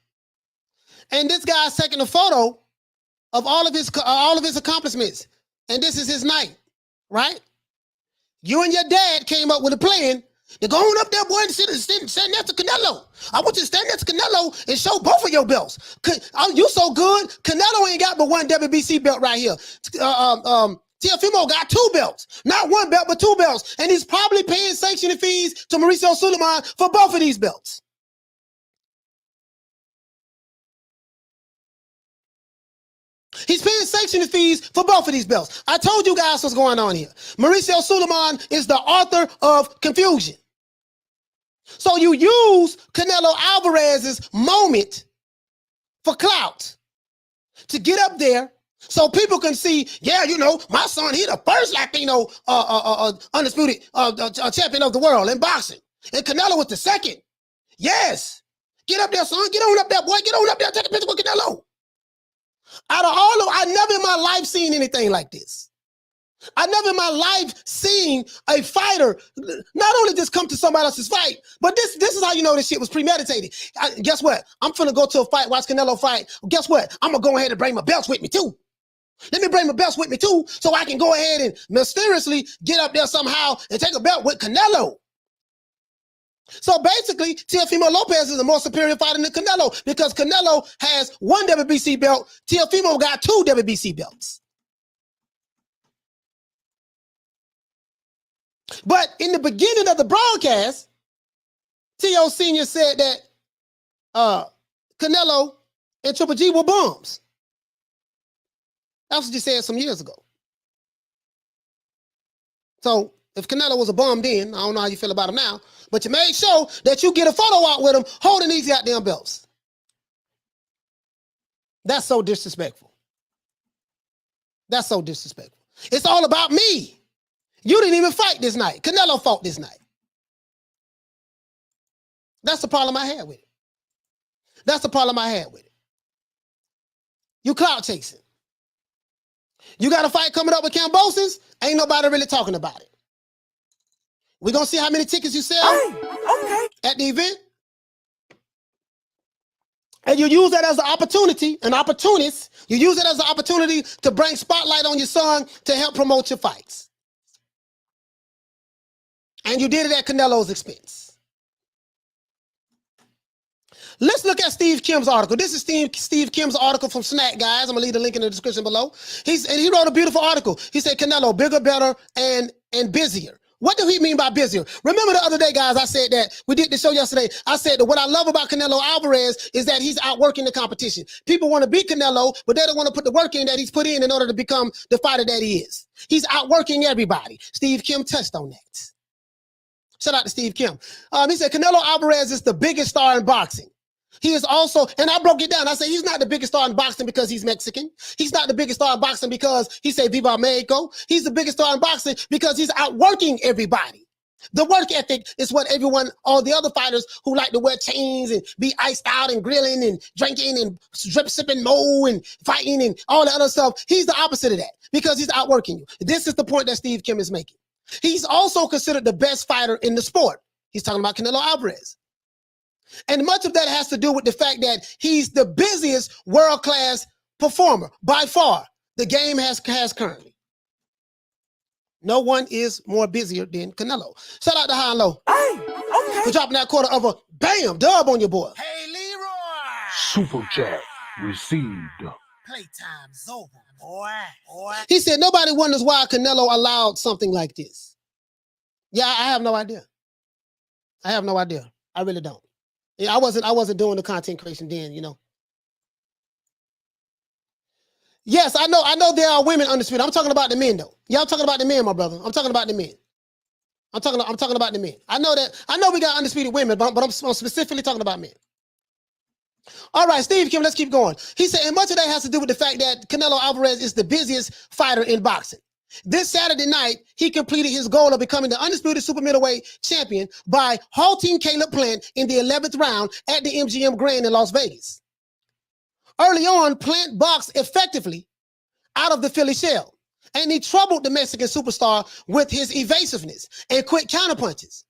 and this guy's taking a photo of all of his accomplishments, and this is his night, right? You and your dad came up with a plan to go on up there, boy, and stand next to Canelo. I want you to stand next to Canelo and show both of your belts. You so good, Canelo ain't got but one WBC belt right here. Teofimo got 2 belts. Not 1 belt, but 2 belts. And he's probably paying sanctioning fees to Mauricio Suleiman for both of these belts. He's paying sanctioning fees for both of these belts. I told you guys what's going on here. Mauricio Suleiman is the author of confusion. So you use Canelo Alvarez's moment for clout to get up there so people can see, yeah, you know, my son, he the first Latino undisputed champion of the world in boxing. And Canelo was the second. Yes. Get up there, son. Get on up there, boy. Get on up there. Take a picture with Canelo. Out of all of, I never in my life seen anything like this. I never in my life seen a fighter not only just come to somebody else's fight, but this is how you know this shit was premeditated. Guess what? I'm finna go to a fight, watch Canelo fight. Guess what? I'm gonna go ahead and bring my belts with me too. Let me bring my belts with me too, so I can go ahead and mysteriously get up there somehow and take a belt with Canelo. So basically, Teofimo Lopez is a more superior fighter than Canelo because Canelo has 1 WBC belt. Teofimo got 2 WBC belts. But in the beginning of the broadcast, Teo Sr. said that Canelo and Triple G were bums. That's what you said some years ago. So if Canelo was a bum then, I don't know how you feel about him now, but you made sure that you get a photo out with him holding these goddamn belts. That's so disrespectful. That's so disrespectful. It's all about me. You didn't even fight this night. Canelo fought this night. That's the problem I had with it. That's the problem I had with it. You clout chasing. You got a fight coming up with Cambosis, ain't nobody really talking about it. We're going to see how many tickets you sell at the event. And you use that as an opportunity, an opportunist. You use it as an opportunity to bring spotlight on your son to help promote your fights. And you did it at Canelo's expense. Let's look at Steve Kim's article. This is Steve Kim's article from Snack, guys. I'm going to leave the link in the description below. He wrote a beautiful article. He said, Canelo, bigger, better, and busier. What do he mean by busier? Remember the other day, guys, I said that, we did the show yesterday, I said that what I love about Canelo Alvarez is that he's outworking the competition. People want to beat Canelo, but they don't want to put the work in that he's put in order to become the fighter that he is. He's outworking everybody. Steve Kim touched on that. Shout out to Steve Kim. He said, Canelo Alvarez is the biggest star in boxing. He is also, and I broke it down. I said he's not the biggest star in boxing because he's Mexican. He's not the biggest star in boxing because he said Viva Mexico. He's the biggest star in boxing because he's outworking everybody. The work ethic is what all the other fighters who like to wear chains and be iced out and grilling and drinking and drip sipping mo and fighting and all that other stuff. He's the opposite of that because he's outworking you. This is the point that Steve Kim is making. He's also considered the best fighter in the sport. He's talking about Canelo Alvarez. And much of that has to do with the fact that he's the busiest world-class performer by far the game has currently. No one is more busier than Canelo. Shout out to High and Low. For dropping that quarter of a bam dub on your boy. Hey, Leroy! Super chat received. Playtime's over, boy. He said nobody wonders why Canelo allowed something like this. Yeah, I have no idea. I have no idea. I really don't. Yeah, I wasn't doing the content creation then, you know. Yes, I know there are women undisputed. I'm talking about the men though. Yeah, I'm talking about the men, my brother. I'm talking about the men. I'm talking about the men. I know we got undisputed women, but I'm specifically talking about men. All right, Steve Kim, let's keep going. He said, and much of that has to do with the fact that Canelo Alvarez is the busiest fighter in boxing. This Saturday night, he completed his goal of becoming the undisputed super middleweight champion by halting Caleb Plant in the 11th round at the MGM Grand in Las Vegas. Early on, Plant boxed effectively out of the Philly shell, and he troubled the Mexican superstar with his evasiveness and quick counterpunches.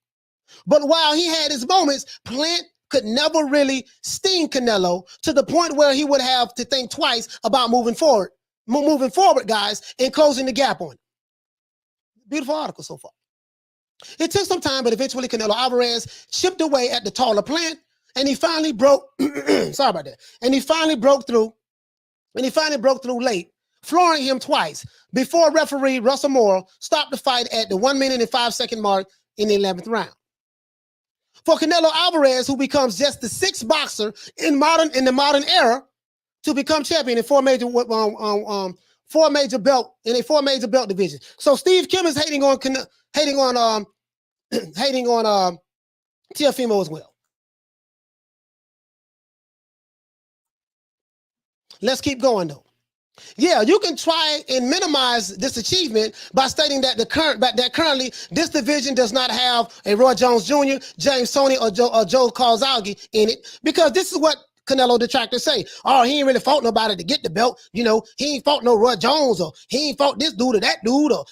But while he had his moments, Plant could never really sting Canelo to the point where he would have to think twice about moving forward, guys, and closing the gap on him. Beautiful article so far. It took some time, but eventually Canelo Alvarez chipped away at the taller Plant, and he finally broke, sorry about that, and he finally broke through late, flooring him twice before referee Russell Moore stopped the fight at the 1 minute and 5 second mark in the 11th round. For Canelo Alvarez, who becomes just the sixth boxer in the modern era to become champion in four major belt division. So Steve Kim is hating on Teofimo as well. Let's keep going though. Yeah, you can try and minimize this achievement by stating that currently this division does not have a Roy Jones Jr., James Toney, or Joe Calzaghe in it, because this is what Canelo detractors say. Oh, he ain't really fought nobody to get the belt. You know, he ain't fought no Roy Jones, or he ain't fought this dude or that dude, or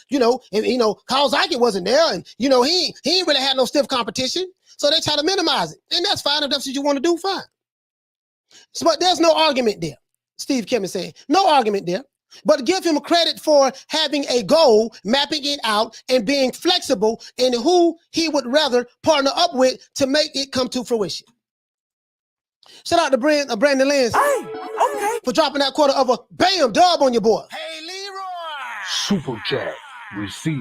Calzaghe wasn't there, and he ain't really had no stiff competition. So they try to minimize it, and that's fine. If that's what you want to do, fine. But there's no argument there. Steve Kim is saying, no argument there, but give him credit for having a goal, mapping it out, and being flexible in who he would rather partner up with to make it come to fruition. Shout out to Brandon Lynn for dropping that quarter of a bam dub on your boy. Hey, Leroy! Super chat received.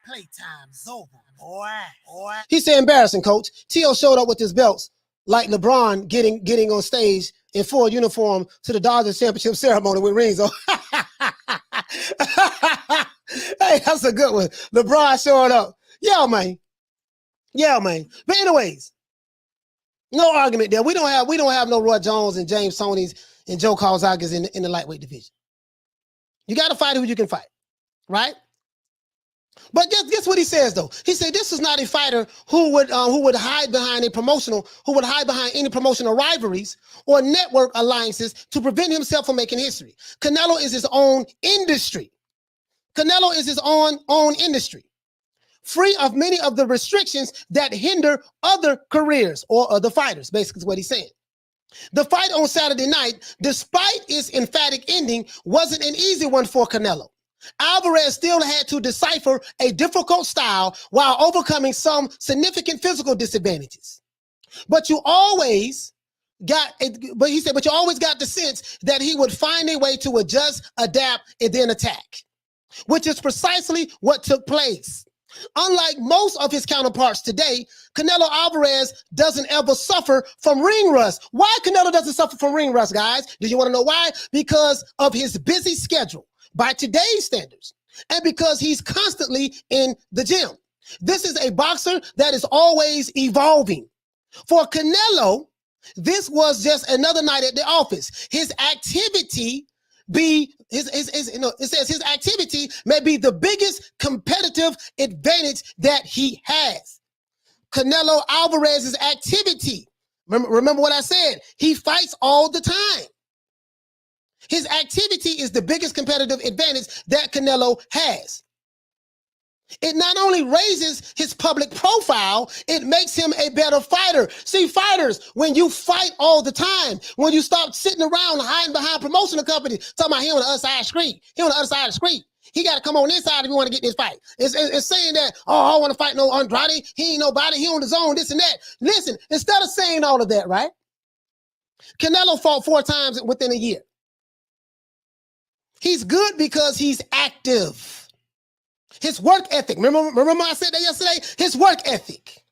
Playtime's over, boy. He said, embarrassing, coach. Tio showed up with his belts like LeBron getting on stage in full uniform to the Dodgers championship ceremony with rings on. Hey, that's a good one. LeBron showing up. Yeah, man. Yeah, man. But anyways, no argument there. We don't have no Roy Jones and James Toney's and Joe Calzaga's in the lightweight division. You got to fight who you can fight, right? But guess what he says though? He said this is not a fighter who would hide behind any promotional rivalries or network alliances to prevent himself from making history. Canelo is his own industry. Canelo is his own industry, free of many of the restrictions that hinder other careers or other fighters. Basically, is what he's saying. The fight on Saturday night, despite its emphatic ending, wasn't an easy one for Canelo. Alvarez still had to decipher a difficult style while overcoming some significant physical disadvantages. But you always got the sense that he would find a way to adjust, adapt, and then attack, which is precisely what took place. Unlike most of his counterparts today, Canelo Alvarez doesn't ever suffer from ring rust. Why Canelo doesn't suffer from ring rust, guys? Do you want to know why? Because of his busy schedule by today's standards, and because he's constantly in the gym. This is a boxer that is always evolving. For Canelo, this was just another night at the office. His activity his activity may be the biggest competitive advantage that he has. Canelo Alvarez's activity. Remember what I said. He fights all the time. His activity is the biggest competitive advantage that Canelo has. It not only raises his public profile, it makes him a better fighter. See, fighters, when you fight all the time, when you stop sitting around hiding behind promotional companies, talking about he on the other side of the street, he got to come on this side if you want to get this fight. It's saying that, oh, I want to fight no Andrade, he ain't nobody, he on the zone, this and that. Listen, instead of saying all of that, right? Canelo fought 4 times within a year. He's good because he's active. His work ethic. Remember I said that yesterday? His work ethic.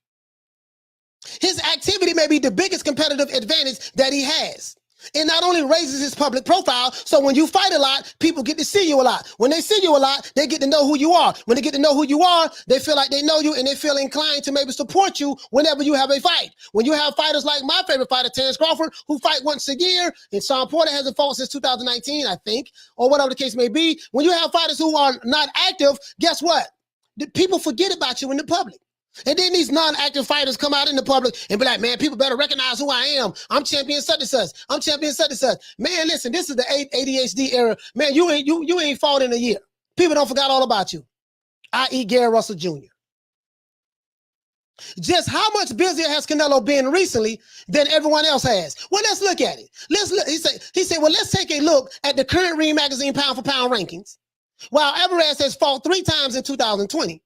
His activity may be the biggest competitive advantage that he has. It not only raises his public profile, so when you fight a lot, people get to see you a lot. When they see you a lot, they get to know who you are. When they get to know who you are, they feel like they know you and they feel inclined to maybe support you whenever you have a fight. When you have fighters like my favorite fighter, Terence Crawford, who fight once a year, and Sean Porter hasn't fought since 2019, I think, or whatever the case may be. When you have fighters who are not active, guess what? The people forget about you in the public. And then these non-active fighters come out in the public and be like, man, people better recognize who I am. I'm champion such and such. I'm champion such and such. Man, listen, this is the ADHD era. Man, you ain't fought in a year. People don't forget all about you. I.e. Gary Russell Jr. Just how much busier has Canelo been recently than everyone else has? Well, let's look at it. He said, well, let's take a look at the current Ring Magazine pound-for-pound rankings. While Alvarez has fought 3 times in 2020,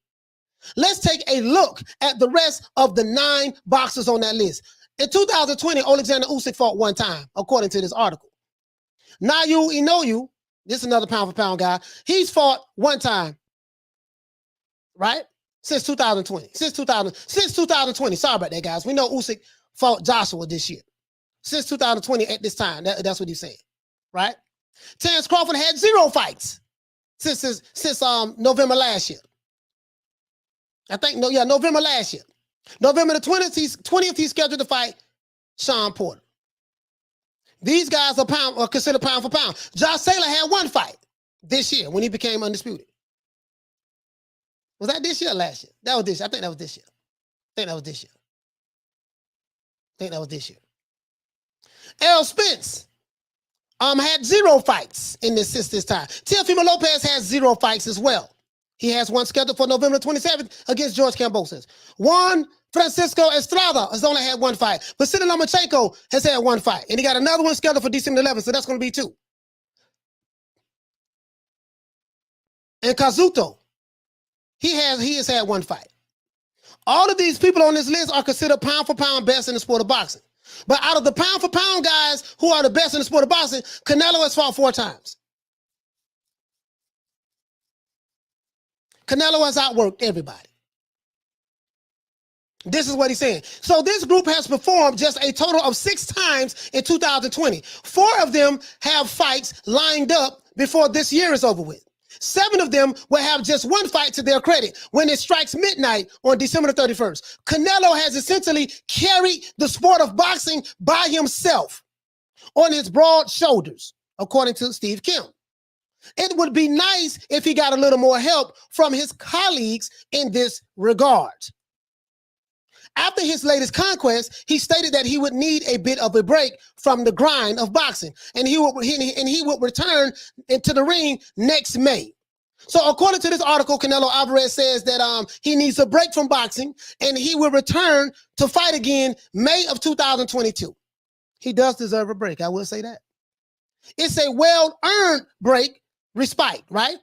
let's take a look at the rest of the 9 boxers on that list. In 2020, Alexander Usyk fought 1 time, according to this article. Nayu Inoue, this is another pound-for-pound guy, he's fought 1 time, right? Since 2020. Since 2020. Sorry about that, guys. We know Usyk fought Joshua this year. Since 2020 at this time. That's what he's saying, right? Terence Crawford had 0 fights since November last year. I think, November last year. November the 20th, he's scheduled to fight Sean Porter. These guys are considered pound for pound. Josh Taylor had 1 fight this year when he became undisputed. Was that this year or last year? That was this year. I think that was this year. Errol Spence had 0 fights since this time. Teofimo Lopez has 0 fights as well. He has 1 scheduled for November 27th against George Kambosos. Juan Francisco Estrada has only had 1 fight. Vasily Lomachenko has had 1 fight. And he got another one scheduled for December 11th, so that's going to be 2. And Kazuto, he has had 1 fight. All of these people on this list are considered pound for pound best in the sport of boxing. But out of the pound for pound guys who are the best in the sport of boxing, Canelo has fought 4 times. Canelo has outworked everybody. This is what he's saying. So this group has performed just a total of 6 times in 2020. 4 of them have fights lined up before this year is over with. 7 of them will have just 1 fight to their credit when it strikes midnight on December the 31st. Canelo has essentially carried the sport of boxing by himself on his broad shoulders, according to Steve Kim. It would be nice if he got a little more help from his colleagues in this regard. After his latest conquest, he stated that he would need a bit of a break from the grind of boxing, and he would return into the ring next May. So according to this article, Canelo Alvarez says that he needs a break from boxing, and he will return to fight again May of 2022. He does deserve a break, I will say that. It's a well-earned break, respite, right?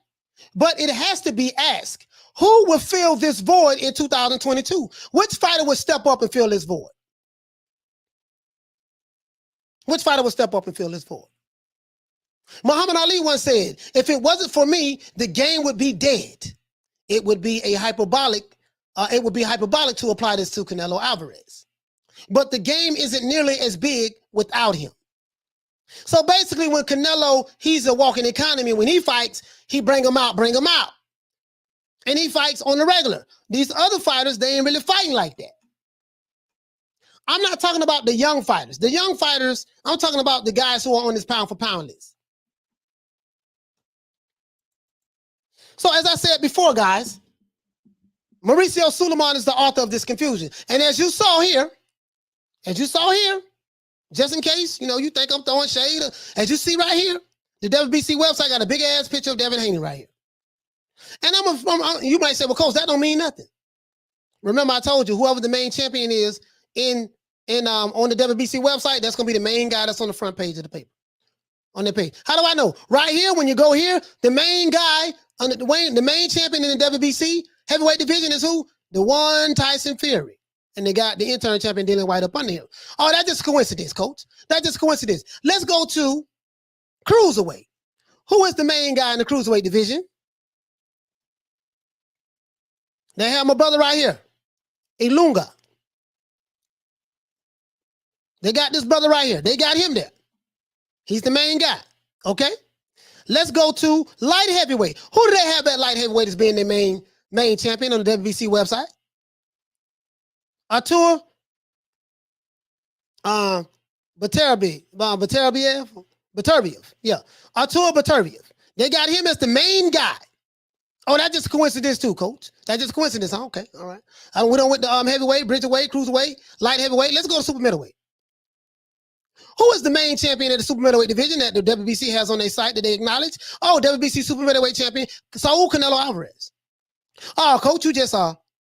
But it has to be asked, who will fill this void in 2022? Which fighter will step up and fill this void? Which fighter will step up and fill this void? Muhammad Ali once said, if it wasn't for me, the game would be dead. It would be hyperbolic to apply this to Canelo Alvarez. But the game isn't nearly as big without him. So basically when Canelo, he's a walking economy. When he fights, he bring him out. And he fights on the regular. These other fighters, they ain't really fighting like that. I'm not talking about the young fighters. The young fighters, I'm talking about the guys who are on this pound for pound list. So as I said before, guys, Mauricio Suleiman is the author of this confusion. And as you saw here, just in case, you think I'm throwing shade, as you see right here, the WBC website got a big ass picture of Devin Haney right here. And you might say, well, Coach, that don't mean nothing. Remember, I told you, whoever the main champion is on the WBC website, that's gonna be the main guy that's on the front page of the paper. On the page. How do I know? Right here, when you go here, the main guy the main champion in the WBC heavyweight division is who? The one Tyson Fury. And they got the interim champion Dylan White up under him. Oh, that's just coincidence, Coach. That's just coincidence. Let's go to cruiserweight. Who is the main guy in the cruiserweight division? They have my brother right here, Ilunga. They got this brother right here. They got him there. He's the main guy, okay? Let's go to light heavyweight. Who do they have at light heavyweight as being their main champion on the WBC website? Artur Beterbiev. Yeah, Artur Beterbiev. They got him as the main guy. Oh, that's just coincidence too, Coach. That's just coincidence. Huh? Okay, all right. We don't with the heavyweight, bridgerweight, cruiserweight, light heavyweight. Let's go to super middleweight. Who is the main champion of the super middleweight division that the WBC has on their site that they acknowledge? Oh, WBC super middleweight champion, Saul Canelo Alvarez. Oh, Coach, you just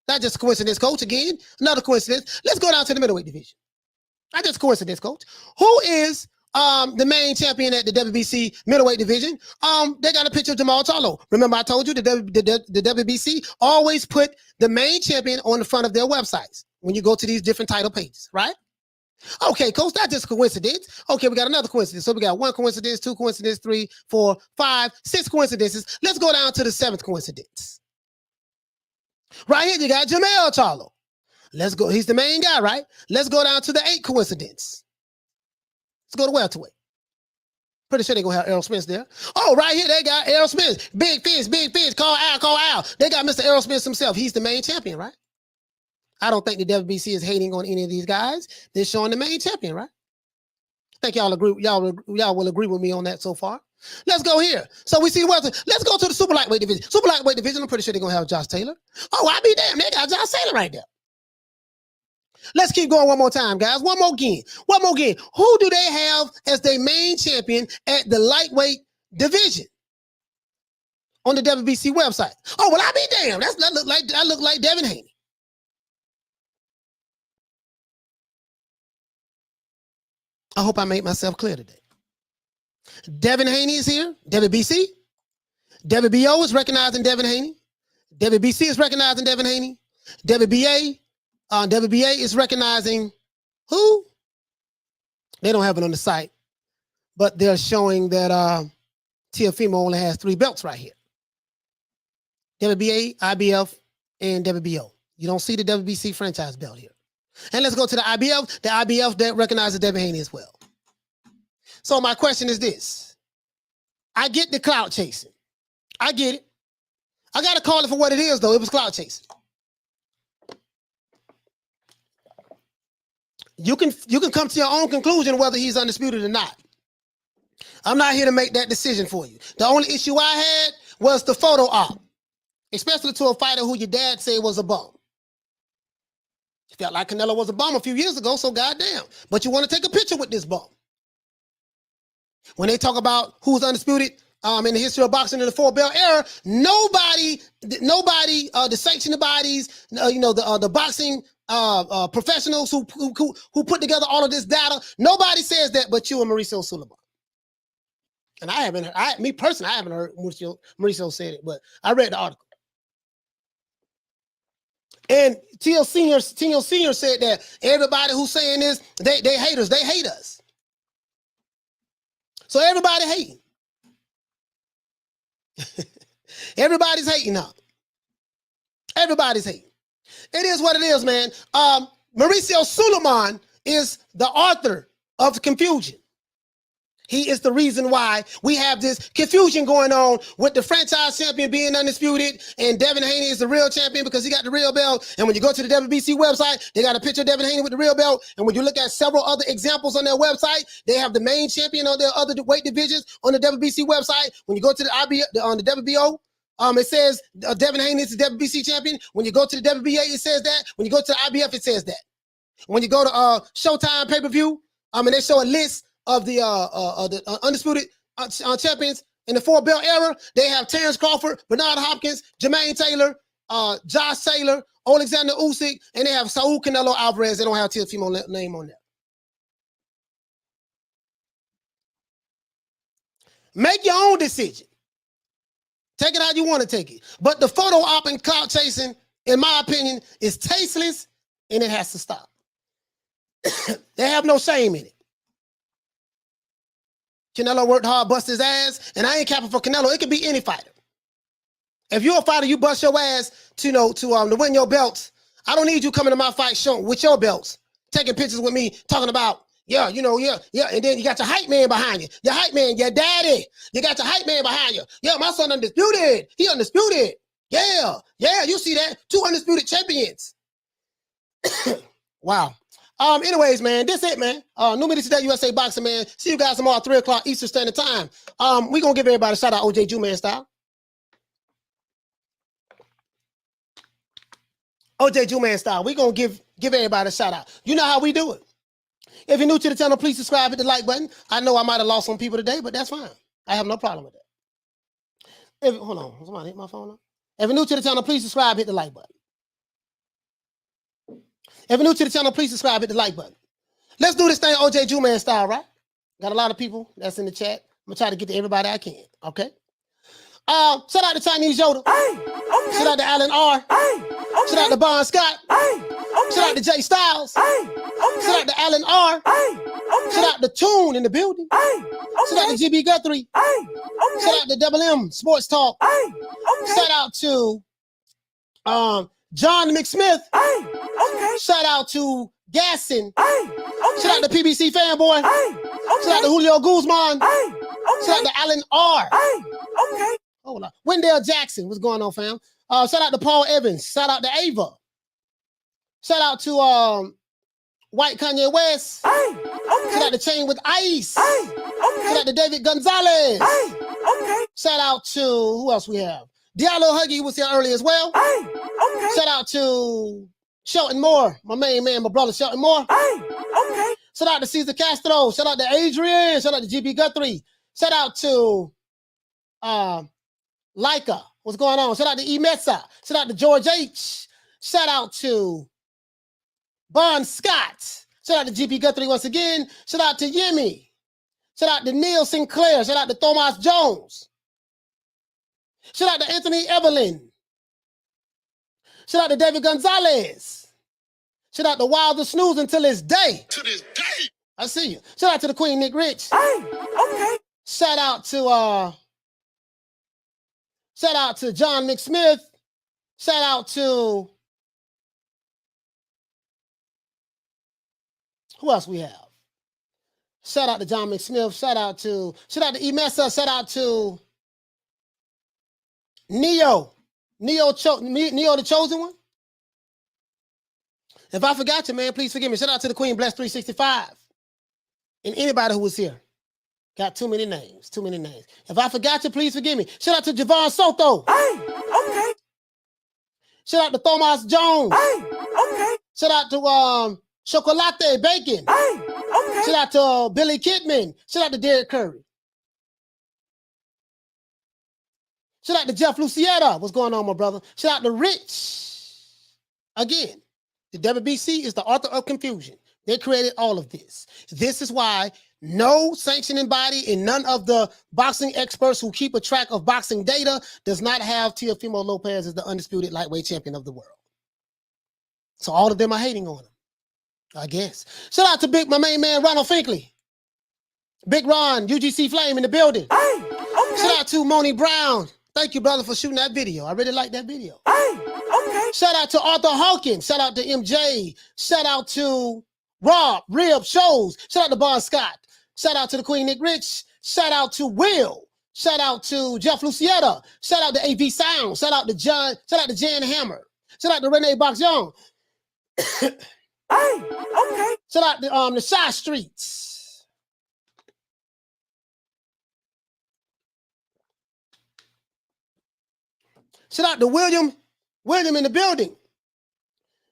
that's just coincidence, Coach. Again, another coincidence. Let's go down to the middleweight division. That's just coincidence, Coach. Who is the main champion at the WBC middleweight division? They got a picture of Jamal Charlo. Remember, I told you the WBC always put the main champion on the front of their websites when you go to these different title pages, right? Okay, Coach, that's just coincidence. Okay, we got another coincidence. So we got 1 coincidence, 2 coincidence, 3, 4, 5, 6 coincidences. Let's go down to the 7th coincidence. Right here, you got Jamel Charlo. Let's go. He's the main guy, right? Let's go down to the 8th coincidence. Let's go to welterweight. Pretty sure they're going to have Errol Spence there. Oh, right here, they got Errol Spence. Big fish. Call Al. They got Mr. Errol Spence himself. He's the main champion, right? I don't think the WBC is hating on any of these guys. They're showing the main champion, right? I think y'all agree. Y'all will agree with me on that so far. Let's go here. So we see welterweight. Let's go to the super lightweight division. Super lightweight division, I'm pretty sure they're going to have Josh Taylor. Oh, I'll be damned. They got Josh Taylor right there. Let's keep going one more time, guys. One more again. Who do they have as their main champion at the lightweight division on the WBC website? Oh, well, I'll be damned. That look like Devin Haney. I hope I made myself clear today. Devin Haney is here. WBC. WBO is recognizing Devin Haney. WBC is recognizing Devin Haney. WBA is recognizing who? They don't have it on the site, but they're showing that Teofimo only has 3 belts right here. WBA, IBF, and WBO. You don't see the WBC franchise belt here. And let's go to the IBF. The IBF that recognizes Devin Haney as well. So my question is this. I get the clout chasing. I get it. I got to call it for what it is, though. It was clout chasing. You can come to your own conclusion whether he's undisputed or not. I'm not here to make that decision for you. The only issue I had was the photo op, especially to a fighter who your dad said was a bum. You felt like Canelo was a bum a few years ago, so goddamn. But you want to take a picture with this bum. When they talk about who's undisputed in the history of boxing in the four-belt era, nobody, the sanctioning bodies, the boxing professionals who put together all of this data, nobody says that but you and Mauricio Suleiman. And I haven't heard Mauricio said it, but I read the article. And Tio Senior said that everybody who's saying this, they haters, they hate us. So everybody hating. Everybody's hating now. Everybody's hating. It is what it is, man. Mauricio Suleiman is the author of the confusion. He is the reason why we have this confusion going on with the franchise champion being undisputed and Devin Haney is the real champion because he got the real belt. And when you go to the WBC website, they got a picture of Devin Haney with the real belt. And when you look at several other examples on their website, they have the main champion on their other weight divisions on the WBC website. When you go to the IBF, on the WBO, it says Devin Haney is the WBC champion. When you go to the WBA, it says that. When you go to the IBF, it says that. When you go to Showtime pay-per-view, and they show a list of the undisputed champions in the four-belt era, they have Terrence Crawford, Bernard Hopkins, Jermaine Taylor, Josh Taylor, Alexander Usyk, and they have Saul Canelo Alvarez. They don't have Teofimo name on there. Make your own decision. Take it how you want to take it. But the photo op and clout chasing, in my opinion, is tasteless, and it has to stop. They have no shame in it. Canelo worked hard, bust his ass, and I ain't capping for Canelo. It could be any fighter. If you're a fighter, you bust your ass to win your belts. I don't need you coming to my fight show with your belts, taking pictures with me, talking about, yeah, and then you got your hype man behind you. Your hype man, your daddy. You got your hype man behind you. Yeah, my son undisputed. He undisputed. Yeah, you see that? 2 undisputed champions. Wow. Anyways, man, that's it, man. New Media Today, USA Boxing, man. See you guys tomorrow at 3 o'clock Eastern Standard Time. We're going to give everybody a shout out, OJ Juman style. OJ Juman style. We're going to give everybody a shout out. You know how we do it. If you're new to the channel, please subscribe, hit the like button. I know I might have lost some people today, but that's fine. I have no problem with that. Hold on. Somebody hit my phone up. If you're new to the channel, please subscribe, hit the like button. If you're new to the channel, please subscribe, hit the like button. Let's do this thing OJ Juman style, right? Got a lot of people that's in the chat. I'm going to try to get to everybody I can, okay? Shout out to Chinese Yoda. Okay. Shout out to Alan R. Okay. Shout out to Bon Scott. Okay. Shout out to Jay Styles. Okay. Shout out to Alan R. Okay. Shout out to Toon in the building. Okay. Shout out to GB Guthrie. Okay. Shout out to Double M Sports Talk. Okay. Shout out to John McSmith. Okay. Shout out to Gasson. Okay. Shout out to PBC Fanboy. Okay. Shout out to Julio Guzman. Okay. Shout out to Alan R. Okay. Hold on. Wendell Jackson. What's going on, fam? Shout out to Paul Evans. Shout out to Ava. Shout out to White Kanye West. Okay. Shout out to Chain with Ice. Okay. Shout out to David Gonzalez. Okay. Shout out to who else we have? Diallo Huggy was here early as well. Okay. Shout out to Shelton Moore, my main man, my brother Shelton Moore. Okay. Shout out to Cesar Castro. Shout out to Adrian. Shout out to GB Guthrie. Shout out to Leica. What's going on? Shout out to E Mesa. Shout out to George H. Shout out to Bon Scott. Shout out to GB Guthrie once again. Shout out to Yemi. Shout out to Neil Sinclair. Shout out to Thomas Jones. Shout out to Anthony Evelyn. Shout out to David Gonzalez. Shout out to Wilder Snooze until this day. To this day. I see you. Shout out to the Queen Nick Rich. Okay. Shout out to John McSmith. Shout out to Who else we have? Shout out to John McSmith. Shout out to E Mesa. Shout out to Neo. Neo the Chosen One. If I forgot you, man, please forgive me. Shout out to the Queen Bless 365. And anybody who was here. Got too many names. Too many names. If I forgot you, please forgive me. Shout out to Javon Soto. Hey, okay. Shout out to Thomas Jones. Hey, okay. Shout out to Chocolate Bacon. Hey, okay. Shout out to Billy Kidman. Shout out to Derek Curry. Shout out to Jeff Lucietta. What's going on, my brother? Shout out to Rich. Again, the WBC is the author of confusion. They created all of this. This is why no sanctioning body and none of the boxing experts who keep a track of boxing data does not have Teofimo Lopez as the undisputed lightweight champion of the world. So all of them are hating on him, I guess. Shout out to my main man, Ronald Finkley. Big Ron, UGC Flame in the building. Hey, okay. Shout out to Moni Brown. Thank you, brother, for shooting that video. I really like that video. Hey, okay. Shout out to Arthur Hawkins. Shout out to MJ. Shout out to Rob, Rib, Shows. Shout out to Bon Scott. Shout out to the Queen Nick Rich. Shout out to Will. Shout out to Jeff Lucietta. Shout out to AV Sound. Shout out to John. Shout out to Jan Hammer. Shout out to Renee Box Young. Hey, okay. Shout out to the Shy Streets. Shout out to William in the building.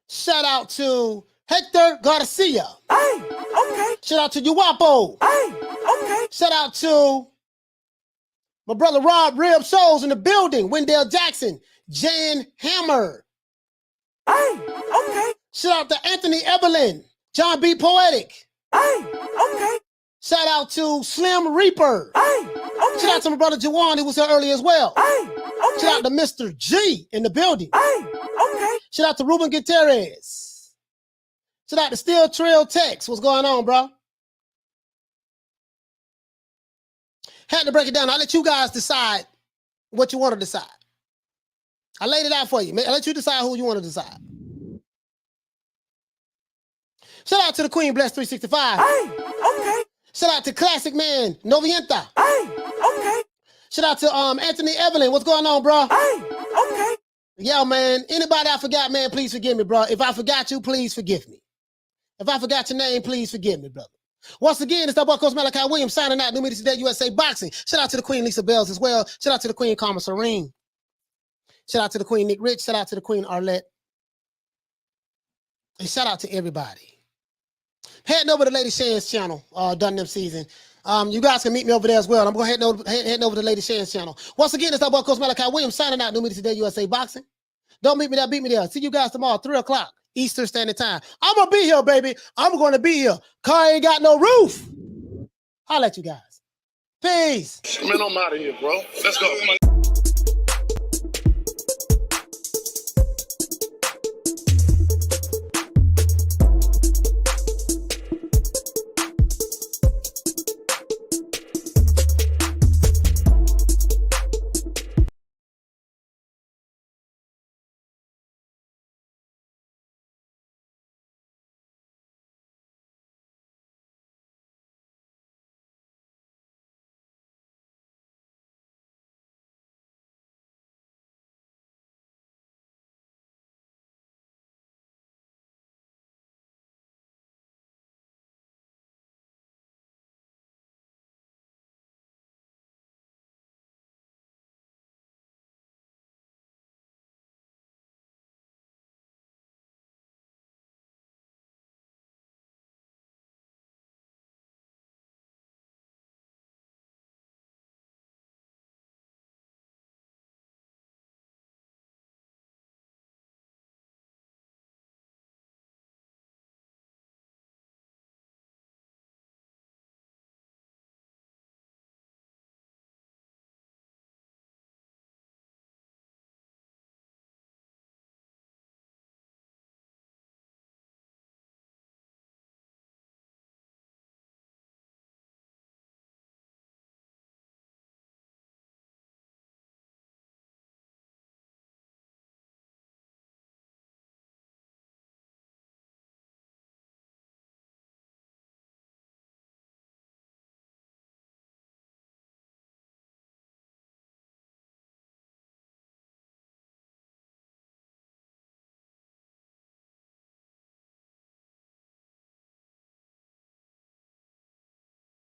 Shout out to Hector Garcia. Hey, okay. Shout out to Uwapo. Hey, okay. Shout out to my brother Rob Rib Shows in the building. Wendell Jackson. Jan Hammer. Hey, okay. Shout out to Anthony Evelyn. John B. Poetic. Hey, okay. Shout out to Slim Reaper. Hey, okay. Shout out to my brother Jawan, who was here earlier as well. Hey, okay. Shout out to Mr. G in the building. Hey, okay. Shout out to Ruben Gutierrez. Shout out to Steel Trail Tex. What's going on, bro? Had to break it down. I'll let you guys decide what you want to decide. I laid it out for you. I'll let you decide who you want to decide. Shout out to the Queen Bless 365. Hey, okay. Shout out to Classic Man, Novienta. Hey, okay. Shout out to Anthony Evelyn. What's going on, bro? Hey, okay. Yo, man, anybody I forgot, man, please forgive me, bro. If I forgot you, please forgive me. If I forgot your name, please forgive me, brother. Once again, it's the boy Coach Malachi Williams signing out. New Media Today, USA Boxing. Shout out to the Queen Lisa Bells as well. Shout out to the Queen Karma Serene. Shout out to the Queen Nick Rich. Shout out to the Queen Arlette. And shout out to everybody. Heading over to Lady Shan's channel, Done Them Season. You guys can meet me over there as well. I'm going to heading over to Lady Shan's channel. Once again, it's the boy Coach Malachi Williams signing out. New Media Today, USA Boxing. Don't meet me there, beat me there. See you guys tomorrow, 3 o'clock. Eastern Standard Time. I'm going to be here, baby. I'm going to be here. Car ain't got no roof. I'll let you guys. Peace. Man, I'm out of here, bro. Let's go. Come on.